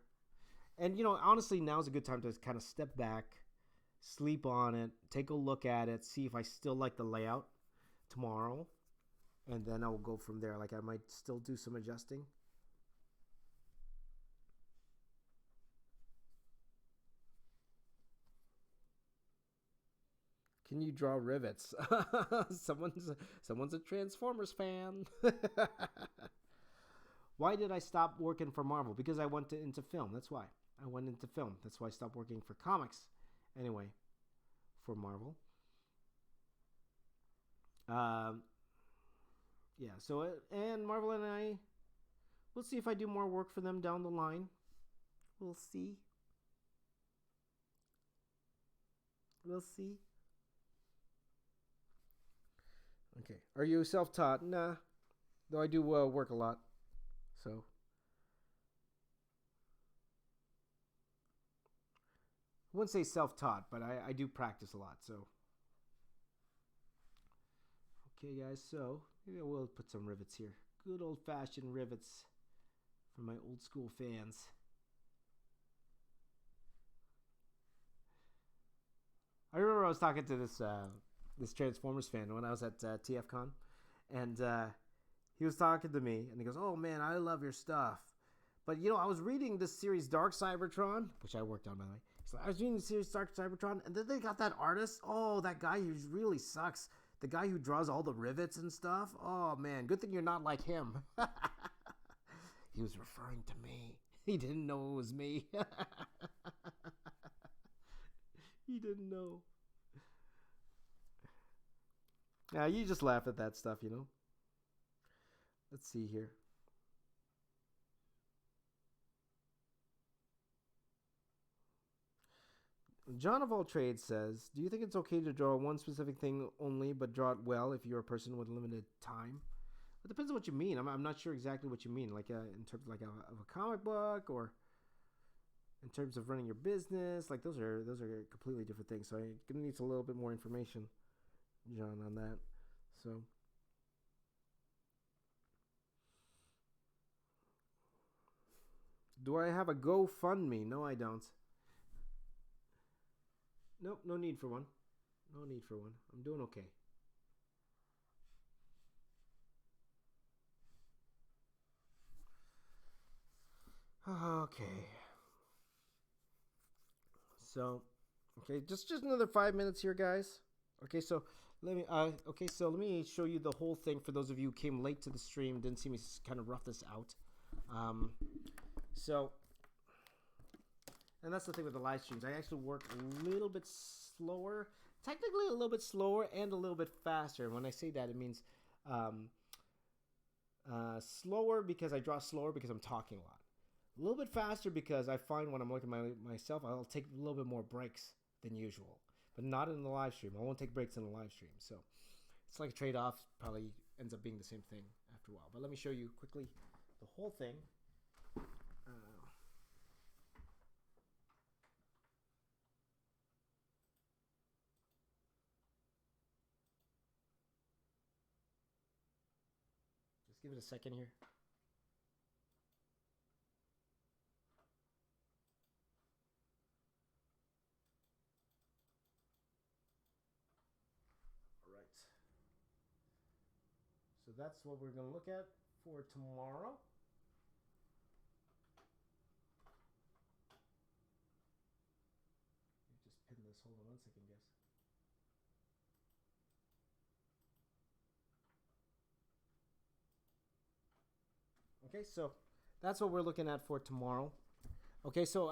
And, you know, honestly, now's a good time to kind of step back, sleep on it, take a look at it, see if I still like the layout tomorrow. And then I'll go from there. Like, I might still do some adjusting. Can you draw rivets? Someone's a Transformers fan. Why did I stop working for Marvel? Because I went into film. That's why. I went into film. That's why I stopped working for comics. Anyway, for Marvel. Yeah, so, and Marvel and I, we'll see if I do more work for them down the line. We'll see. We'll see. Okay. Are you self-taught? Nah. Though I do work a lot. So. I wouldn't say self-taught, but I do practice a lot, so. Okay, guys, so maybe we'll put some rivets here. Good old-fashioned rivets for my old-school fans. I remember I was talking to this Transformers fan when I was at TFCon, and he was talking to me, and he goes, "Oh man, I love your stuff." But you know, I was reading this series Dark Cybertron, which I worked on by the way. So I was reading the series Dark Cybertron, and then they got that artist. Oh, that guy who really sucks. The guy who draws all the rivets and stuff. Oh man, good thing you're not like him. He was referring to me. He didn't know it was me. He didn't know. Yeah, you just laugh at that stuff, you know. Let's see here. John of all trades says, "Do you think it's okay to draw one specific thing only, but draw it well if you're a person with limited time?" It depends on what you mean. I'm not sure exactly what you mean, like in terms of like of a comic book or in terms of running your business. Like those are completely different things. So I'm gonna need a little bit more information, John, on that. So. Do I have a GoFundMe? No, I don't. Nope, no need for one. No need for one. I'm doing okay. Okay. So, okay, just another 5 minutes here, guys. Okay, so let me show you the whole thing for those of you who came late to the stream, didn't see me kind of rough this out. So, and that's the thing with the live streams. I actually work a little bit slower, technically a little bit slower and a little bit faster. And when I say that, it means slower because I draw slower because I'm talking a lot. A little bit faster because I find when I'm looking at myself, I'll take a little bit more breaks than usual. But not in the live stream. I won't take breaks in the live stream. So it's like a trade-off. Probably ends up being the same thing after a while. But let me show you quickly the whole thing. Just give it a second here. All right. So that's what we're going to look at for tomorrow. Just pin this. Hold on 1 second, guys. Okay, so that's what we're looking at for tomorrow. Okay, so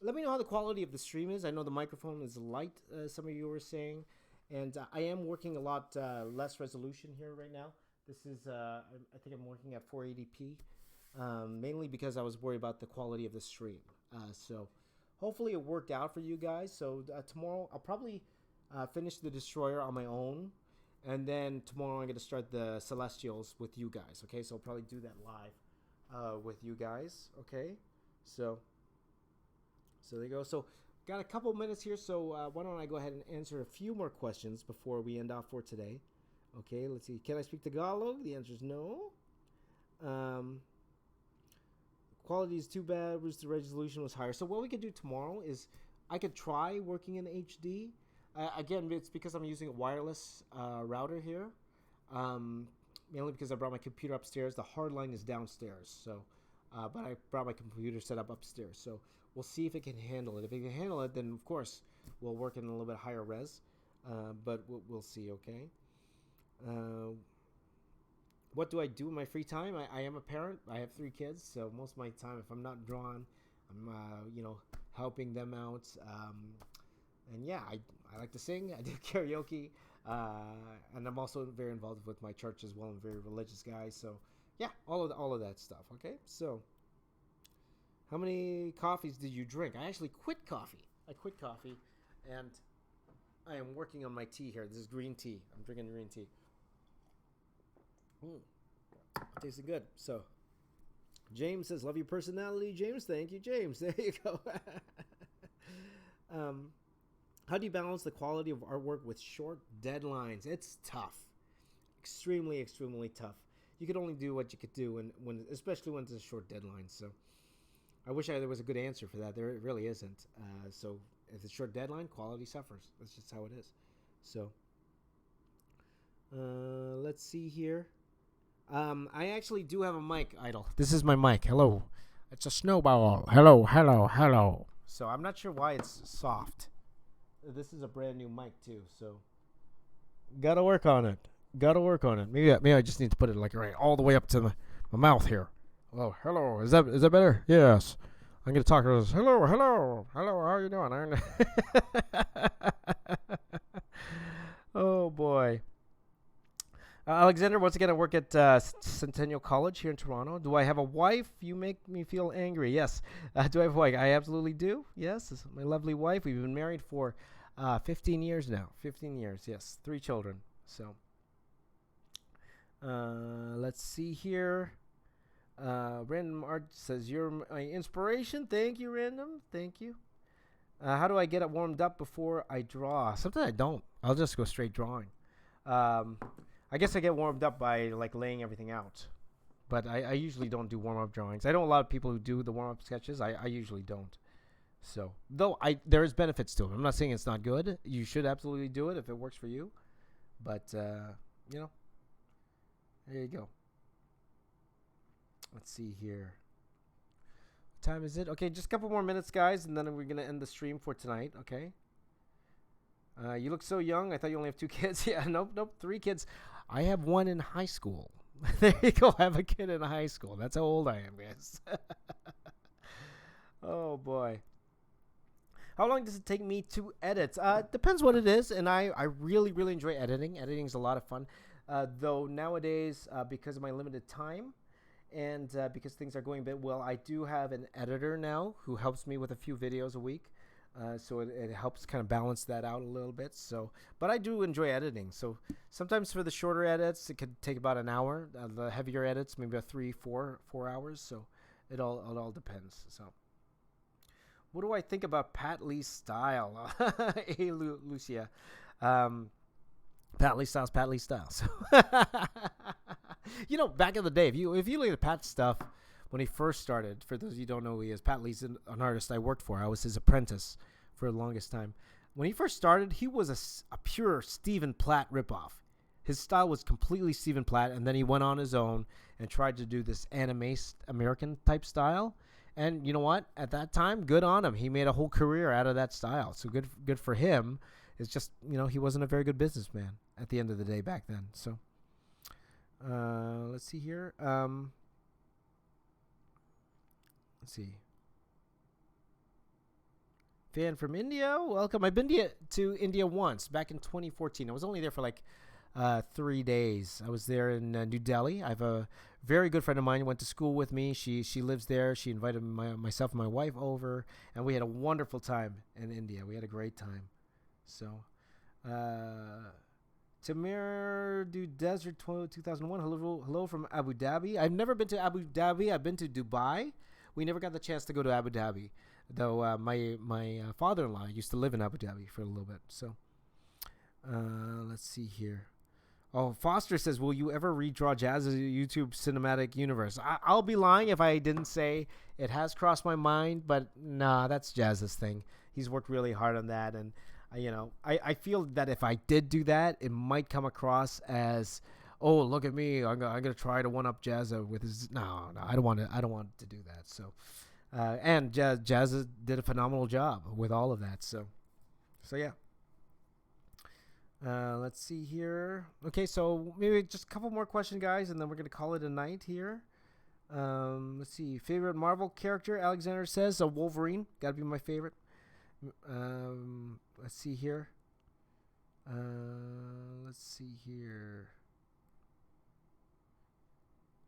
let me know how the quality of the stream is. I know the microphone is light, some of you were saying, and I am working a lot less resolution here right now. This is, I think I'm working at 480p, mainly because I was worried about the quality of the stream. So hopefully it worked out for you guys. So tomorrow I'll probably finish the Destroyer on my own. And then tomorrow I'm going to start the Celestials with you guys, okay? So I'll probably do that live with you guys, okay? So there you go. So got a couple minutes here, so why don't I go ahead and answer a few more questions before we end off for today. Okay, let's see. Can I speak Tagalog? The answer is no. Quality is too bad. The resolution was higher. So what we could do tomorrow is I could try working in HD. Again, it's because I'm using a wireless router here. Mainly because I brought my computer upstairs. The hard line is downstairs. So, but I brought my computer set up upstairs. So we'll see if it can handle it. If it can handle it, then of course we'll work in a little bit higher res. But we'll see, okay? what do I do in my free time? I am a parent. I have 3 kids, so most of my time, if I'm not drawn, I'm helping them out. And yeah, I like to sing. I do karaoke, and I'm also very involved with my church as well. I'm a very religious guy, so yeah, all of that stuff. Okay, so how many coffees did you drink? I actually quit coffee. I quit coffee, and I am working on my tea here. This is green tea. I'm drinking green tea. Tasting good. So, James says, "Love your personality, James." Thank you, James. There you go. How do you balance the quality of artwork with short deadlines? It's tough, extremely, extremely tough. You could only do what you could do, especially when it's a short deadline. So, I wish there was a good answer for that. There really isn't. So, if it's a short deadline, quality suffers. That's just how it is. So, let's see here. I actually do have a mic idle. This is my mic. Hello. It's a snowball. Hello, hello, hello. So I'm not sure why it's soft. This is a brand new mic too, so gotta work on it. Maybe I just need to put it like right all the way up to my mouth here. Oh, hello. Is that better? Yes. I'm gonna talk to this. Hello. How are you doing? Oh boy. Alexander, once again, I work at Centennial College here in Toronto. Do I have a wife? You make me feel angry. Yes. Do I have a wife? I absolutely do. Yes. This is my lovely wife. We've been married for 15 years now. 15 years, yes. 3 children. So, let's see here. Random Art says, "You're my inspiration." Thank you, Random. Thank you. How do I get it warmed up before I draw? Sometimes I don't. I'll just go straight drawing. I guess I get warmed up by like laying everything out, but I usually don't do warm-up drawings. I know a lot of people who do the warm-up sketches. I usually don't. So, though there is benefits to it. I'm not saying it's not good. You should absolutely do it if it works for you. But there you go. Let's see here. What time is it? Okay, just a couple more minutes, guys, and then we're gonna end the stream for tonight. Okay. You look so young. I thought you only have 2 kids. Yeah, nope, 3 kids. I have 1 in high school. There you go. I have a kid in high school. That's how old I am, guys. Oh, boy. How long does it take me to edit? Depends what it is, and I really, really enjoy editing. Editing is a lot of fun. Though nowadays, because of my limited time and because things are going a bit well, I do have an editor now who helps me with a few videos a week. So it helps kind of balance that out a little bit. So, but I do enjoy editing. So sometimes for the shorter edits, it could take about an hour. The heavier edits, maybe about 4 hours. So it all depends. So, what do I think about Pat Lee's style? Hey, Lucia. Pat Lee style's Pat Lee style. So back in the day, if you look at Pat's stuff. When he first started, for those of you who don't know who he is, Pat Lee's an artist I worked for. I was his apprentice for the longest time. When he first started, he was a pure Stephen Platt ripoff. His style was completely Stephen Platt, and then he went on his own and tried to do this anime American type style. And you know what? At that time, good on him. He made a whole career out of that style. So good for him. It's just, he wasn't a very good businessman at the end of the day back then. So let's see here. Let's see. Fan from India, welcome. I've been to India once, back in 2014. I was only there for like 3 days. I was there in New Delhi. I have a very good friend of mine who went to school with me. She lives there. She invited myself and my wife over, and we had a wonderful time in India. We had a great time. So, Tamir do Desert 2001. Hello from Abu Dhabi. I've never been to Abu Dhabi. I've been to Dubai. We never got the chance to go to Abu Dhabi, though my father-in-law used to live in Abu Dhabi for a little bit. So, let's see here. Oh, Foster says, will you ever redraw Jazz's YouTube cinematic universe? I'll be lying if I didn't say it has crossed my mind, but nah, that's Jazz's thing. He's worked really hard on that, and I feel that if I did do that, it might come across as, oh, look at me, I'm gonna try to one up Jazza with his. No, I don't want to do that. So, and Jazza did a phenomenal job with all of that. So yeah. Let's see here. Okay, so maybe just a couple more questions, guys, and then we're gonna call it a night here. Let's see. Favorite Marvel character? Alexander says a Wolverine. Gotta be my favorite. Let's see here. Let's see here.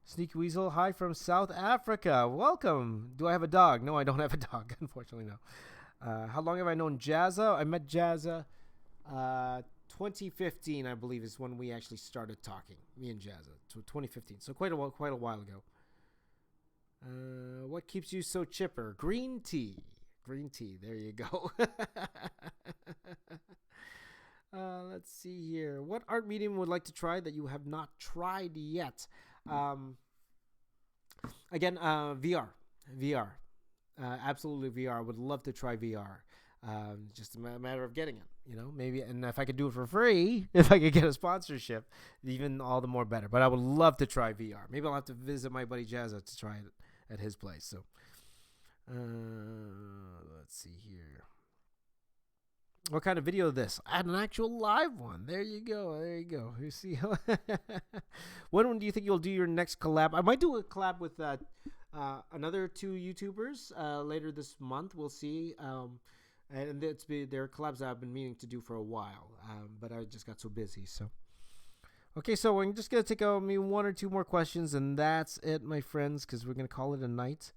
Sneaky Weasel, hi from South Africa. Welcome. Do I have a dog? No, I don't have a dog. Unfortunately, no. How long have I known Jazza? I met Jazza 2015, I believe, is when we actually started talking. Me and Jazza. So 2015. So quite a while ago. What keeps you so chipper? Green tea. Green tea. There you go. Let's see here. What art medium would like to try that you have not tried yet? Again, VR. Absolutely VR. Would love to try VR. Just a matter of getting it, maybe. And if I could do it for free, if I could get a sponsorship, even all the more better. But I would love to try VR. Maybe I'll have to visit my buddy Jazza to try it at his place. So, let's see here. What kind of video is this? I had an actual live one. There you go. You see? When do you think you'll do your next collab? I might do a collab with another 2 YouTubers later this month. We'll see. And they're collabs I've been meaning to do for a while. But I just got so busy. So, okay. So we're just gonna take maybe 1 or 2 more questions, and that's it, my friends, because we're gonna call it a night.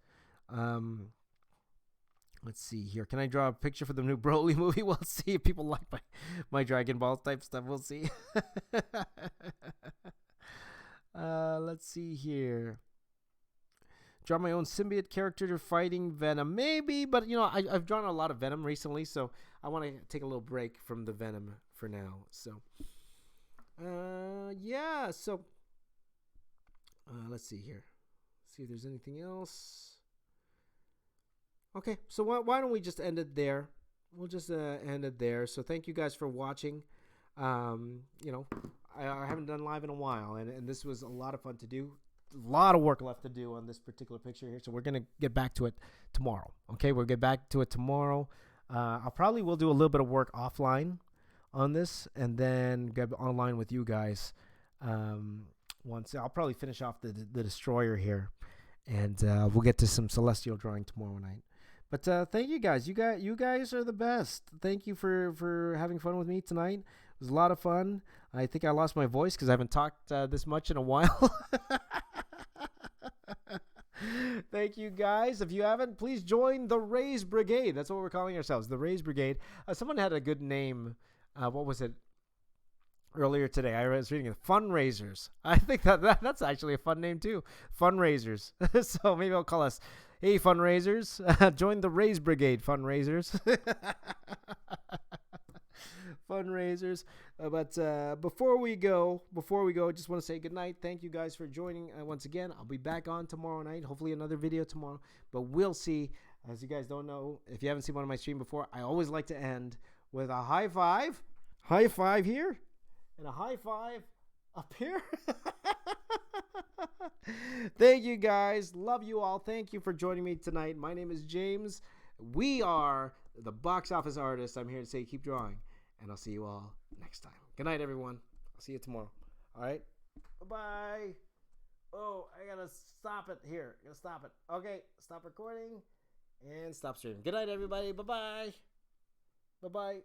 Let's see here. Can I draw a picture for the new Broly movie? We'll see if people like my Dragon Ball type stuff. We'll see. Let's see here. Draw my own symbiote character fighting Venom. Maybe, but I've drawn a lot of Venom recently, so I want to take a little break from the Venom for now. So, yeah. So, let's see here. See if there's anything else. Okay, so why don't we just end it there? We'll just end it there. So thank you guys for watching. I haven't done live in a while, and this was a lot of fun to do. A lot of work left to do on this particular picture here, so we're going to get back to it tomorrow. Okay, we'll get back to it tomorrow. Will do a little bit of work offline on this, and then get online with you guys. Once I'll probably finish off the Destroyer here, and we'll get to some Celestial drawing tomorrow night. But thank you guys. You guys are the best. Thank you for having fun with me tonight. It was a lot of fun. I think I lost my voice because I haven't talked this much in a while. Thank you guys. If you haven't, please join the Raise Brigade. That's what we're calling ourselves, the Raise Brigade. Someone had a good name. What was it? Earlier today, I was reading it. Fundraisers. I think that's actually a fun name too. Fundraisers. So maybe I'll call us, hey fundraisers, join the Raise Brigade, fundraisers. Fundraisers. But before we go, I just want to say good night. Thank you guys for joining once again. I'll be back on tomorrow night. Hopefully another video tomorrow. But we'll see. As you guys don't know, if you haven't seen one of my streams before, I always like to end with a high five. High five here. And a high five up here. Thank you guys. Love you all. Thank you for joining me tonight. My name is James. We are the Box Office Artists. I'm here to say keep drawing. And I'll see you all next time. Good night, everyone. I'll see you tomorrow. All right? Bye-bye. Oh, I got to stop it here. I got to stop it. Okay. Stop recording and stop streaming. Good night, everybody. Bye-bye. Bye-bye.